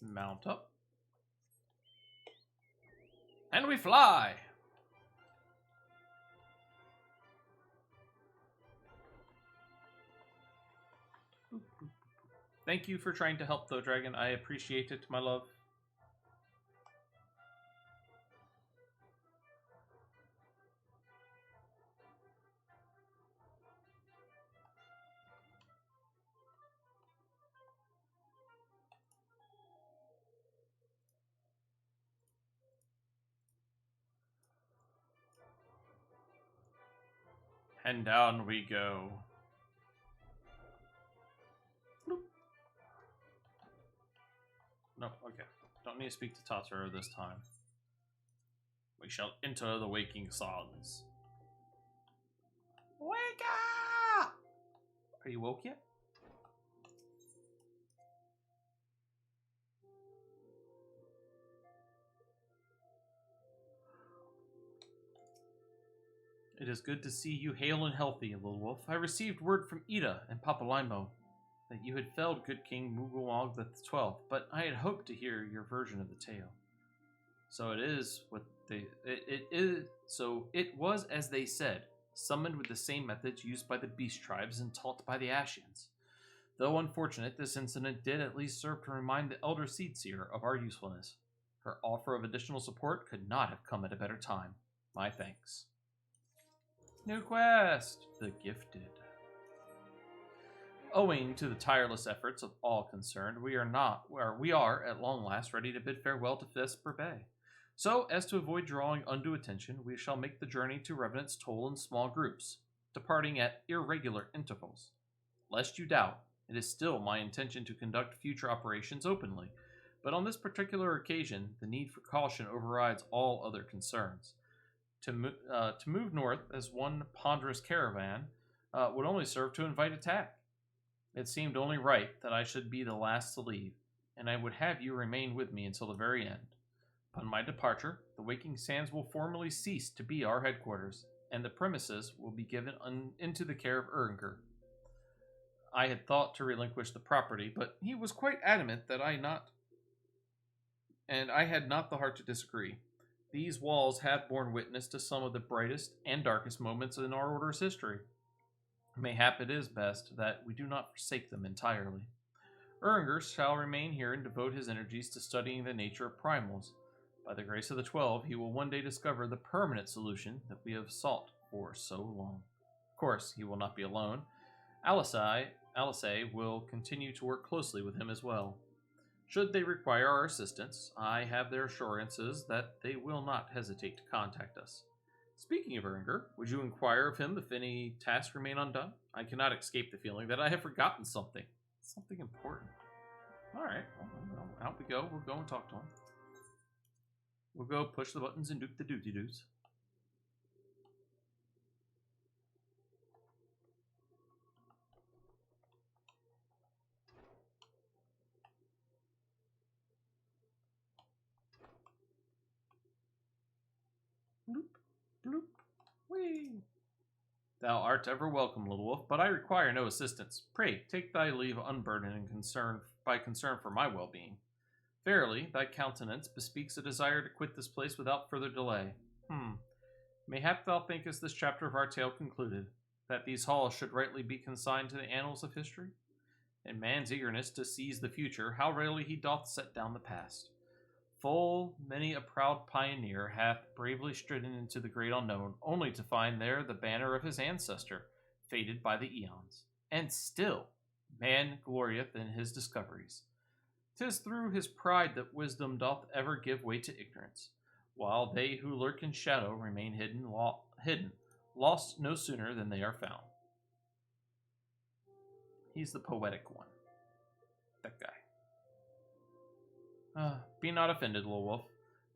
Mount up. And we fly! Thank you for trying to help, though, Dragon. I appreciate it, my love. And down we go. Bloop. No, okay. Don't need to speak to Totoro this time. We shall enter the waking silence. Wake up! Are you woke yet? It is good to see you hale and healthy, little wolf. I received word from Ida and Papalaimo that you had felled good King Mugawog the 12th, but I had hoped to hear your version of the tale. So it is what they it was as they said, summoned with the same methods used by the beast tribes and taught by the Ashians. Though unfortunate, this incident did at least serve to remind the Elder Seedseer of our usefulness. Her offer of additional support could not have come at a better time. My thanks. New quest! The Gifted. Owing to the tireless efforts of all concerned, we are at long last ready to bid farewell to Vesper Bay. So, as to avoid drawing undue attention, we shall make the journey to Revenant's Toll in small groups, departing at irregular intervals. Lest you doubt, it is still my intention to conduct future operations openly, but on this particular occasion, the need for caution overrides all other concerns. To move north as one ponderous caravan would only serve to invite attack. It seemed only right that I should be the last to leave, and I would have you remain with me until the very end. Upon my departure, the Waking Sands will formally cease to be our headquarters, and the premises will be given into the care of Uringer. I had thought to relinquish the property, but he was quite adamant that I had not the heart to disagree. These walls have borne witness to some of the brightest and darkest moments in our Order's history. Mayhap it is best that we do not forsake them entirely. Uringer shall remain here and devote his energies to studying the nature of primals. By the grace of the 12, he will one day discover the permanent solution that we have sought for so long. Of course, he will not be alone. Alice will continue to work closely with him as well. Should they require our assistance, I have their assurances that they will not hesitate to contact us. Speaking of Uringer, would you inquire of him if any tasks remain undone? I cannot escape the feeling that I have forgotten something. Something important. Alright, well, out we go. We'll go and talk to him. We'll go push the buttons and duke the dooty-doos. Bloop, bloop, whee. Thou art ever welcome, little wolf, but I require no assistance. Pray, take thy leave unburdened and concern for my well-being. Verily, thy countenance bespeaks a desire to quit this place without further delay. Mayhap thou thinkest this chapter of our tale concluded, that these halls should rightly be consigned to the annals of history? In man's eagerness to seize the future, how rarely he doth set down the past. Full many a proud pioneer hath bravely stridden into the great unknown, only to find there the banner of his ancestor, faded by the eons. And still, man glorieth in his discoveries. 'Tis through his pride that wisdom doth ever give way to ignorance, while they who lurk in shadow remain hidden, lost no sooner than they are found. He's the poetic one. That guy. Be not offended, little wolf.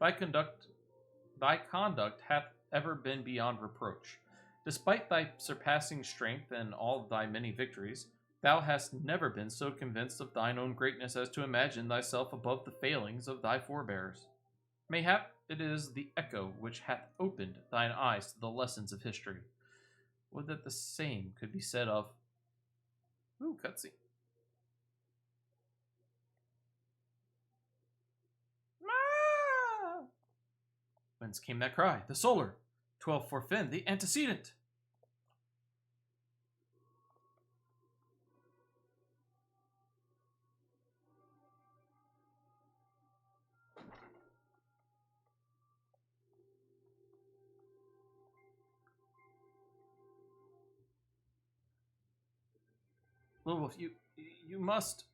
Thy conduct hath ever been beyond reproach. Despite thy surpassing strength and all thy many victories, thou hast never been so convinced of thine own greatness as to imagine thyself above the failings of thy forebears. Mayhap it is the echo which hath opened thine eyes to the lessons of history. Would that the same could be said of... Ooh, cutscene. Whence came that cry? The solar. 12 for Finn, the antecedent. Little Wolf, you must...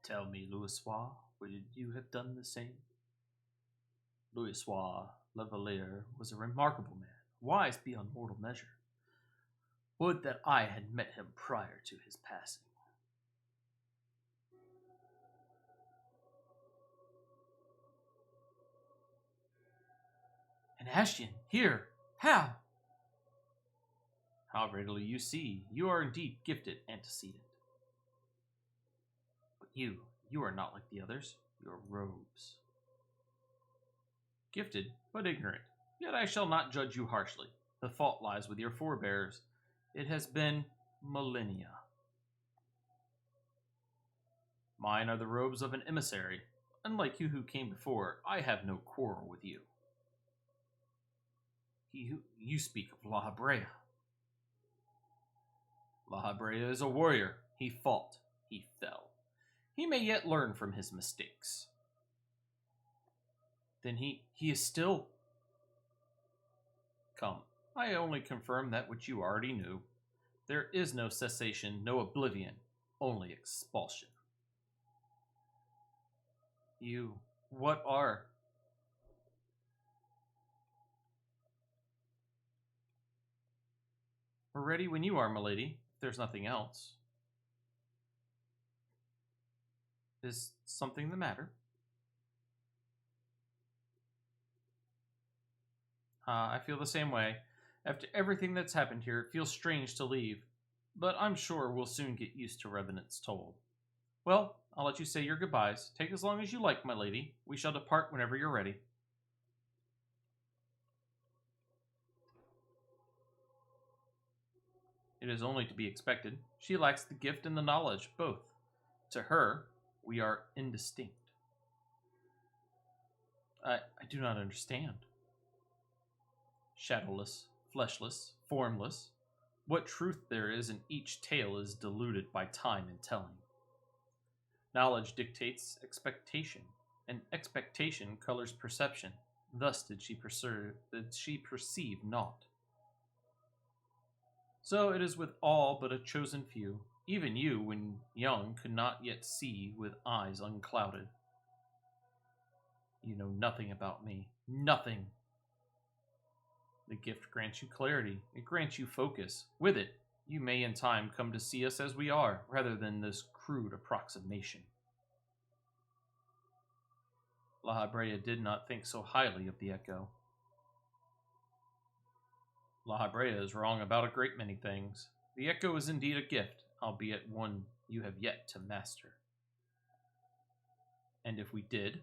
Tell me, Louisoix, would you have done the same? Louisoix Lavalier was a remarkable man, wise beyond mortal measure. Would that I had met him prior to his passing. An Ashian, here! How? How readily you see, you are indeed gifted antecedent. But you are not like the others. You are robes. Gifted, but ignorant. Yet I shall not judge you harshly. The fault lies with your forebears. It has been millennia. Mine are the robes of an emissary. Unlike you who came before, I have no quarrel with you. You speak of La Habrea. La Habrea is a warrior. He fought. He fell. He may yet learn from his mistakes. Then he is still... Come, I only confirm that which you already knew. There is no cessation, no oblivion, only expulsion. What are... We're ready when you are, milady, if there's nothing else. Is something the matter? I feel the same way. After everything that's happened here, it feels strange to leave, but I'm sure we'll soon get used to Revenant's toll. Well, I'll let you say your goodbyes. Take as long as you like, my lady. We shall depart whenever you're ready. It is only to be expected. She lacks the gift and the knowledge, both. To her, we are indistinct. I do not understand. Shadowless, fleshless, formless. What truth there is in each tale is diluted by time and telling. Knowledge dictates expectation, and expectation colors perception. Thus did she perceive naught. So it is with all but a chosen few. Even you, when young, could not yet see with eyes unclouded. You know nothing about me. Nothing. The gift grants you clarity. It grants you focus. With it, you may in time come to see us as we are, rather than this crude approximation. La Habrea did not think so highly of the Echo. La Habrea is wrong about a great many things. The Echo is indeed a gift, albeit one you have yet to master. And if we did,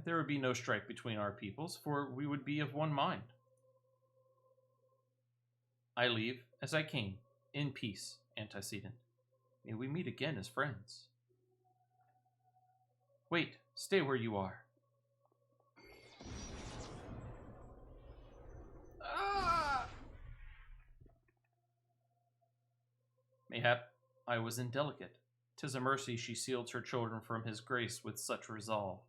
there would be no strife between our peoples, for we would be of one mind. I leave as I came, in peace, antecedent. May we meet again as friends. Wait, stay where you are. Mayhap I was indelicate. 'Tis a mercy she sealed her children from his grace with such resolve.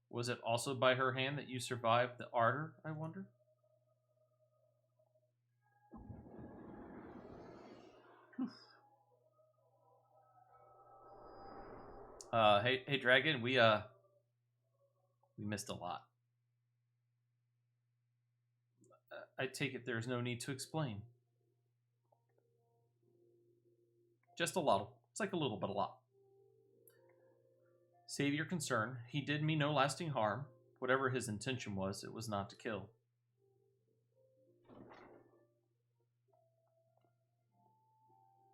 Was it also by her hand that you survived the ardor, I wonder? Hey, Dragon, we missed a lot. I take it there's no need to explain. Just a lot. It's like a little but a lot. Save your concern. He did me no lasting harm. Whatever his intention was, it was not to kill.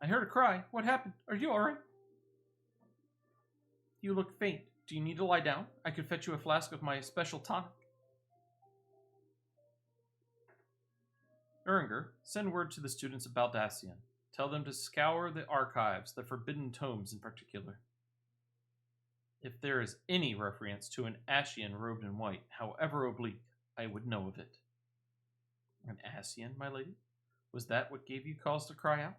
I heard a cry. What happened? Are you alright? You look faint. Do you need to lie down? I could fetch you a flask of my special tonic. Uringer, send word to the students of Baldassian. Tell them to scour the archives, the forbidden tomes in particular. If there is any reference to an Ashian robed in white, however oblique, I would know of it. An Ashian, my lady? Was that what gave you cause to cry out?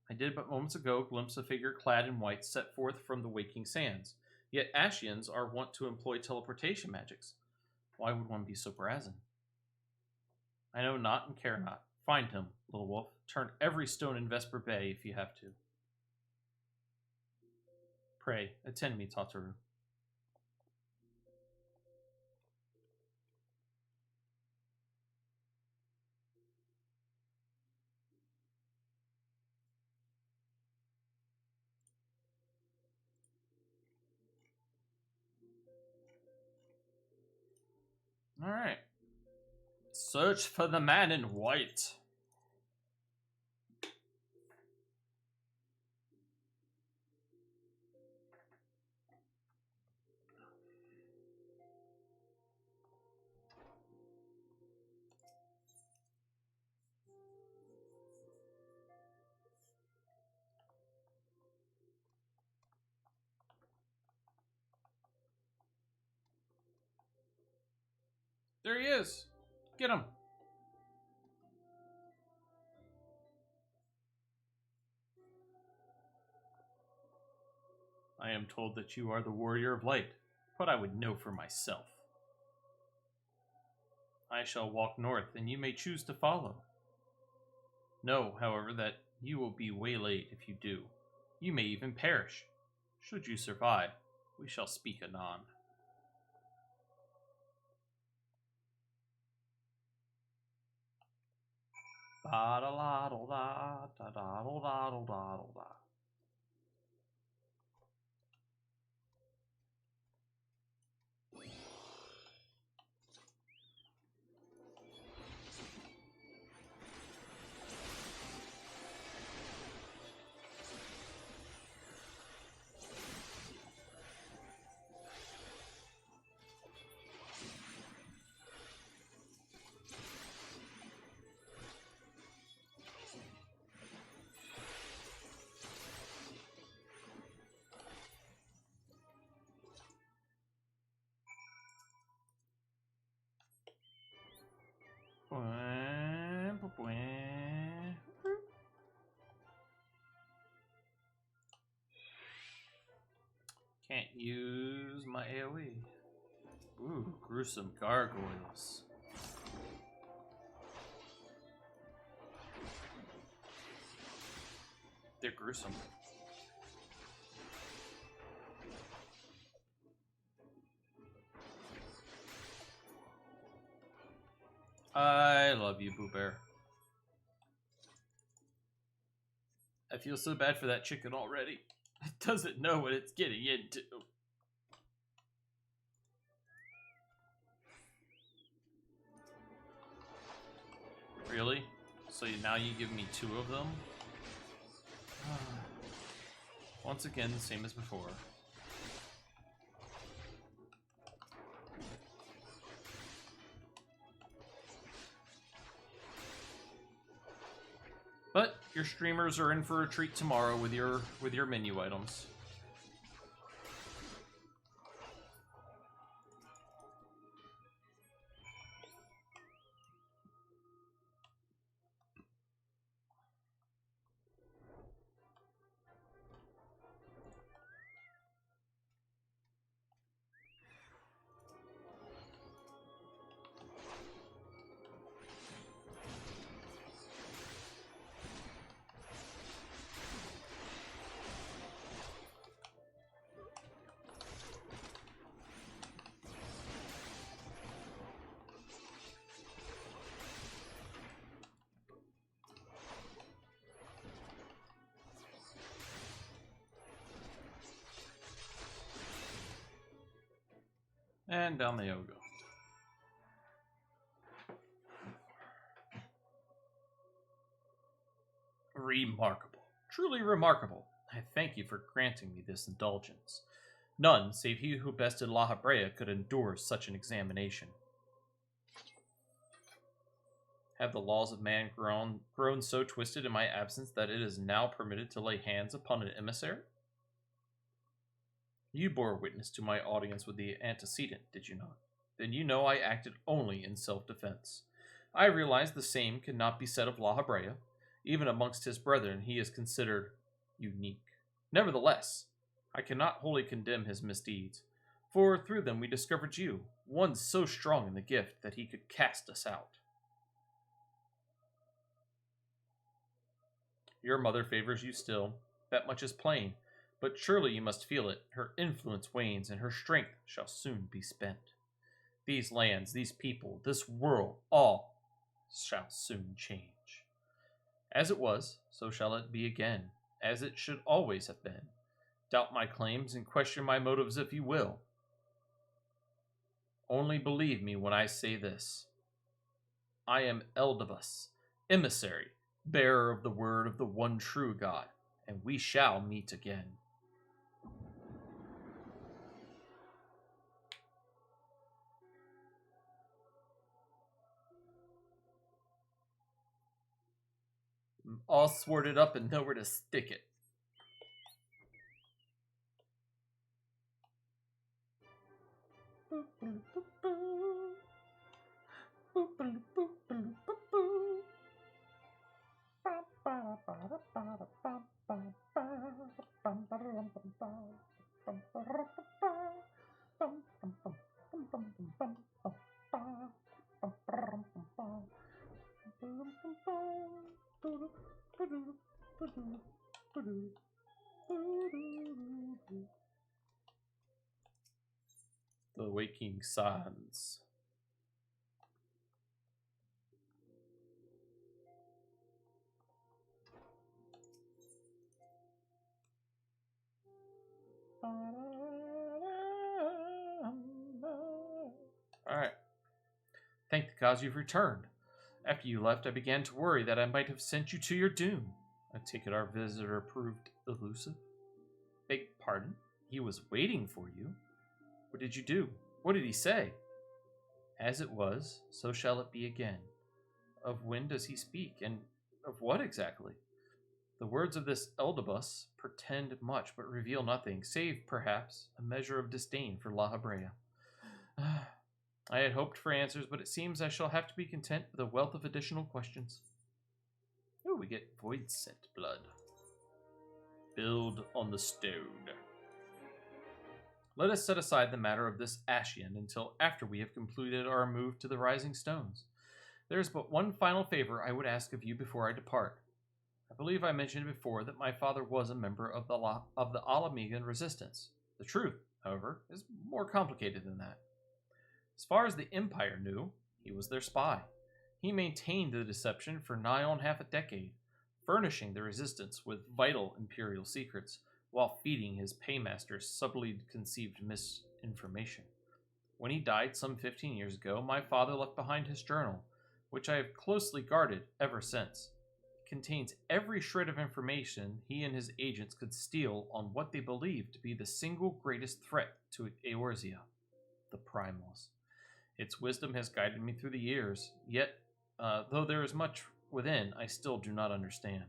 I did but moments ago glimpse a figure clad in white set forth from the waking sands. Yet Ashians are wont to employ teleportation magics. Why would one be so brazen? I know not and care not. Find him, little wolf. Turn every stone in Vesper Bay if you have to. Pray, attend me, Tataru. Alright. Search for the man in white. There he is. Get him. I am told that you are the warrior of light, but I would know for myself. I shall walk north, and you may choose to follow. Know, however, that you will be waylaid if you do. You may even perish. Should you survive, we shall speak anon. Ba-da-la-da-da-da-da-da-da-da-da. Can't use my AoE. Ooh, gruesome gargoyles. They're gruesome. I love you, Boo Bear. I feel so bad for that chicken already. It doesn't know what it's getting into. Really? So now you give me 2 of them? Once again, the same as before. But your streamers are in for a treat tomorrow with your menu items. And down they all go. Remarkable. Truly remarkable. I thank you for granting me this indulgence. None, save he who bested La Habrea, could endure such an examination. Have the laws of man grown so twisted in my absence that it is now permitted to lay hands upon an emissary? You bore witness to my audience with the antecedent, did you not? Then you know I acted only in self-defense. I realize the same cannot be said of La Habrea. Even amongst his brethren, he is considered unique. Nevertheless, I cannot wholly condemn his misdeeds, for through them we discovered you, one so strong in the gift that he could cast us out. Your mother favors you still. That much is plain. But surely you must feel it. Her influence wanes, and her strength shall soon be spent. These lands, these people, this world, all shall soon change. As it was, so shall it be again, as it should always have been. Doubt my claims and question my motives if you will. Only believe me when I say this. I am Eldavus, emissary, bearer of the word of the one true God, and we shall meet again. All sworded up and nowhere to stick it. The Waking Sons. Alright. Thank the gods you've returned. After you left, I began to worry that I might have sent you to your doom. I take it our visitor proved elusive. Beg pardon? He was waiting for you? What did you do? What did he say? As it was, so shall it be again. Of when does he speak, and of what exactly? The words of this Eldabus pretend much, but reveal nothing, save, perhaps, a measure of disdain for La Habrea. I had hoped for answers, but it seems I shall have to be content with a wealth of additional questions. Oh, we get void scent blood. Build on the stone. Let us set aside the matter of this Ashian until after we have completed our move to the Rising Stones. There is but one final favor I would ask of you before I depart. I believe I mentioned before that my father was a member of the Alamegan Resistance. The truth, however, is more complicated than that. As far as the Empire knew, he was their spy. He maintained the deception for nigh on half a decade, furnishing the Resistance with vital Imperial secrets, while feeding his paymasters subtly conceived misinformation. When he died some 15 years ago, my father left behind his journal, which I have closely guarded ever since. It contains every shred of information he and his agents could steal on what they believed to be the single greatest threat to Eorzea, the Primals. Its wisdom has guided me through the years, yet, though there is much within, I still do not understand.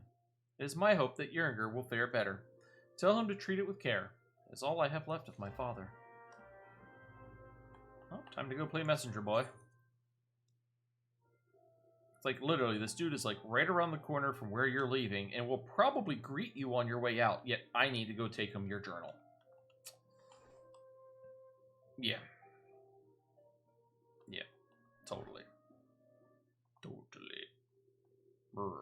It is my hope that Uringer will fare better. Tell him to treat it with care. It is all I have left of my father. Oh, time to go play messenger boy. It's like literally, this dude is like right around the corner from where you're leaving and will probably greet you on your way out, yet I need to go take him your journal. Yeah. Yeah, totally. Totally. Brr.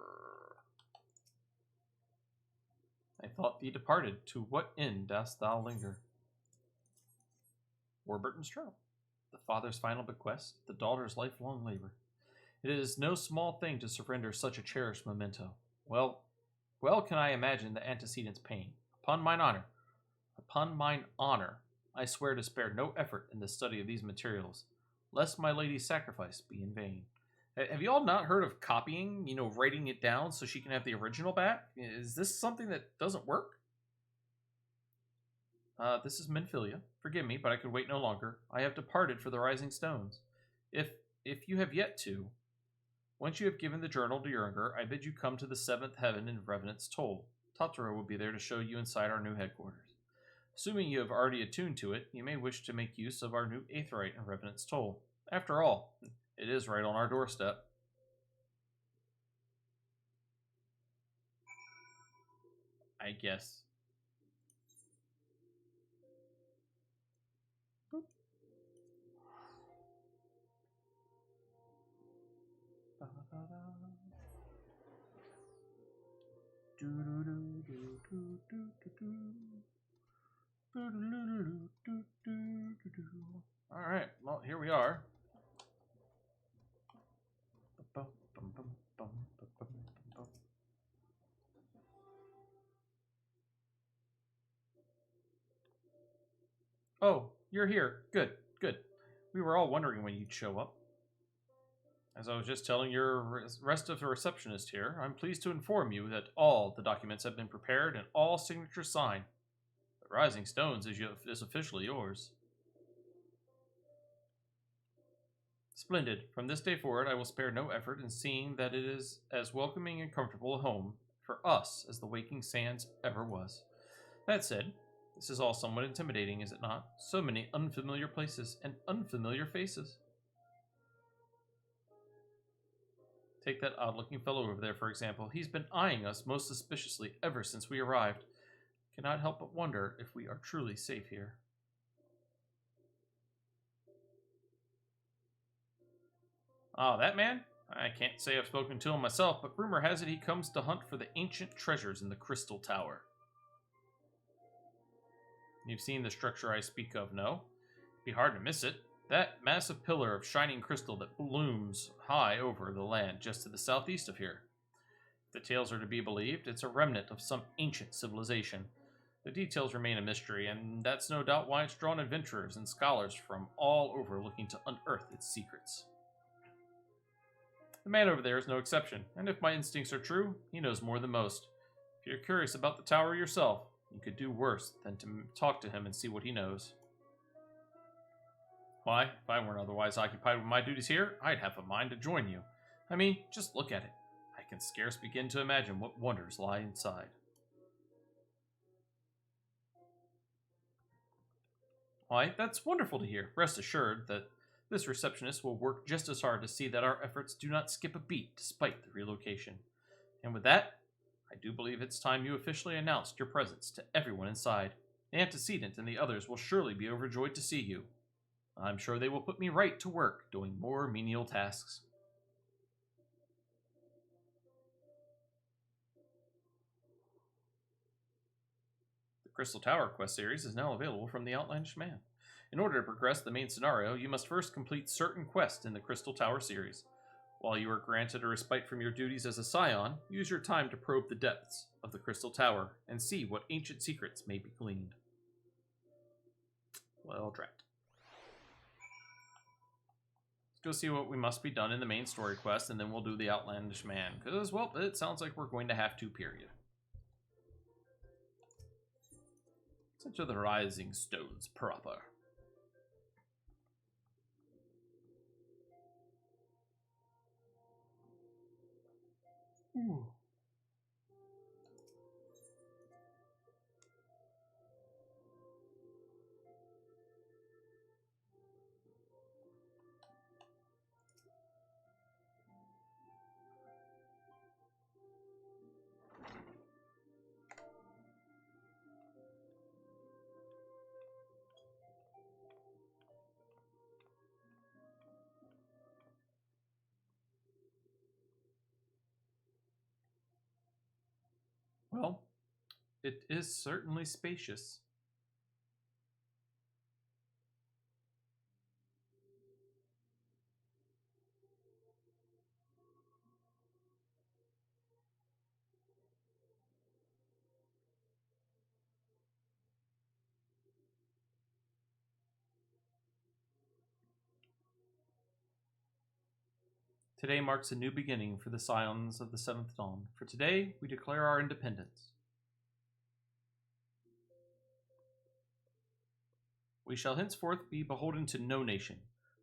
I thought thee departed. To what end dost thou linger? Warburton Stroh. The father's final bequest, the daughter's lifelong labor. It is no small thing to surrender such a cherished memento. Well can I imagine the antecedent's pain. Upon mine honor, I swear to spare no effort in the study of these materials, lest my lady's sacrifice be in vain. Have you all not heard of copying, writing it down so she can have the original back? Is this something that doesn't work? This is Minfilia. Forgive me, but I could wait no longer. I have departed for the Rising Stones. If you have yet to, once you have given the journal to Uringer, I bid you come to the 7th heaven in Revenant's Toll. Totoro will be there to show you inside our new headquarters. Assuming you have already attuned to it, you may wish to make use of our new Aetheryte in Revenant's Toll. After all, it is right on our doorstep. I guess. All right, well, here we are. Oh, you're here. Good, good. We were all wondering when you'd show up. As I was just telling your rest of the receptionist here, I'm pleased to inform you that all the documents have been prepared and all signatures signed. The Rising Stones is officially yours. Splendid. From this day forward, I will spare no effort in seeing that it is as welcoming and comfortable a home for us as the Waking Sands ever was. That said, this is all somewhat intimidating, is it not? So many unfamiliar places and unfamiliar faces. Take that odd-looking fellow over there, for example. He's been eyeing us most suspiciously ever since we arrived. Cannot help but wonder if we are truly safe here. Ah, that man? I can't say I've spoken to him myself, but rumor has it he comes to hunt for the ancient treasures in the Crystal Tower. You've seen the structure I speak of, no? It'd be hard to miss it. That massive pillar of shining crystal that looms high over the land just to the southeast of here. If the tales are to be believed, it's a remnant of some ancient civilization. The details remain a mystery, and that's no doubt why it's drawn adventurers and scholars from all over looking to unearth its secrets. The man over there is no exception, and if my instincts are true, he knows more than most. If you're curious about the tower yourself, you could do worse than to talk to him and see what he knows. Why, if I weren't otherwise occupied with my duties here, I'd have a mind to join you. I mean, just look at it. I can scarce begin to imagine what wonders lie inside. Why, that's wonderful to hear. Rest assured that this receptionist will work just as hard to see that our efforts do not skip a beat despite the relocation. And with that, I do believe it's time you officially announced your presence to everyone inside. The antecedent and the others will surely be overjoyed to see you. I'm sure they will put me right to work doing more menial tasks. The Crystal Tower quest series is now available from the Outlandish Man. In order to progress the main scenario, you must first complete certain quests in the Crystal Tower series. While you are granted a respite from your duties as a scion, use your time to probe the depths of the Crystal Tower and see what ancient secrets may be gleaned. Well, drat. Let's go see what we must be done in the main story quest, and then we'll do the Outlandish Man, because, well, it sounds like we're going to have to, period. Such are the Rising Stones proper. Ooh. Well, it is certainly spacious. Today marks a new beginning for the Scions of the Seventh Dawn, for today we declare our independence. We shall henceforth be beholden to no nation,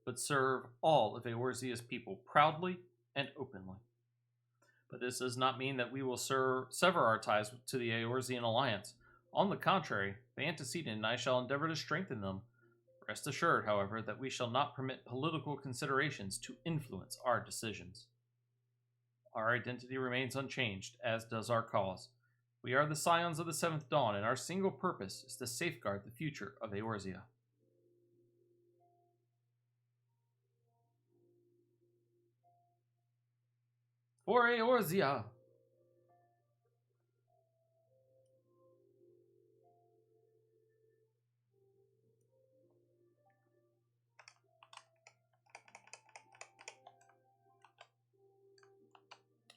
but serve all of Eorzea's people proudly and openly. But this does not mean that we will sever our ties to the Eorzean alliance. On the contrary, the antecedent and I shall endeavor to strengthen them. Rest assured, however, that we shall not permit political considerations to influence our decisions. Our identity remains unchanged, as does our cause. We are the Scions of the Seventh Dawn, and our single purpose is to safeguard the future of Eorzea. For Eorzea!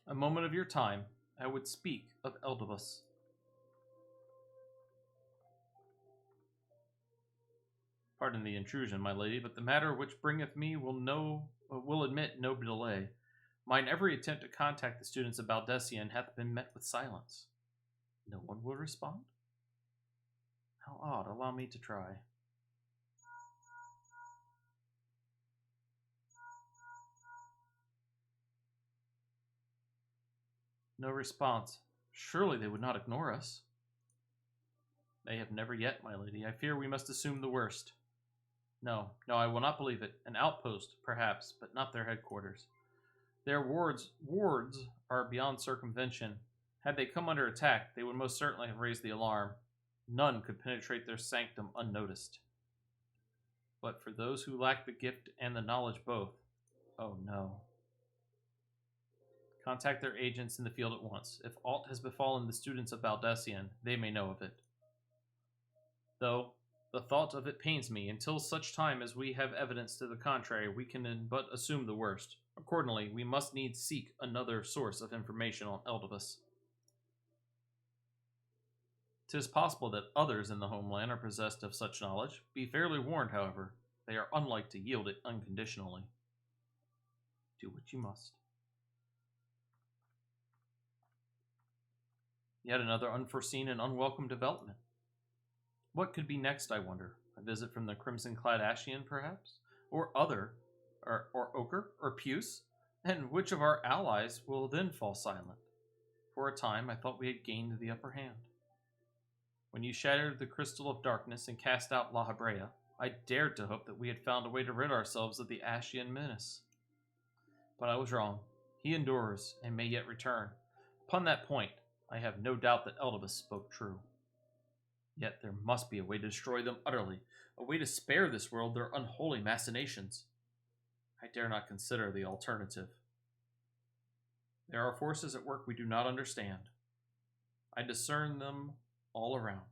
a moment of your time, I would speak of Eldibus. Pardon the intrusion, my lady, but the matter which bringeth me will admit no delay. Mine every attempt to contact the students of Baldessian hath been met with silence. No one will respond? How odd. Allow me to try. No response. Surely they would not ignore us. They have never yet, my lady. I fear we must assume the worst. No, I will not believe it. An outpost, perhaps, but not their headquarters. Their wards are beyond circumvention. Had they come under attack, they would most certainly have raised the alarm. None could penetrate their sanctum unnoticed. But for those who lack the gift and the knowledge both, oh no. Contact their agents in the field at once. If aught has befallen the students of Baldessian, they may know of it. Though, the thought of it pains me. Until such time as we have evidence to the contrary, we can but assume the worst. Accordingly, we must needs seek another source of information on Eldibus. 'Tis possible that others in the homeland are possessed of such knowledge. Be fairly warned, however, they are unlike to yield it unconditionally. Do what you must. Yet another unforeseen and unwelcome development. What could be next, I wonder? A visit from the crimson-clad Ashian, perhaps? Or Ochre, or Puce? And which of our allies will then fall silent? For a time, I thought we had gained the upper hand. When you shattered the crystal of darkness and cast out La Habrea, I dared to hope that we had found a way to rid ourselves of the Ashian menace. But I was wrong. He endures, and may yet return. Upon that point, I have no doubt that Eldibus spoke true. Yet there must be a way to destroy them utterly, a way to spare this world their unholy machinations. I dare not consider the alternative. There are forces at work we do not understand. I discern them all around,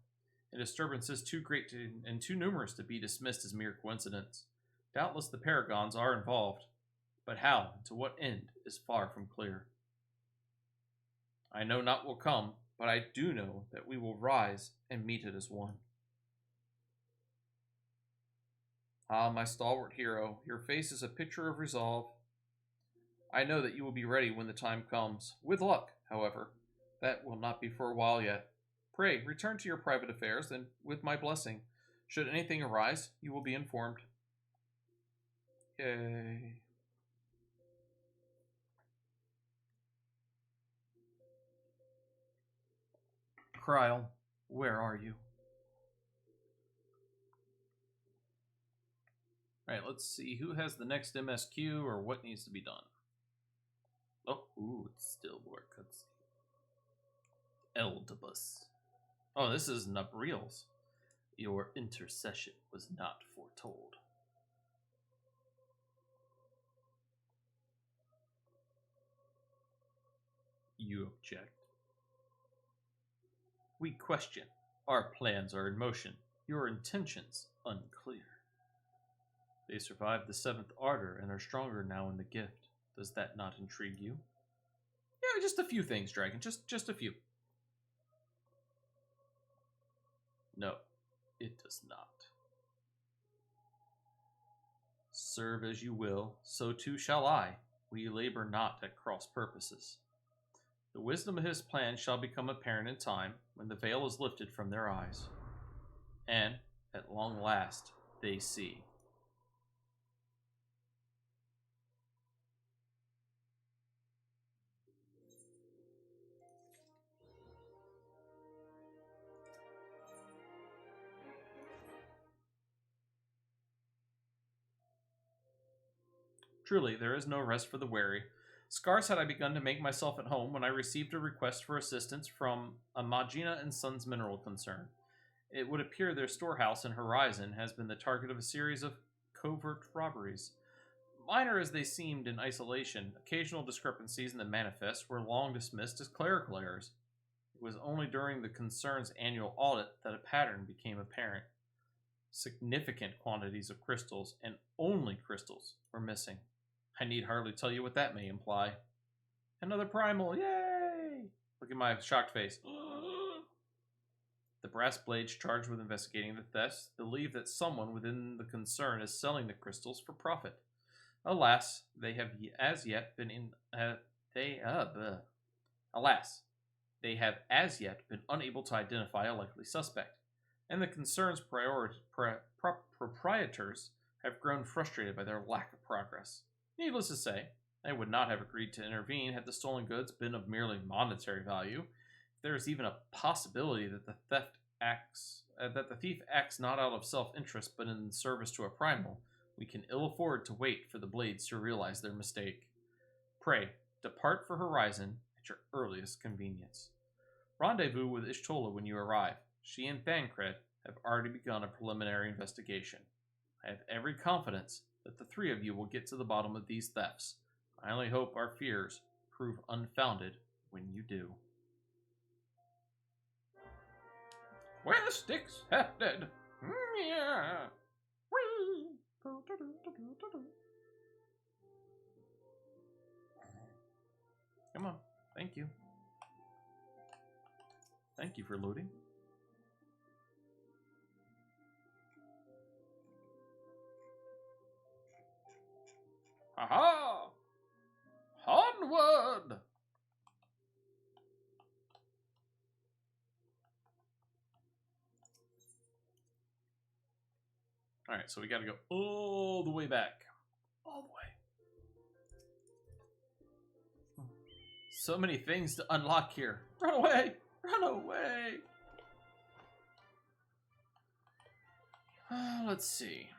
and disturbances too great and too numerous to be dismissed as mere coincidence. Doubtless the paragons are involved, but how and to what end is far from clear. I know not what will come, but I do know that we will rise and meet it as one. Ah, my stalwart hero, your face is a picture of resolve. I know that you will be ready when the time comes. With luck, however, that will not be for a while yet. Pray, return to your private affairs, and with my blessing, should anything arise, you will be informed. Yay. Kryl, where are you? Alright, let's see who has the next MSQ or what needs to be done. Oh, ooh, it's still more cutscene. Eldibus. Oh, this is Nabriel's. Your intercession was not foretold. You object? We question. Our plans are in motion. Your intentions unclear. They survived the 7th Ardor and are stronger now in the gift. Does that not intrigue you? Yeah, just a few things, Dragon. Just a few. No, it does not. Serve as you will, so too shall I. We labor not at cross purposes. The wisdom of his plan shall become apparent in time, when the veil is lifted from their eyes. And, at long last, they see. Truly, there is no rest for the weary. Scarce had I begun to make myself at home when I received a request for assistance from a Magina and Sons mineral concern. It would appear their storehouse in Horizon has been the target of a series of covert robberies. Minor as they seemed in isolation, occasional discrepancies in the manifest were long dismissed as clerical errors. It was only during the concern's annual audit that a pattern became apparent. Significant quantities of crystals, and only crystals, were missing. I need hardly tell you what that may imply. Another primal, yay! Look at my shocked face. The brass blades charged with investigating the thefts believe that someone within the concern is selling the crystals for profit. Alas, they have as yet been they have as yet been unable to identify a likely suspect, and the concern's proprietors have grown frustrated by their lack of progress. Needless to say, I would not have agreed to intervene had the stolen goods been of merely monetary value. If there is even a possibility that the thief acts not out of self-interest but in service to a primal, we can ill afford to wait for the blades to realize their mistake. Pray, depart for Horizon at your earliest convenience. Rendezvous with Ishtola when you arrive. She and Thancred have already begun a preliminary investigation. I have every confidence that the three of you will get to the bottom of these thefts. I only hope our fears prove unfounded when you do. Where the sticks hefted? Yeah. Come on. Thank you. Thank you for loading. Aha! Onward! Alright, so we gotta go all the way back. All the way. So many things to unlock here. Run away! Run away! Let's see.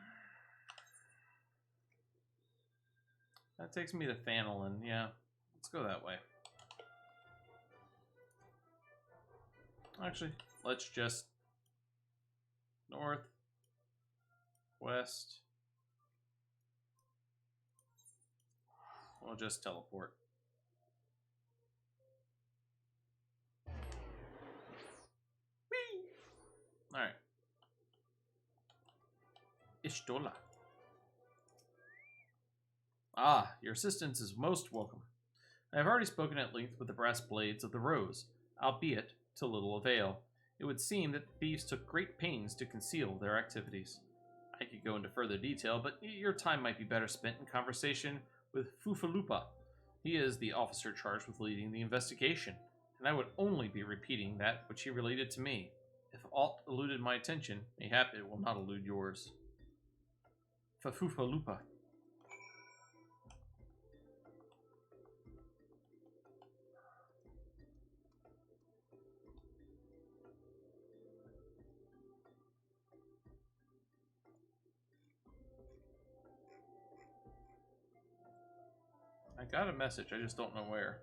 That takes me to Thanolin, yeah. Let's go that way. Actually, let's just north, west. We'll just teleport. Whee! Alright. Ishtola. Ah, your assistance is most welcome. I have already spoken at length with the brass blades of the Rose, albeit to little avail. It would seem that the thieves took great pains to conceal their activities. I could go into further detail, but your time might be better spent in conversation with Fufalupa. He is the officer charged with leading the investigation, and I would only be repeating that which he related to me. If aught eluded my attention, mayhap it will not elude yours. Fufalupa. I got a message, I just don't know where.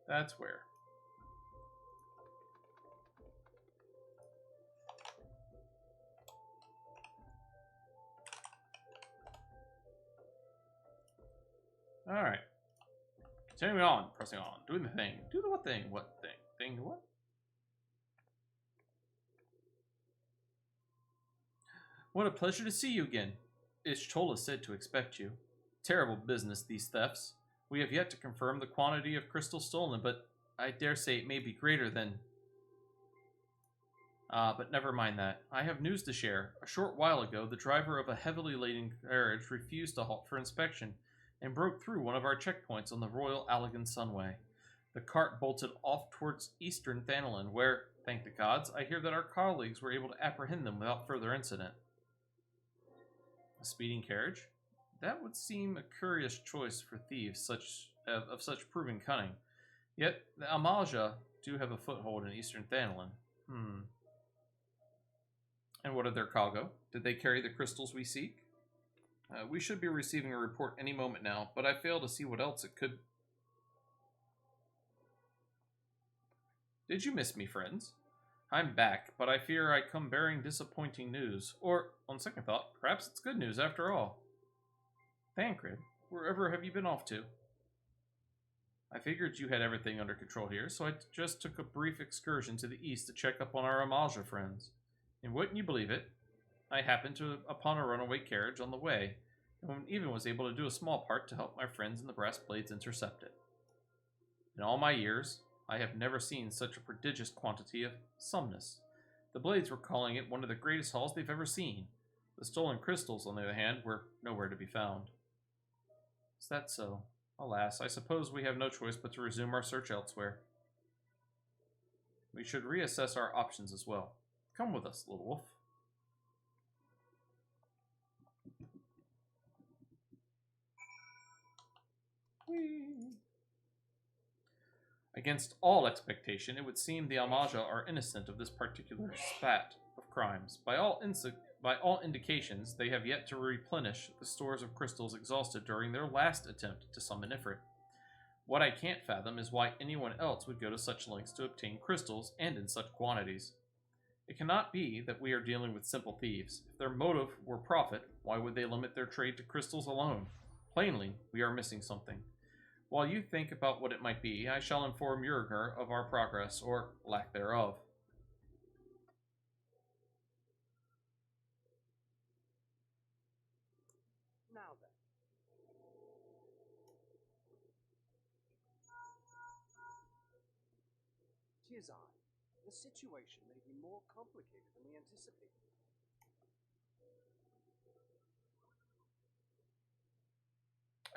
That's where. Alright. Continuing on, pressing on, doing the thing. Do the what thing? What thing? Thing what? What a pleasure to see you again. Ishtola said to expect you. Terrible business, these thefts. We have yet to confirm the quantity of crystal stolen, but I dare say it may be greater than... but never mind that. I have news to share. A short while ago, the driver of a heavily laden carriage refused to halt for inspection and broke through one of our checkpoints on the Royal Allegan Sunway. The cart bolted off towards eastern Thanolin, where, thank the gods, I hear that our colleagues were able to apprehend them without further incident. A speeding carriage? That would seem a curious choice for thieves of such proven cunning. Yet the Amalja do have a foothold in eastern Thanolin. And what of their cargo? Did they carry the crystals we seek? We should be receiving a report any moment now, but I fail to see what else it could... Did you miss me, friends? I'm back, but I fear I come bearing disappointing news. Or, on second thought, perhaps it's good news after all. Thancred, wherever have you been off to? I figured you had everything under control here, so I just took a brief excursion to the east to check up on our Amaja friends. And wouldn't you believe it, I happened upon a runaway carriage on the way, and even was able to do a small part to help my friends in the Brass Blades intercept it. In all my years, I have never seen such a prodigious quantity of sumnus. The Blades were calling it one of the greatest hauls they've ever seen. The stolen crystals, on the other hand, were nowhere to be found. Is that so? Alas, I suppose we have no choice but to resume our search elsewhere. We should reassess our options as well. Come with us, little wolf. Whee! Against all expectation, it would seem the Amaja are innocent of this particular spat of crimes. By all indications, they have yet to replenish the stores of crystals exhausted during their last attempt to summon Ifrit. What I can't fathom is why anyone else would go to such lengths to obtain crystals, and in such quantities. It cannot be that we are dealing with simple thieves. If their motive were profit, why would they limit their trade to crystals alone? Plainly, we are missing something. While you think about what it might be, I shall inform Yurger of our progress, or lack thereof. Now then. Tis I. The situation may be more complicated than we anticipated.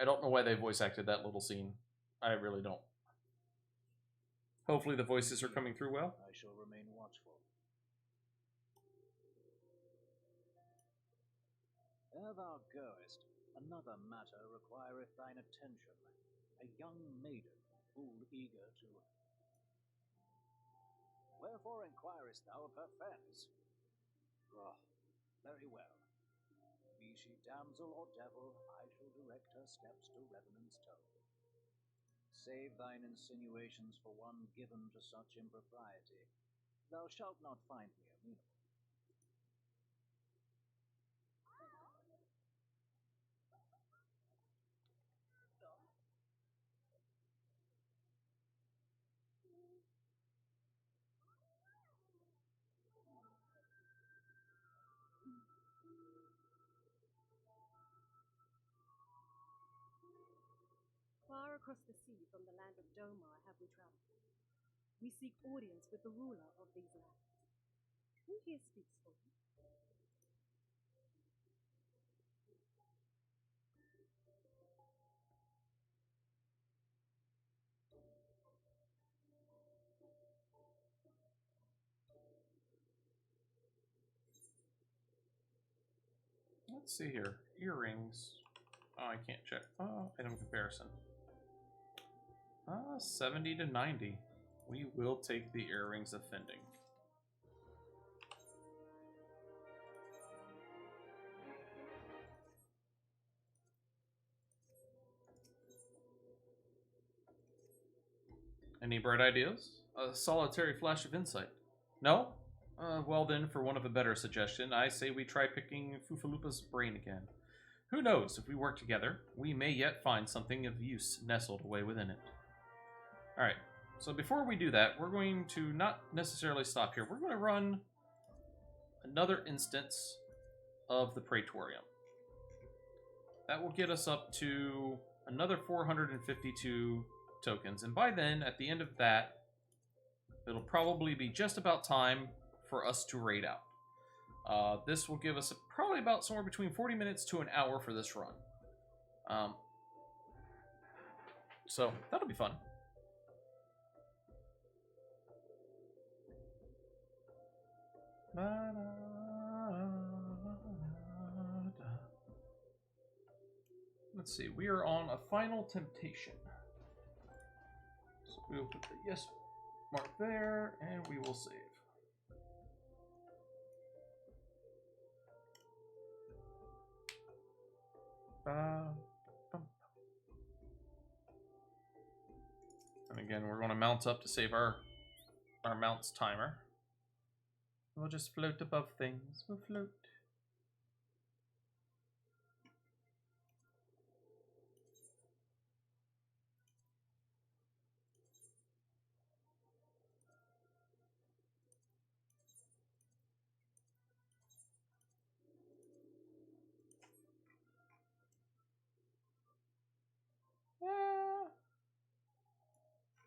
I don't know why they voice acted that little scene. I really don't. Hopefully the voices are coming through well. I shall remain watchful. Ere thou goest, another matter requireth thine attention. A young maiden, full eager to... Wherefore inquirest thou of her fairness? Ah, very well. Be she damsel or devil, I shall direct her steps to Revenant's Tone. Save thine insinuations for one given to such impropriety. Thou shalt not find me amenable. Far across the sea from the land of Domar have we traveled. We seek audience with the ruler of these lands. Who here speaks for you? Let's see here. Earrings. Oh, I can't check. Oh, item comparison. 70 to 90. We will take the earrings offending. Any bright ideas? A solitary flash of insight. No? Well then, for want of a better suggestion, I say we try picking Fufalupa's brain again. Who knows, if we work together, we may yet find something of use nestled away within it. Alright, so before we do that, we're going to not necessarily stop here. We're going to run another instance of the Praetorium. That will get us up to another 452 tokens, and by then, at the end of that, it'll probably be just about time for us to raid out. This will give us probably about somewhere between 40 minutes to an hour for this run. So that'll be fun. Let's see, we are on a final temptation. So we will put the yes mark there, and we will save. And again, we're going to mount up to save our mounts timer. We'll just float above things. We'll float.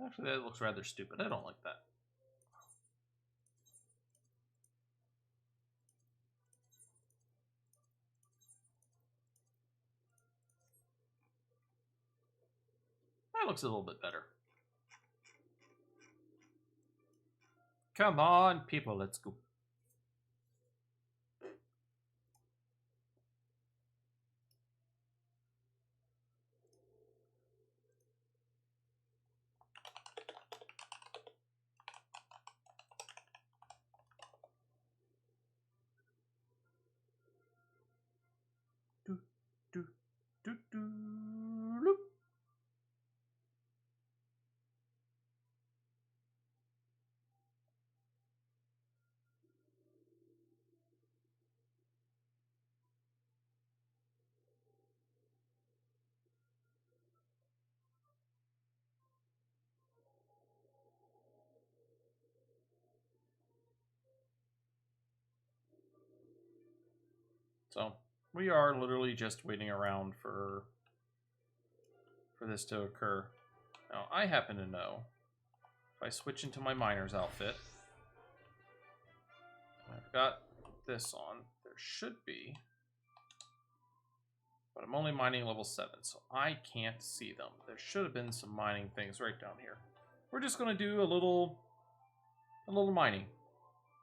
Actually, that looks rather stupid. I don't like that. That looks a little bit better. Come on, people, let's go. Do, do, do, do, loop. So we are literally just waiting around for this to occur. Now I happen to know if I switch into my miner's outfit, I've got this on. There should be, but I'm only mining level 7, so I can't see them. There should have been some mining things right down here. We're just gonna do a little mining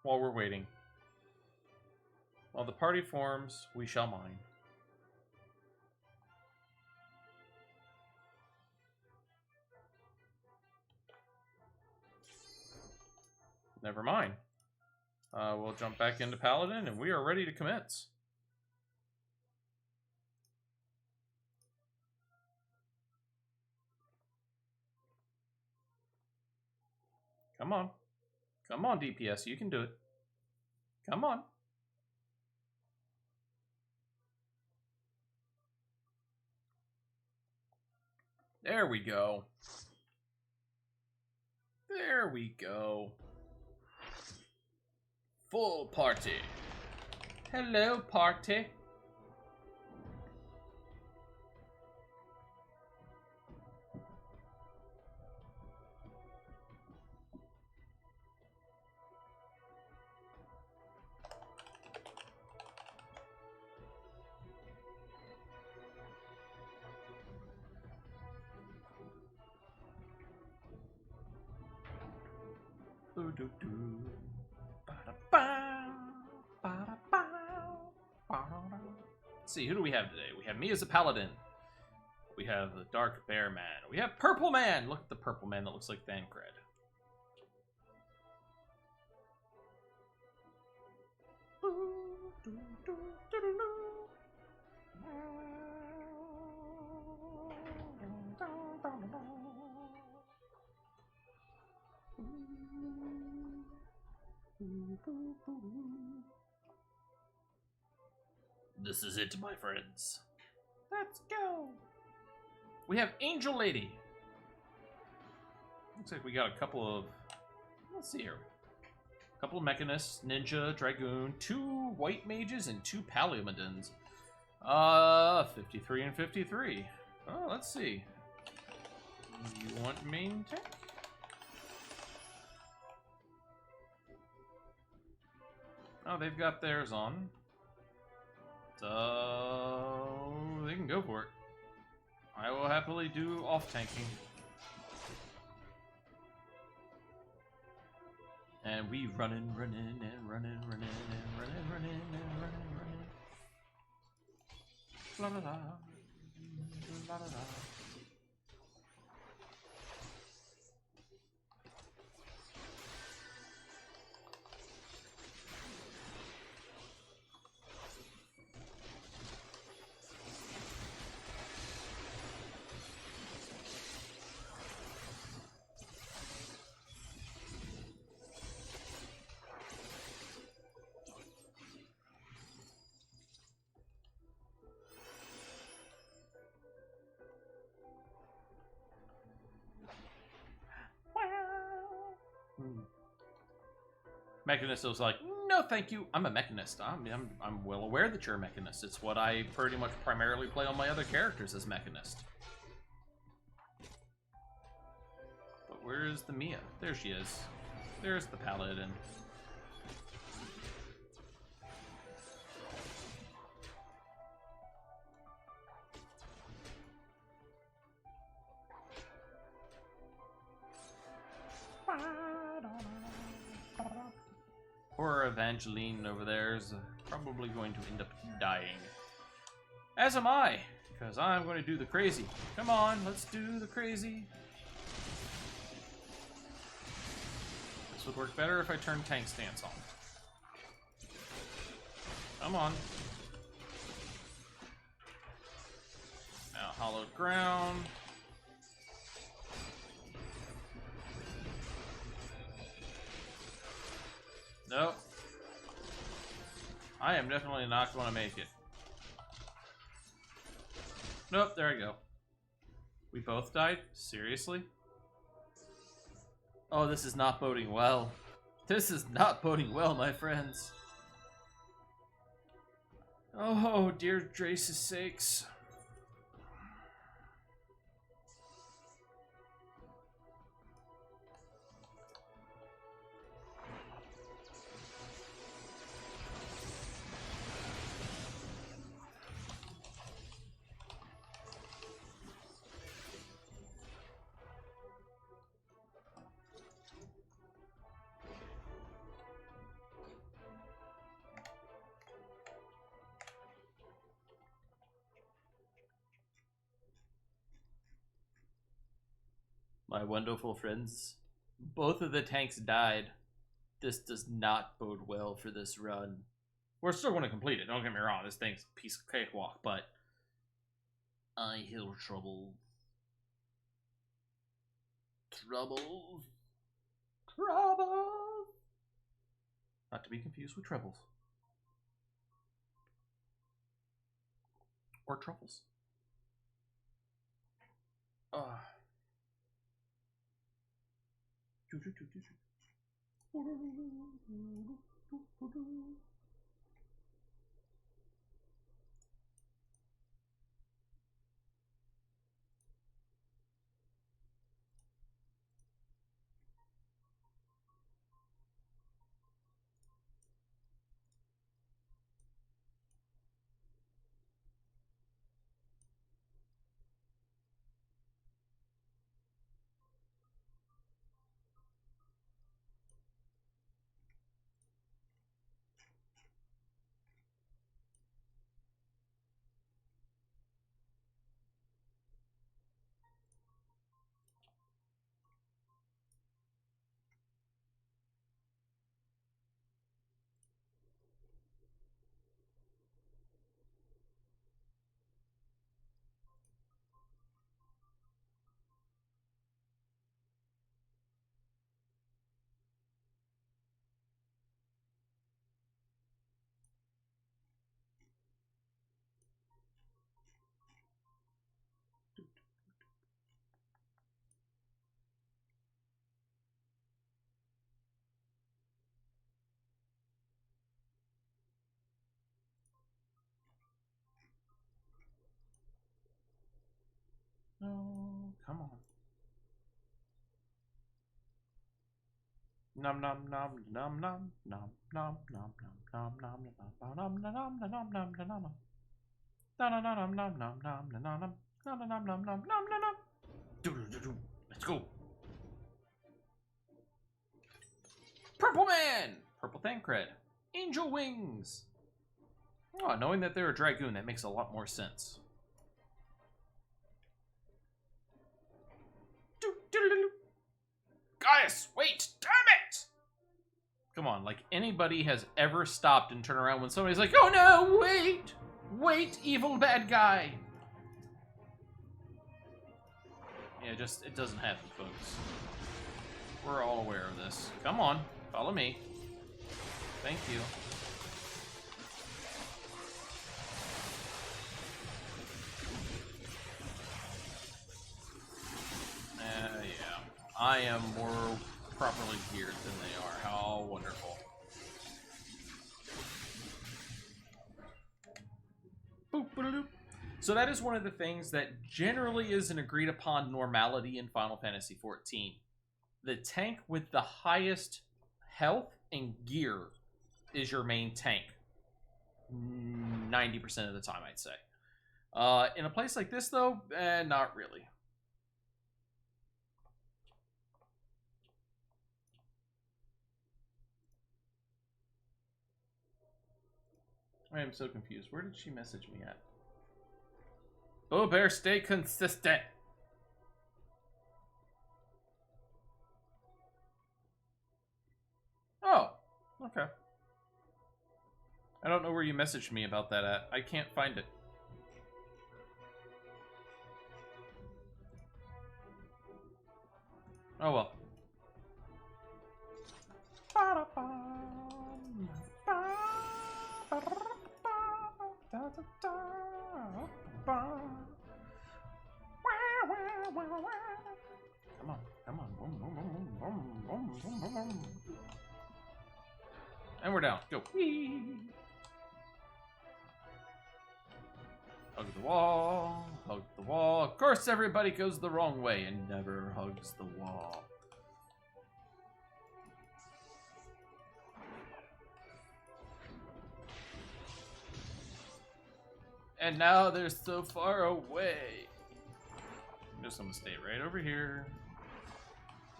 while we're waiting. While the party forms, we shall mine. Never mind. We'll jump back into Paladin, and we are ready to commence. Come on. Come on, DPS, you can do it. Come on. There we go. There we go. Full party. Hello, party. Let's see, who do we have today? We have me as a paladin. We have the Dark Bear Man. We have Purple Man. Look at the Purple Man that looks like Thancred. This is it, my friends. Let's go. We have Angel Lady. Looks like we got a couple of... Let's see here. A couple of Mechanists, Ninja, Dragoon, 2 White Mages, and 2 Paladins. 53 and 53. Oh, let's see. You want main tech? Oh, they've got theirs on. So they can go for it. I will happily do off-tanking. And we running and running and running and running. La la la. La la la. Mechanist was like, no, thank you. I'm a Mechanist. I'm well aware that you're a Mechanist. It's what I pretty much primarily play on my other characters as Mechanist. But where's the Mia? There she is. There's the paladin. Poor Evangeline over there is probably going to end up dying. As am I, because I'm going to do the crazy. Come on, let's do the crazy. This would work better if I turned tank stance on. Come on. Now, hollowed ground. Nope. I am definitely not going to make it. Nope, there I go. We both died? Seriously? Oh, this is not boding well. This is not boding well, my friends. Oh, dear Drace's sakes. My wonderful friends, both of the tanks died. This does not bode well for this run. We're still going to complete it, don't get me wrong. This thing's a piece of cakewalk, but I hear trouble. Trouble. Trouble. Not to be confused with troubles. Or troubles. No, come on. Nom nom nom nom nom nom nom nom nom nom nom nom nom nom nom nom nom nom nom nom. Nom nom nom nom nom nom nom nom nom nom nom nom nom nom nom. Let's go. Purple Man! Purple Thancred. Angel Wings! Oh, knowing that they're a Dragoon, that makes a lot more sense. Gaius, wait! Damn it! Come on, like anybody has ever stopped and turned around when somebody's like, oh no, wait! Wait, evil bad guy! Yeah, just, it doesn't happen, folks. We're all aware of this. Come on, follow me. Thank you. Yeah. I am more properly geared than they are. How wonderful. Boop-a-doop. So that is one of the things that generally is an agreed upon normality in Final Fantasy XIV. the tank with the highest health and gear is your main tank. 90% of the time, I'd say. In a place like this, though, not really. I am so confused. Where did she message me at? Oh, Bear, stay consistent. Oh, okay. I don't know where you messaged me about that at. I can't find it. Oh well. Come on, come on. And we're down. Go. Whee! Hug the wall. Hug the wall. Of course, everybody goes the wrong way and never hugs the wall. And now they're so far away. I'm just gonna stay right over here.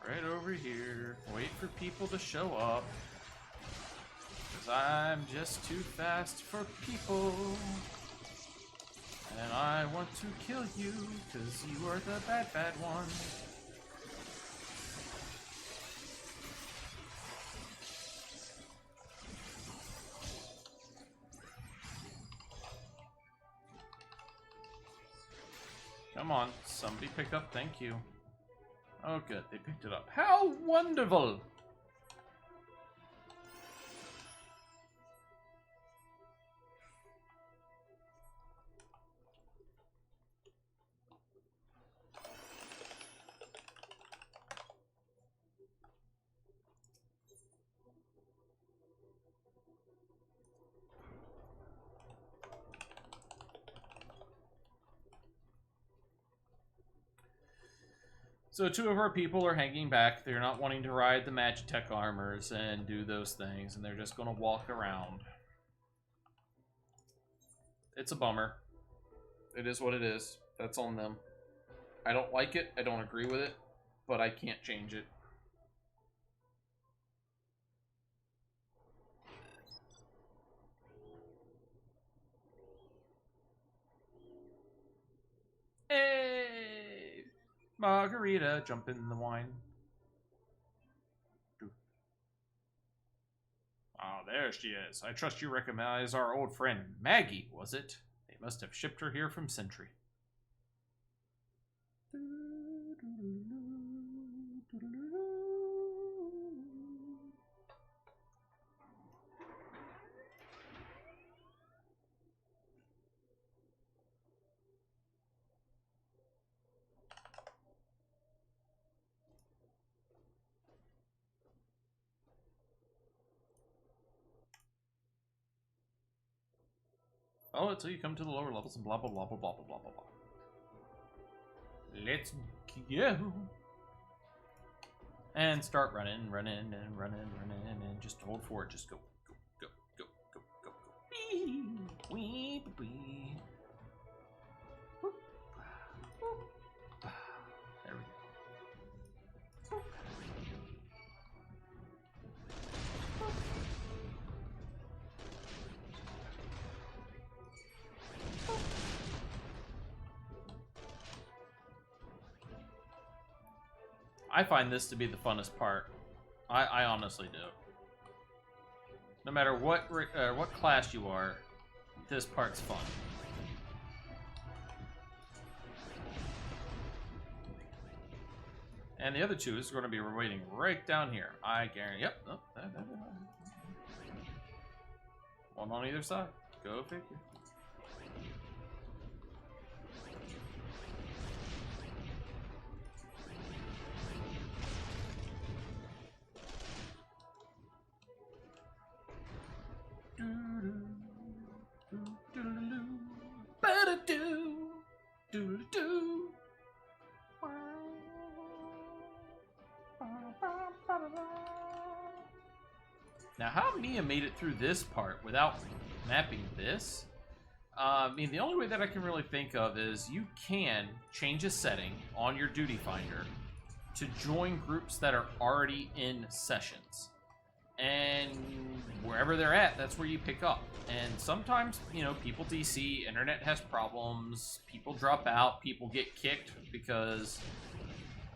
Right over here. Wait for people to show up. Because I'm just too fast for people. And I want to kill you because you are the bad, bad one. Come on, somebody pick up, thank you. Oh good, they picked it up. How wonderful! So 2 of our people are hanging back. They're not wanting to ride the Magitech armors and do those things, and they're just going to walk around. It's a bummer. It is what it is. That's on them. I don't like it. I don't agree with it, but I can't change it. Hey! Margarita, jump in the wine. Ah, there she is. I trust you recognize our old friend Maggie, was it? They must have shipped her here from Sentry. Oh, until you come to the lower levels and blah blah blah blah blah blah blah blah blah. Let's go. And start running, and just hold for it. Just go, go, go, go, go, go, go. Wee, wee, wee. Whoop. Whoop. There we go. I find this to be the funnest part. I honestly do. No matter what class you are, this part's fun. And the other 2 is going to be waiting right down here. I guarantee. Yep. Oh, one on either side. Go figure. Now, how Mia made it through this part without mapping this? I mean, the only way that I can really think of is you can change a setting on your duty finder to join groups that are already in sessions. And wherever they're at, that's where you pick up. And sometimes, you know, people DC, internet has problems, people drop out, people get kicked, because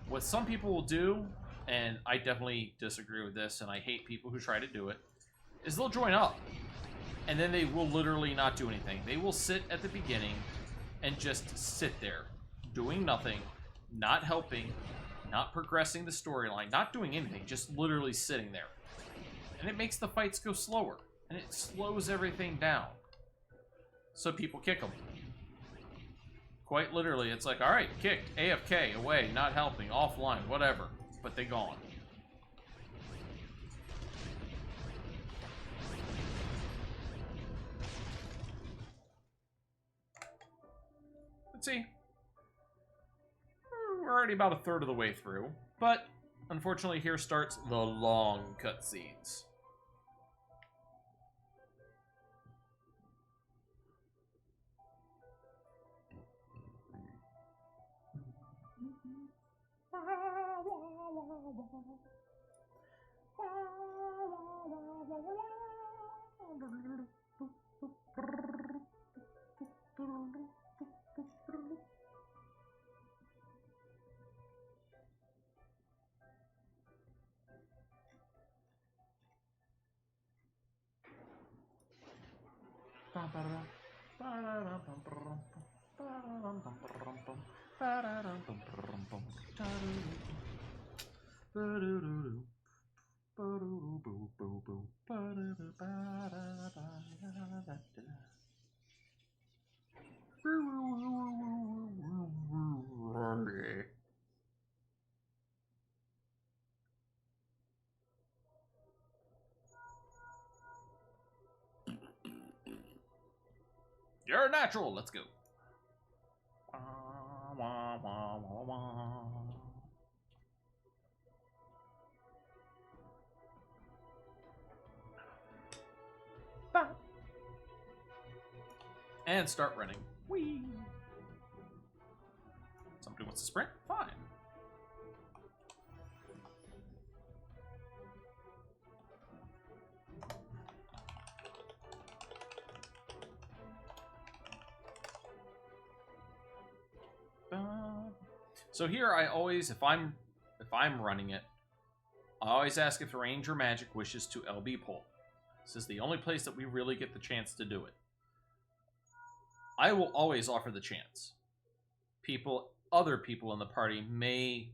what some people will do, and I definitely disagree with this, and I hate people who try to do it, is they'll join up. And then they will literally not do anything. They will sit at the beginning and just sit there, doing nothing, not helping, not progressing the storyline, not doing anything, just literally sitting there. And it makes the fights go slower, and it slows everything down. So people kick them. Quite literally, it's like, alright, kicked, AFK, away, not helping, offline, whatever. But they gone. Let's see. We're already about a third of the way through, but unfortunately here starts the long cutscenes. You're a natural. Let's go. And start running. Whee! Somebody wants to sprint? Fine. So here I always, if I'm running it, I always ask if Ranger Magic wishes to LB pull. This is the only place that we really get the chance to do it. I will always offer the chance. Other people in the party may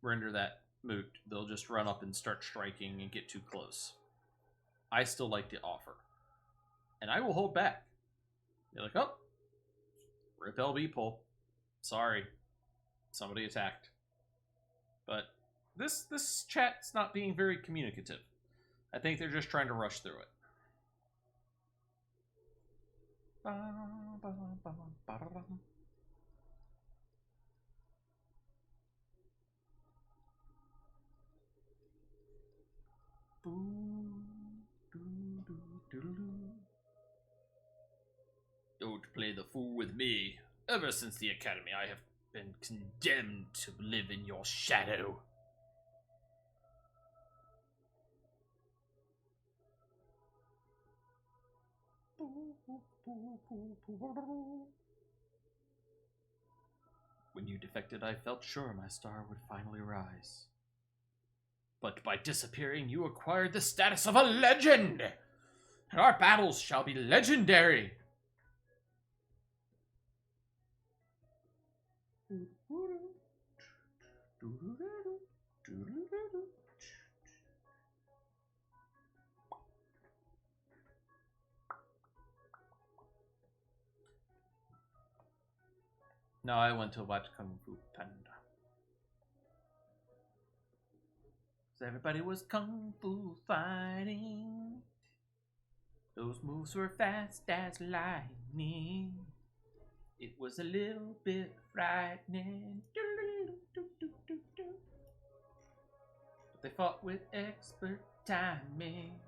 render that moot. They'll just run up and start striking and get too close. I still like to offer. And I will hold back. You're like, oh, rip LB pull. Sorry. Somebody attacked. But this chat's not being very communicative. I think they're just trying to rush through it. Don't play the fool with me. Ever since the academy, I have been condemned to live in your shadow. When you defected, I felt sure my star would finally rise. But by disappearing, you acquired the status of a legend! And our battles shall be legendary! No, I went to watch Kung Fu Panda. So everybody was Kung Fu fighting. Those moves were fast as lightning. It was a little bit frightening. But they fought with expert timing.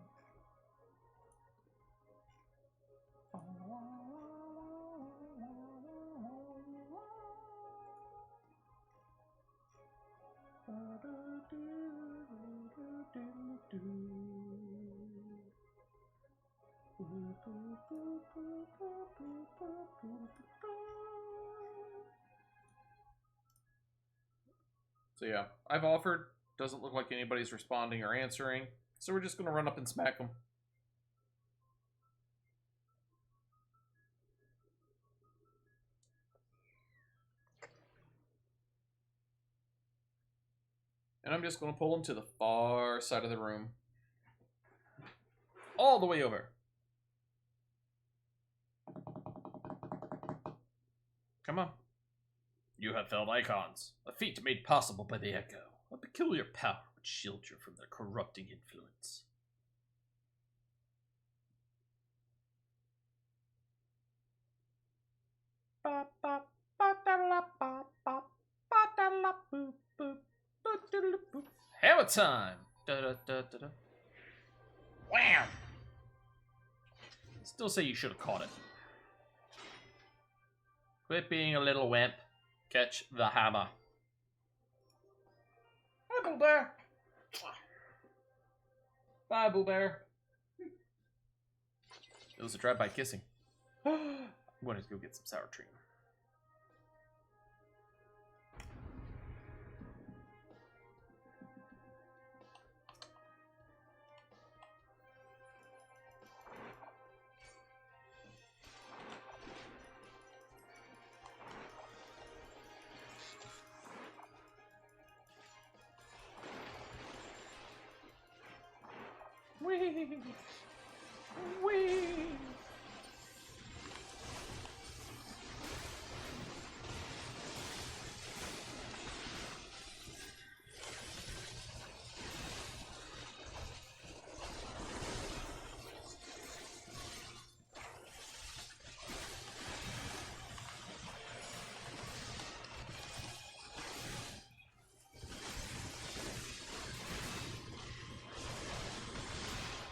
So yeah, I've offered. Doesn't look like anybody's responding or answering. So we're just gonna run up and smack them. And I'm just gonna pull them to the far side of the room. All the way over. Come on. You have felt icons, a feat made possible by the Echo, a peculiar power which shields you from their corrupting influence. Hammer time! Da-da-da-da-da. Wham! Still say you should have caught it. Quit being a little wimp. Catch the hammer. Hi, Boo Bear. Bye, Boo Bear. It was a drive-by kissing. I'm going to go get some sour cream. Whee! Whee!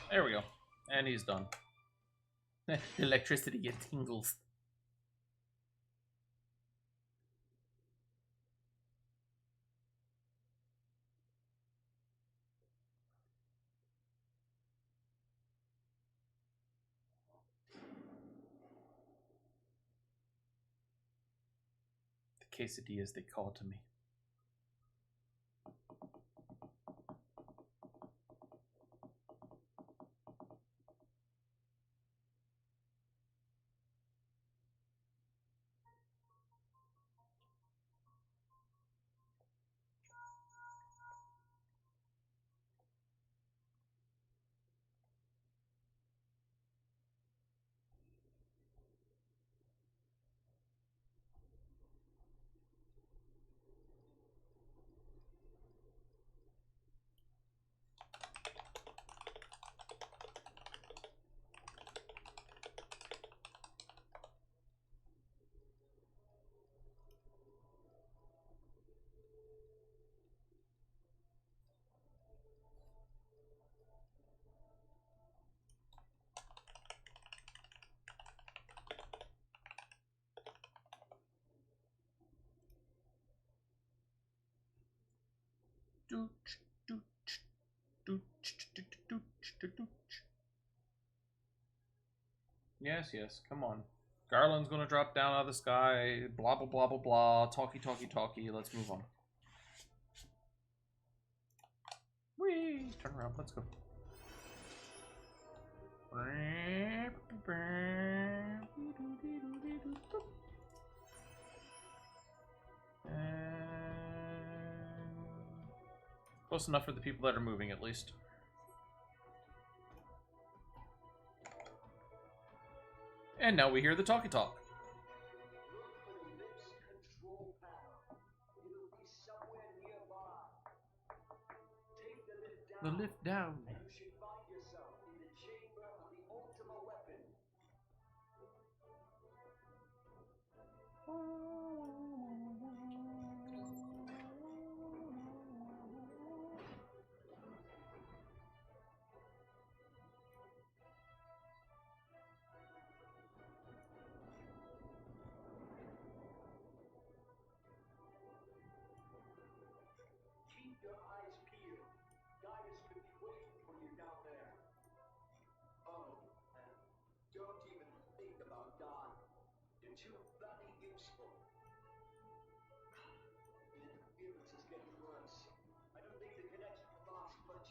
There we go. And he's done. Electricity gets tingles. The quesadillas they call to me. Yes, yes, come on. Garland's gonna drop down out of the sky, blah blah blah blah blah, talkie talkie talkie, let's move on. Whee! Turn around, let's go. Close enough for the people that are moving, at least. And now we hear the talkie talk. The lift down. And you should find yourself in the chamber of the ultimate weapon. Keep your eyes peeled. Guidance could be waiting for you down there. Oh, and don't even think about God. You're too bloody useful. The interference is getting worse. I don't think the connection will last much.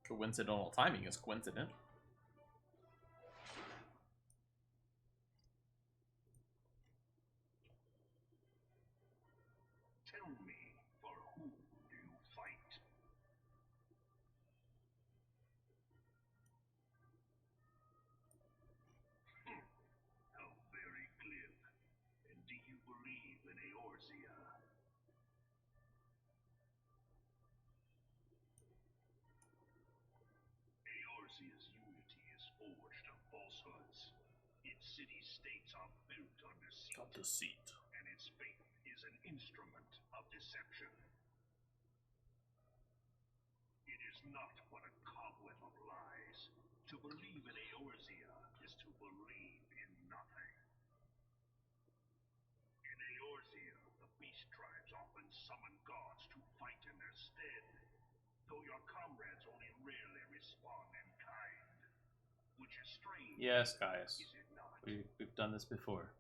Coincidental timing is coincident. Tell me, for whom do you fight? How very glib. And do you believe in Eorzea? Eorzea's unity is forged of falsehoods. Its city-states are built on deceit. Got deceit. And its faith is an instrument of deception. It is not but a cobweb of lies. To believe in Eorzea is to believe in nothing. In Eorzea, the beast tribes often summon gods to fight in their stead, though your comrades only rarely respond in kind. Which is strange. Yes, guys. Is it not? We've done this before.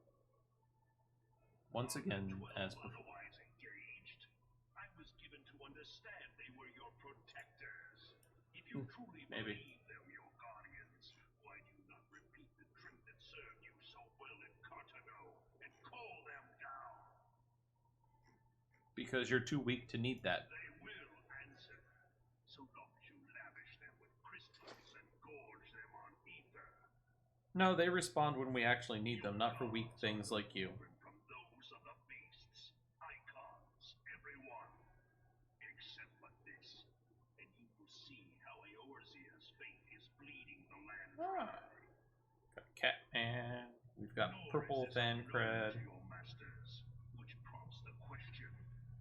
Once again, as before. Otherwise engaged, I was given to understand they were your protectors. If you truly maybe. believe them your guardians, why do you not repeat the trick that served you so well in Cartano and call them down? Because you're too weak to need that. They will answer, so long as you lavish them with crystals and gorge them on ether. No, they respond when we actually need them, not for weak things like you. From those of the beasts, icons, everyone, except for this, and you will see how Eorzea's fate is bleeding the land dry. Got Catman. We've got Nor Purple is this Fan unknown Cred. to your masters, which prompts the question: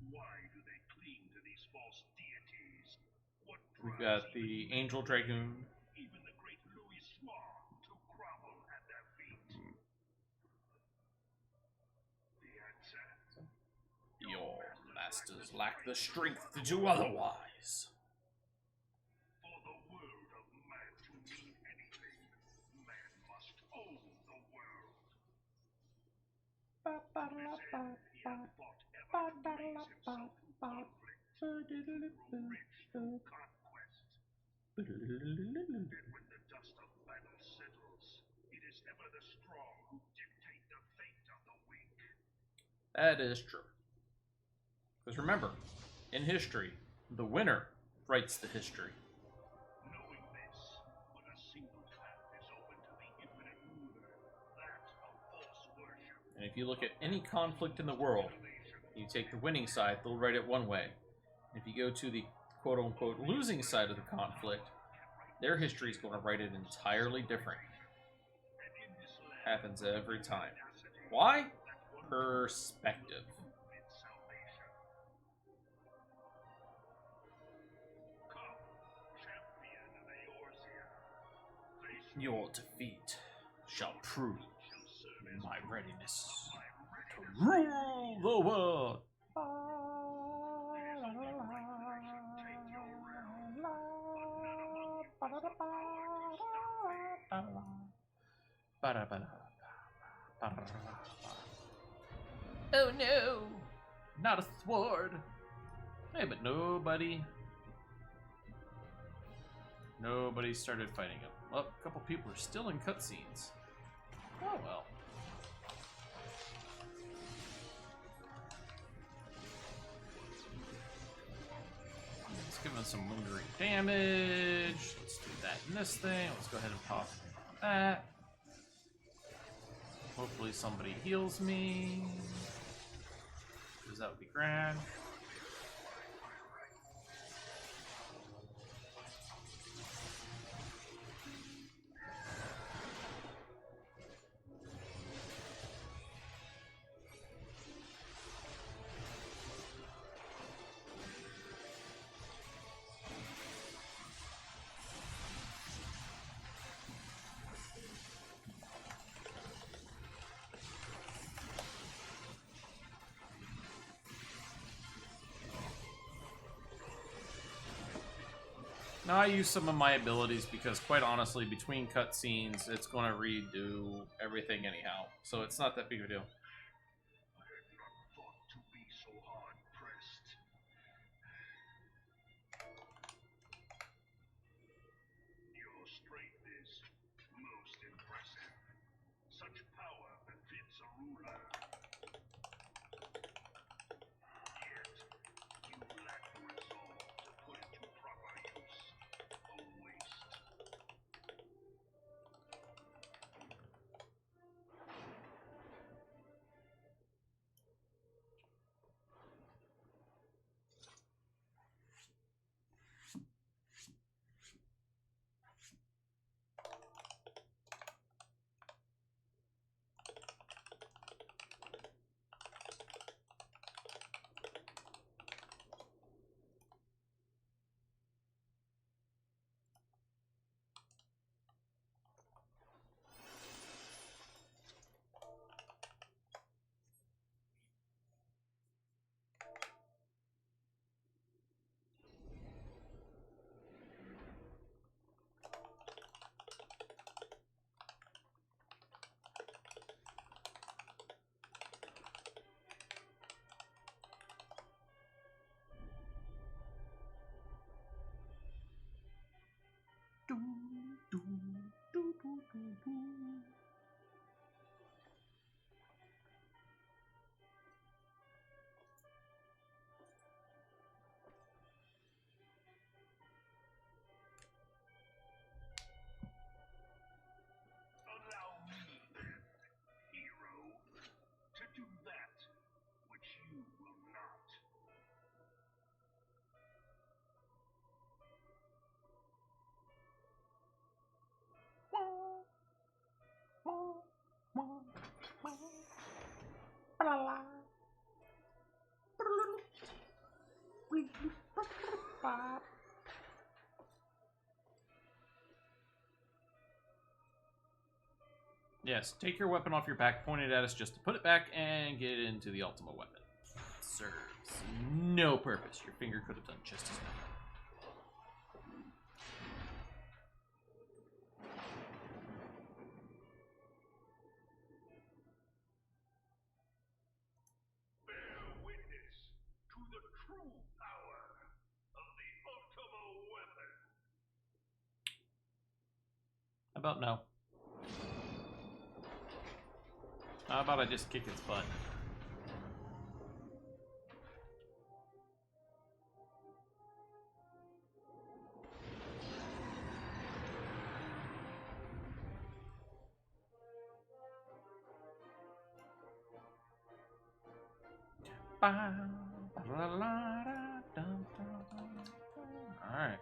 why do they cling to these false deities? What We've drives got the Angel Dragoon. even the great Louis Swan to grovel at their feet? The answer: Your masters lack the strength to do otherwise. for the word of man to mean anything, man must own the world. To this end, he hath fought ever to raise himself through conflict, to grow rich through conquest. And when the dust of battle settles, it is ever the strong who dictate the fate of the weak. That is true. Because remember, in history, the winner writes the history. Knowing this, but a single path is open to the infinite ruler, that of false worship. And if you look at any conflict in the world, you take the winning side, they'll write it one way. If you go to the quote-unquote losing side of the conflict, their history is going to write it entirely different. Happens every time. Why? Perspective. Your defeat shall prove my readiness to rule the world. Oh no, not a sword. Hey, but nobody started fighting him. Well, a couple people are still in cutscenes. Oh well. Let's give him some lingering damage. Let's do that in this thing. Let's go ahead and pop that. Hopefully somebody heals me, because that would be grand. Now I use some of my abilities because, quite honestly, between cutscenes, it's going to redo everything anyhow. So it's not that big of a deal. I had not thought to be so hard pressed. Your strength is most impressive. Such power befits a ruler. Yet, you lack the resolve to put it to proper use. A waste. Allow me then, hero, to do that which you will not. Yes, take your weapon off your back, point it at us just to put it back, and get it into the ultimate weapon. Serves no purpose. Your finger could have done just as well. Bear witness to the true power of the ultimate weapon. How about no? How about I just kick its butt? Alright.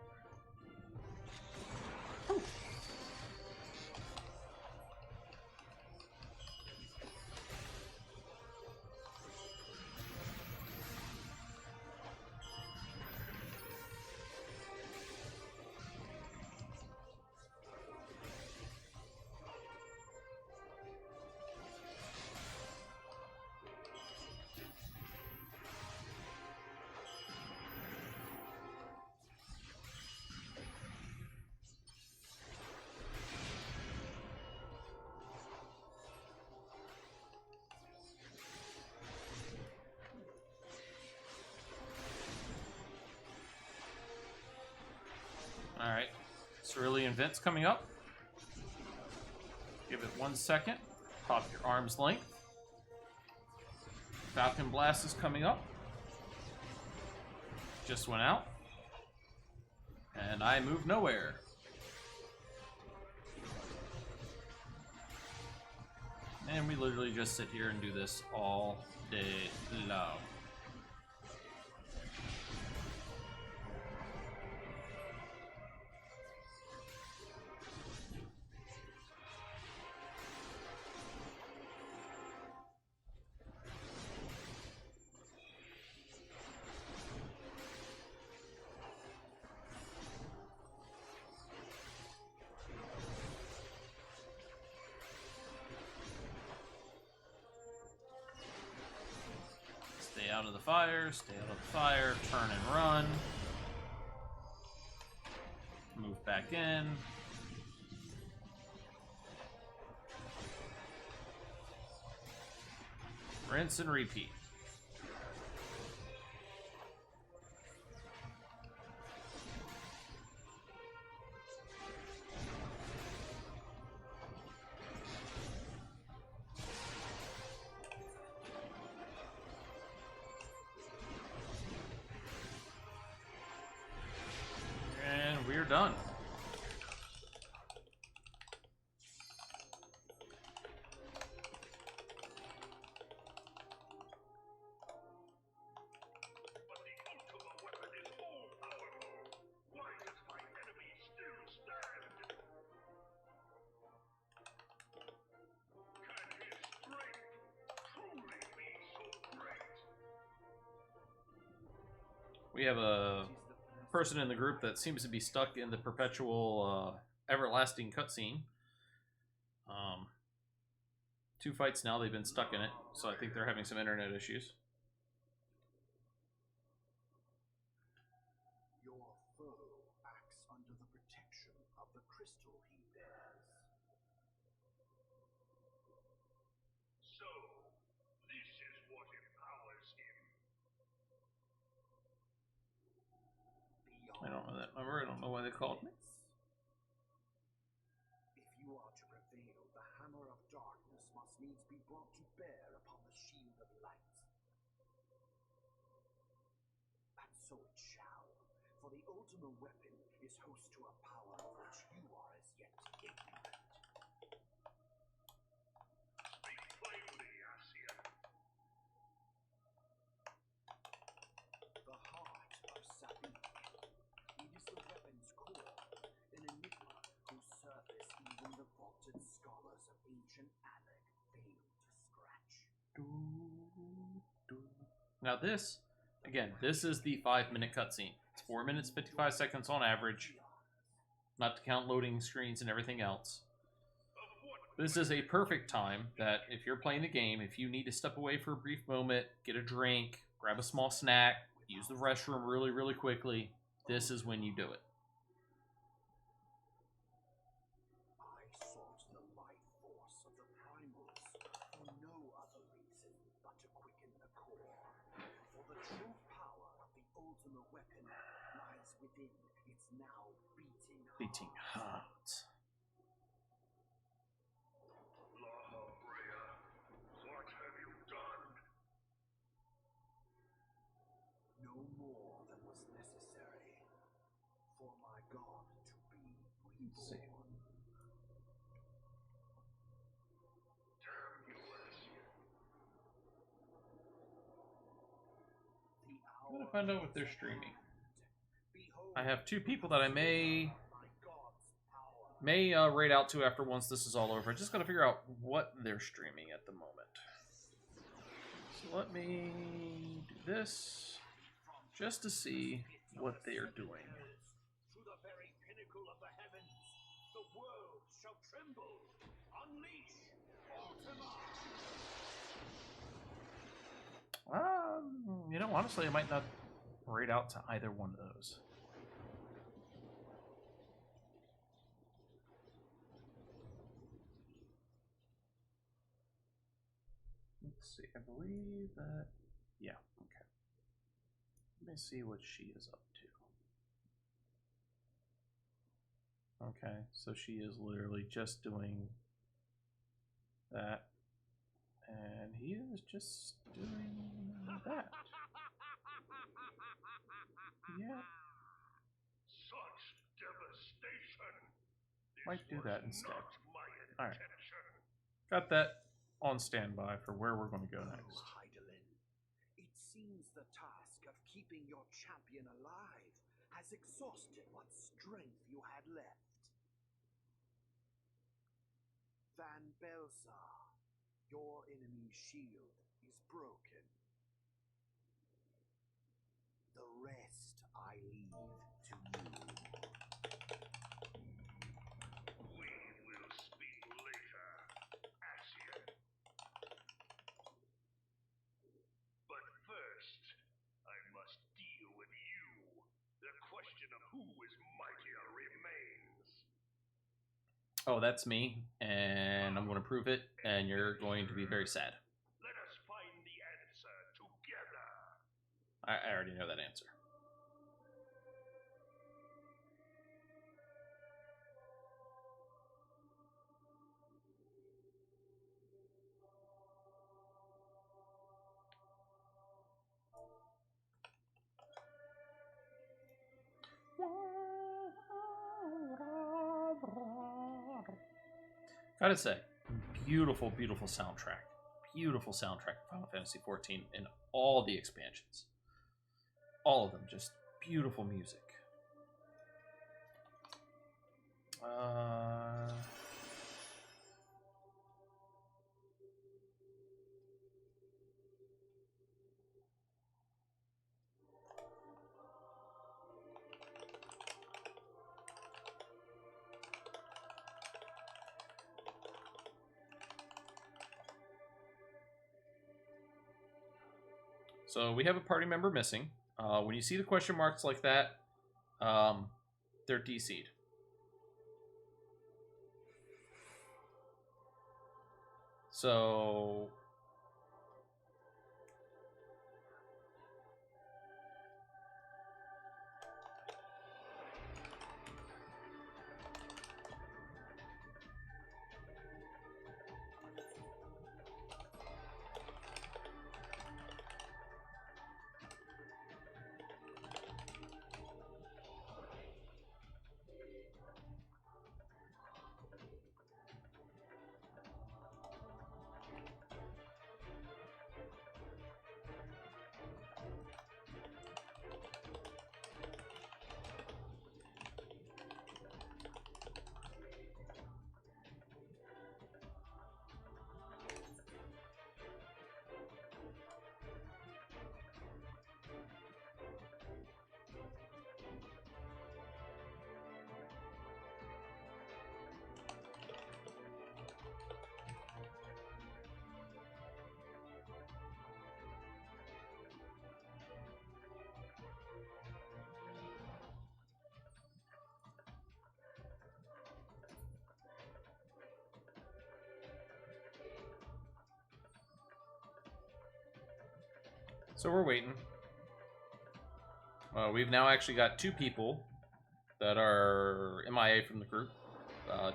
Alright. Cerulean Vent's coming up. Give it 1 second. Pop your arm's length. Falcon Blast is coming up. Just went out. And I move nowhere. And we literally just sit here and do this all day long. Stay out of the fire, stay out of the fire, turn and run. back in. Rinse and repeat. And we're done. But the ultimate weapon is all powerful. Why does my enemy still stand? Can his strength truly be so great? We have a person in the group that seems to be stuck in the perpetual everlasting cutscene. 2 fights now, they've been stuck in it, so I think they're having some internet issues. Your foe acts under the protection of the crystal he bears. So, this is what empowers him. I don't know that number. I don't know why they called me. If you are to prevail, the hammer of darkness must needs be brought to bear upon the shield of light. And so it shall, for the ultimate weapon is host to a power of which you are as yet ignorant. Speak plainly, Asian. The heart of Sabik. It is the weapon's core, an enigma whose surface even the vaulted scholars of ancient Alec failed to scratch. Now this, again, this is the 5-minute cutscene. It's 4 minutes, 55 seconds on average, not to count loading screens and everything else. This is a perfect time that if you're playing the game, if you need to step away for a brief moment, get a drink, grab a small snack, use the restroom really, really quickly, this is when you do it. I sought the life force of the primals for no other reason but to quicken the core. For the true power of the ultimate weapon lies within its now beating heart. Laha Brea, what have you done? No more than was necessary for my god to be reborn. Damn you, Asian. I'm gonna find out what they're streaming. I have 2 people that I may raid out to after once this is all over. I just gotta figure out what they're streaming at the moment. So let me do this just to see what they are doing. To the very pinnacle of the heavens, the world shall tremble. Unleash Ultima! You know, honestly, I might not raid out to either one of those. Let's see, I believe that, yeah, okay. Let me see what she is up to. Okay, so she is literally just doing that. And he is just doing that. Yeah. Such devastation. Might do that instead. My Alright. intention. Got that on standby for where we're going to go next. Heidelin, it seems the task of keeping your champion alive has exhausted what strength you had left. Van Belsar, your enemy's shield is broken. The rest I leave to you. We will speak later, Asian. But first, I must deal with you. The question of who is mightier remains. Oh, that's me, and I'm going to prove it, and you're going to be very sad. Let us find the answer together. I already know that answer. Gotta say, beautiful, beautiful soundtrack. Beautiful soundtrack of Final Fantasy XIV in all the expansions. All of them, just beautiful music. So we have a party member missing. When you see the question marks like that, they're DC'd. So we're waiting. We've now actually got 2 people that are MIA from the group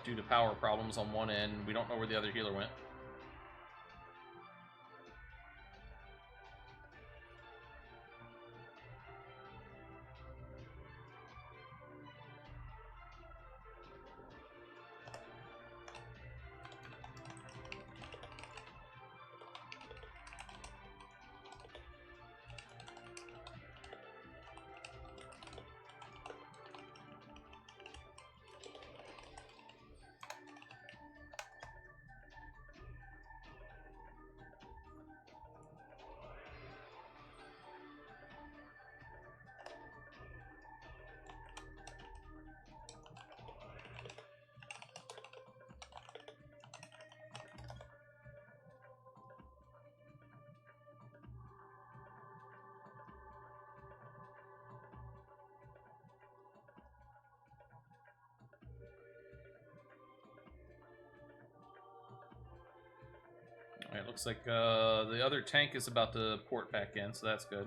due to power problems on one end. We don't know where the other healer went. Alright, looks like the other tank is about to port back in, so that's good.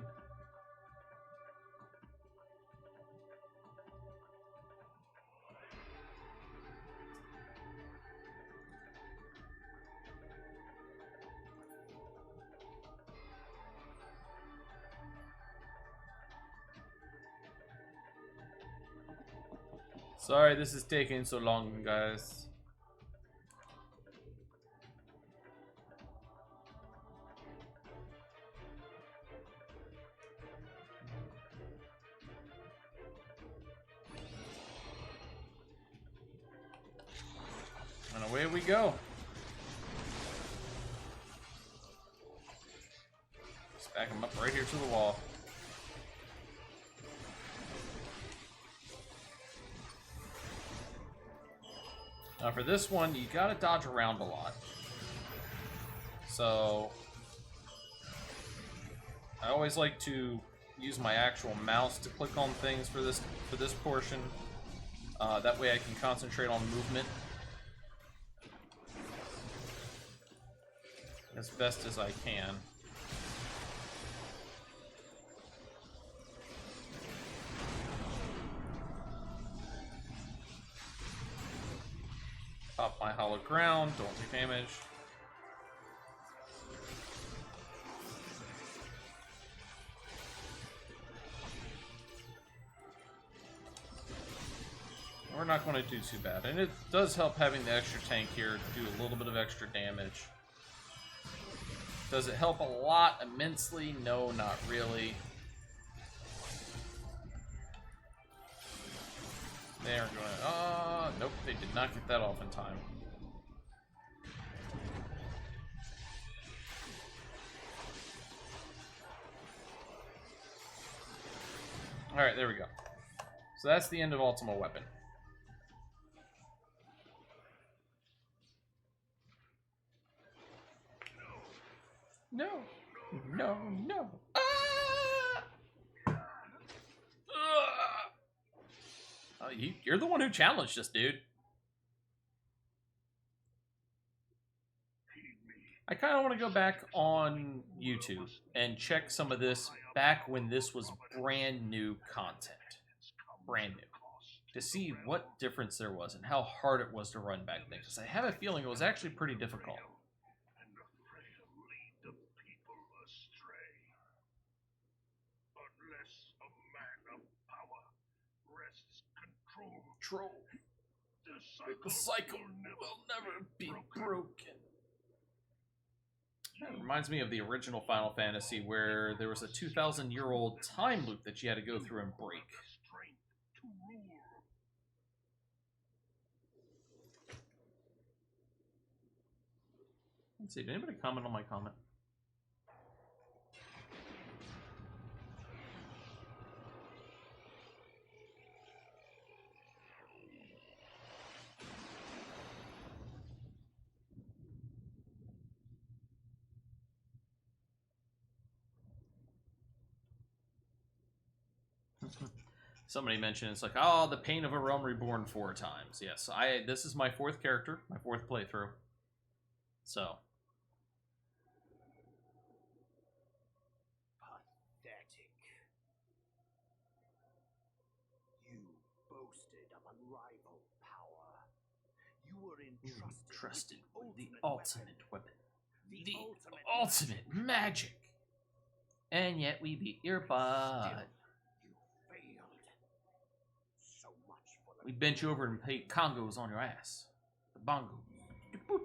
Sorry this is taking so long, guys. And away we go. Just back him up right here to the wall. Now for this one, you gotta dodge around a lot. So I always like to use my actual mouse to click on things for this portion. That way I can concentrate on movement as best as I can. Pop my hollow ground, don't take damage. We're not going to do too bad. And it does help having the extra tank here to do a little bit of extra damage. Does it help a lot immensely? No, not really. They are going... nope, they did not get that off in time. Alright, there we go. So that's the end of Ultima Weapon. No. No, no. Ah! You're the one who challenged us, dude. I kind of want to go back on YouTube and check some of this back when this was brand new content. Brand new. To see what difference there was and how hard it was to run back then. Because I have a feeling it was actually pretty difficult. Control. The cycle will never be broken. That reminds me of the original Final Fantasy where there was a 2,000-year-old time loop that you had to go through and break. Let's see, did anybody comment on my comment? Somebody mentioned it's like, oh, the pain of A Realm Reborn 4 times. Yes, this is my 4th character, my 4th playthrough. So. Pathetic. You boasted of unrivaled power. You were entrusted with the ultimate weapon. The ultimate magic. And yet we beat your butt. We bent you over and played congos on your ass. The bongo. The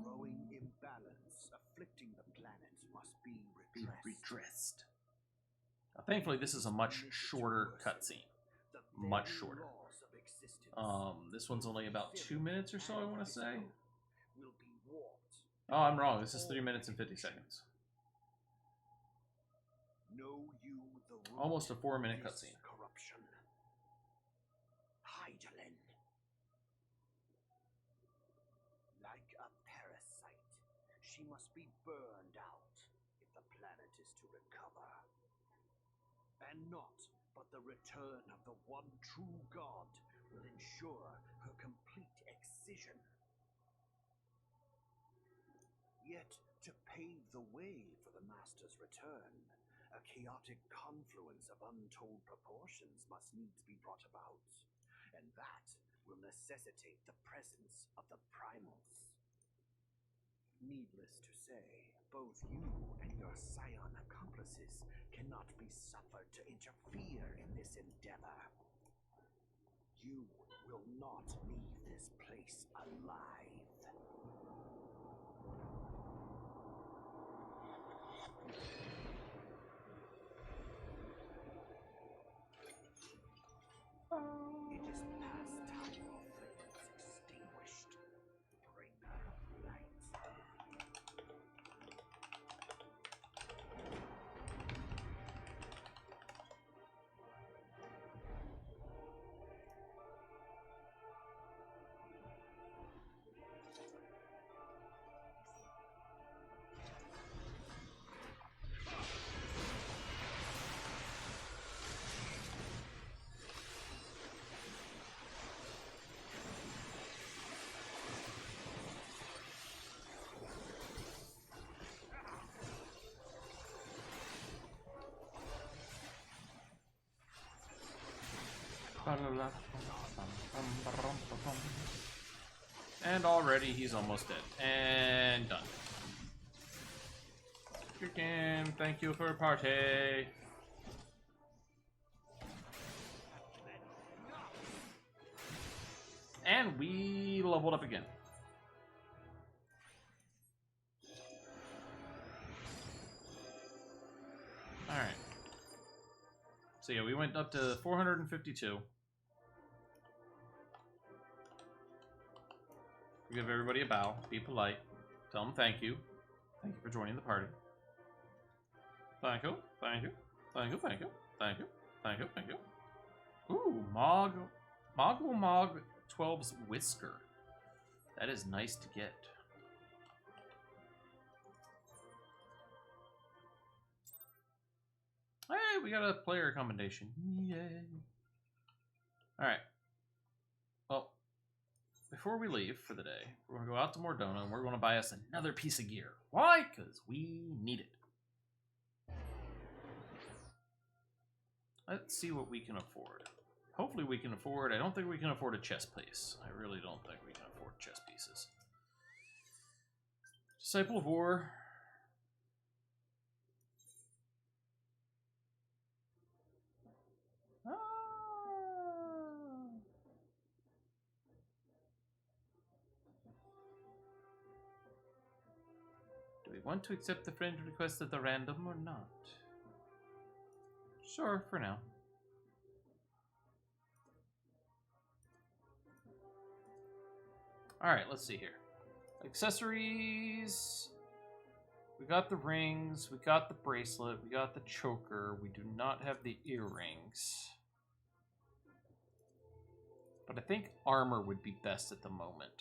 growing imbalance afflicting the planet must be redressed. Now, thankfully, this is a much shorter cutscene. Much shorter. This one's only about 2 minutes or so, I want to say. Oh, I'm wrong. This is 3 minutes and 50 seconds. Almost a 4-minute cutscene. Like a parasite, she must be burned out if the planet is to recover. And not but the return of the one true God will ensure her complete excision. Yet, to pave the way for the Master's return, a chaotic confluence of untold proportions must needs be brought about, and that will necessitate the presence of the primals. Needless to say, both you and your scion accomplices cannot be suffered to interfere in this endeavor. You will not leave this place alive. It is past time your flames extinguished. Bringer of light. And already he's almost dead. And done. Chicken, thank you for party. And we leveled up again. Alright. So yeah, we went up to 452. Give everybody a bow. Be polite. Tell them thank you. Thank you for joining the party. Thank you. Thank you. Thank you. Thank you. Thank you. Thank you. Thank you. Ooh, Mog 12's Whisker. That is nice to get. Hey, we got a player commendation. Yay. Alright. Well, before we leave for the day, we're going to go out to Mordona and we're going to buy us another piece of gear. Why? Because we need it. Let's see what we can afford. Hopefully we can afford... I don't think we can afford a chess piece. I really don't think we can afford chess pieces. Disciple of War. Do we want to accept the friend request at the random or not? Sure, for now. Alright, let's see here. Accessories. We got the rings, we got the bracelet, we got the choker. We do not have the earrings. But I think armor would be best at the moment.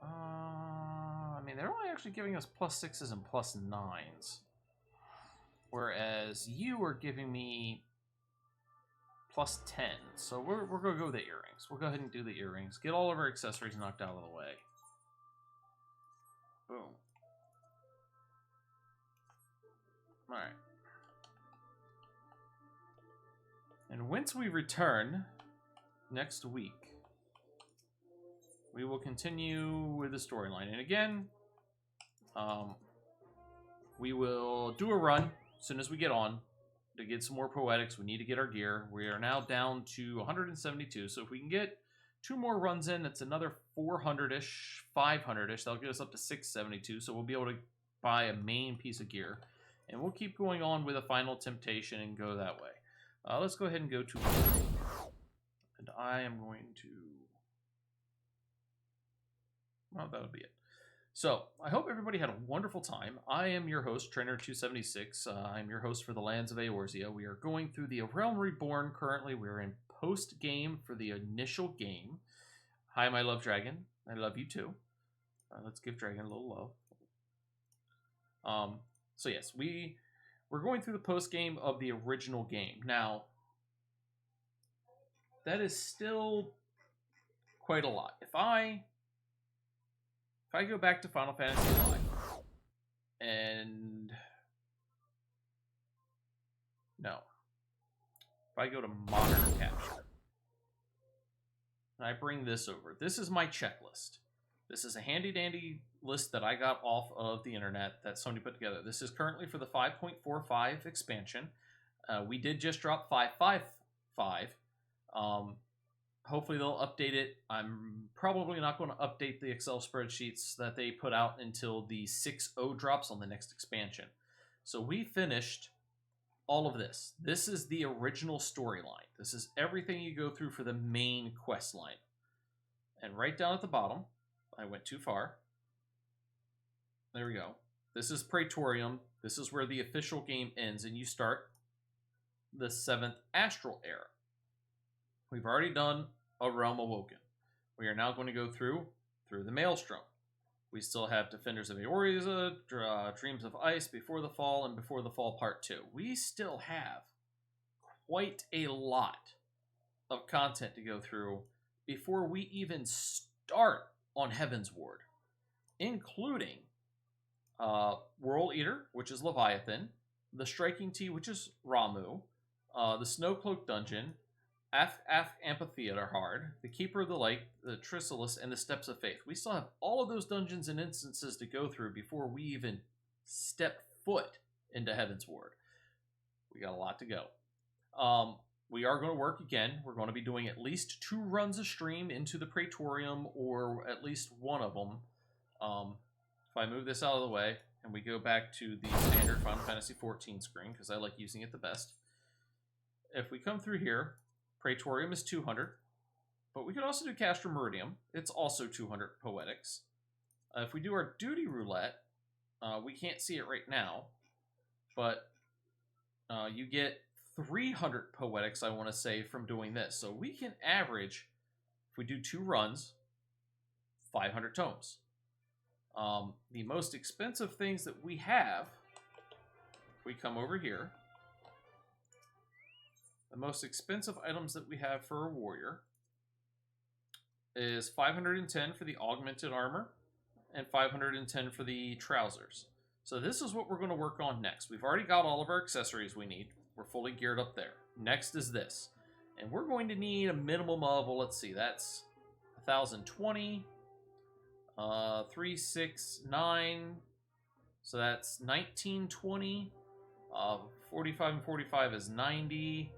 I mean, they're only actually giving us +6s and +9s. Whereas you are giving me +10. So we're going to go with the earrings. We'll go ahead and do the earrings. Get all of our accessories knocked out of the way. Boom. Alright. And once we return next week, we will continue with the storyline. And again, we will do a run as soon as we get on to get some more poetics. We need to get our gear. We are now down to 172. So if we can get 2 more runs in, that's another 400-ish, 500-ish. That'll get us up to 672. So we'll be able to buy a main piece of gear. And we'll keep going on with a final temptation and go that way. Let's go ahead and go to... And I am going to... Well, that'll be it. So, I hope everybody had a wonderful time. I am your host, Trainer276. I'm your host for the Lands of Eorzea. We are going through the A Realm Reborn currently. We're in post-game for the initial game. Hi, my love dragon. I love you too. Let's give Dragon a little love. So yes, we're going through the post-game of the original game. Now, that is still quite a lot. If I go back to Final Fantasy V and no, if I go to Modern Capture and I bring this over, this is my checklist. This is a handy-dandy list that I got off of the internet that Sony put together. This is currently for the 5.45 expansion. We did just drop 5.55. Hopefully they'll update it. I'm probably not going to update the Excel spreadsheets that they put out until the 6.0 drops on the next expansion. So we finished all of this. This is the original storyline. This is everything you go through for the main quest line. And right down at the bottom, I went too far. There we go. This is Praetorium. This is where the official game ends, and you start the 7th Astral Era. We've already done A Realm Awoken. We are now going to go through the Maelstrom. We still have Defenders of Eorzea, Dreams of Ice, Before the Fall, and Before the Fall Part 2. We still have quite a lot of content to go through before we even start on Heaven's Ward, including World Eater, which is Leviathan, the Striking Tea, which is Ramu, the Snowcloak Dungeon, Amphitheater Hard, the Keeper of the Light, the Chrysalis, and the Steps of Faith. We still have all of those dungeons and instances to go through before we even step foot into Heaven's Ward. We got a lot to go. We are going to work again. We're going to be doing at least 2 runs a stream into the Praetorium, or at least one of them. If I move this out of the way and we go back to the standard Final Fantasy XIV screen, because I like using it the best. If we come through here, Praetorium is 200, but we could also do Castor Meridium. It's also 200 Poetics. If we do our Duty Roulette, we can't see it right now, but you get 300 Poetics, I want to say, from doing this. So we can average, if we do 2 runs, 500 tomes. The most expensive things that we have, if we come over here, the most expensive items that we have for a warrior is 510 for the augmented armor and 510 for the trousers. So this is what we're going to work on next. We've already got all of our accessories we need. We're fully geared up there. Next is this. And we're going to need a minimum of, well, let's see, that's 1,020, 369, so that's 1920, 45 and 45 is 90,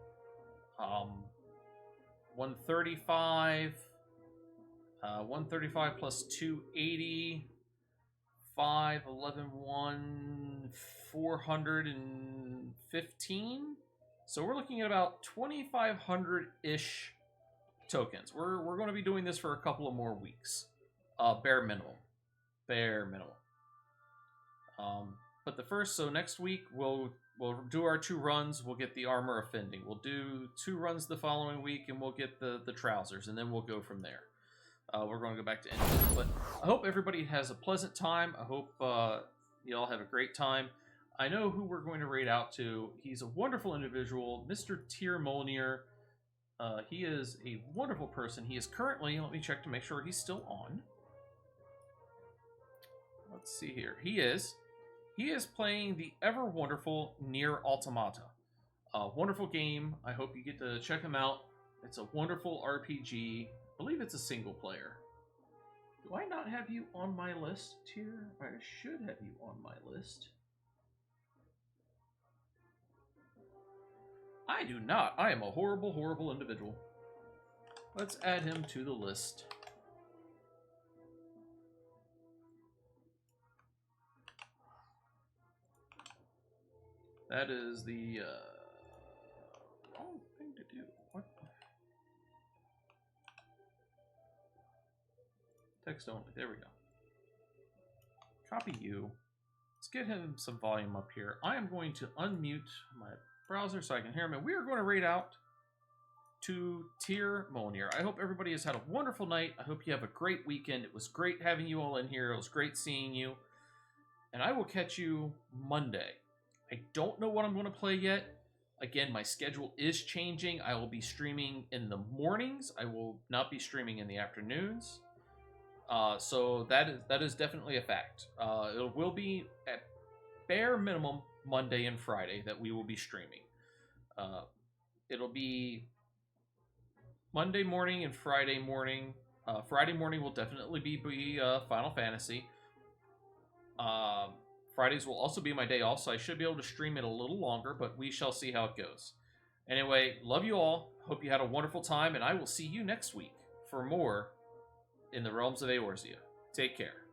135, 135 plus 280, 5, 11, 1, 415. So we're looking at about 2,500-ish tokens. We're going to be doing this for a couple of more weeks. Bare minimum. Bare minimum. But the first, so next week we'll do our 2 runs. We'll get the armor offending. We'll do 2 runs the following week, and we'll get the trousers, and then we'll go from there. We're going to go back to ending. But I hope everybody has a pleasant time. I hope you all have a great time. I know who we're going to raid out to. He's a wonderful individual, Mr. Tyr Molnir. He is a wonderful person. He is currently, let me check to make sure he's still on. Let's see here. He is playing the ever wonderful Nier Automata. A wonderful game. I hope you get to check him out. It's a wonderful RPG. I believe it's a single player. Do I not have you on my list, Tyr? I should have you on my list. I do not. I am a horrible, horrible individual. Let's add him to the list. That is the wrong thing to do. What? Text only. There we go. Copy you. Let's get him some volume up here. I am going to unmute my browser so I can hear him, and we are going to raid out to Tyr Molnir. I hope everybody has had a wonderful night. I hope you have a great weekend. It was great having you all in here. It was great seeing you. And I will catch you Monday. I don't know what I'm going to play yet. Again, my schedule is changing. I will be streaming in the mornings. I will not be streaming in the afternoons. So that is definitely a fact. It will be at bare minimum Monday and Friday that we will be streaming. It'll be Monday morning and Friday morning. Friday morning will definitely be Final Fantasy. Fridays will also be my day off, so I should be able to stream it a little longer, but we shall see how it goes. Anyway, love you all. Hope you had a wonderful time, and I will see you next week for more in the Realms of Eorzea. Take care.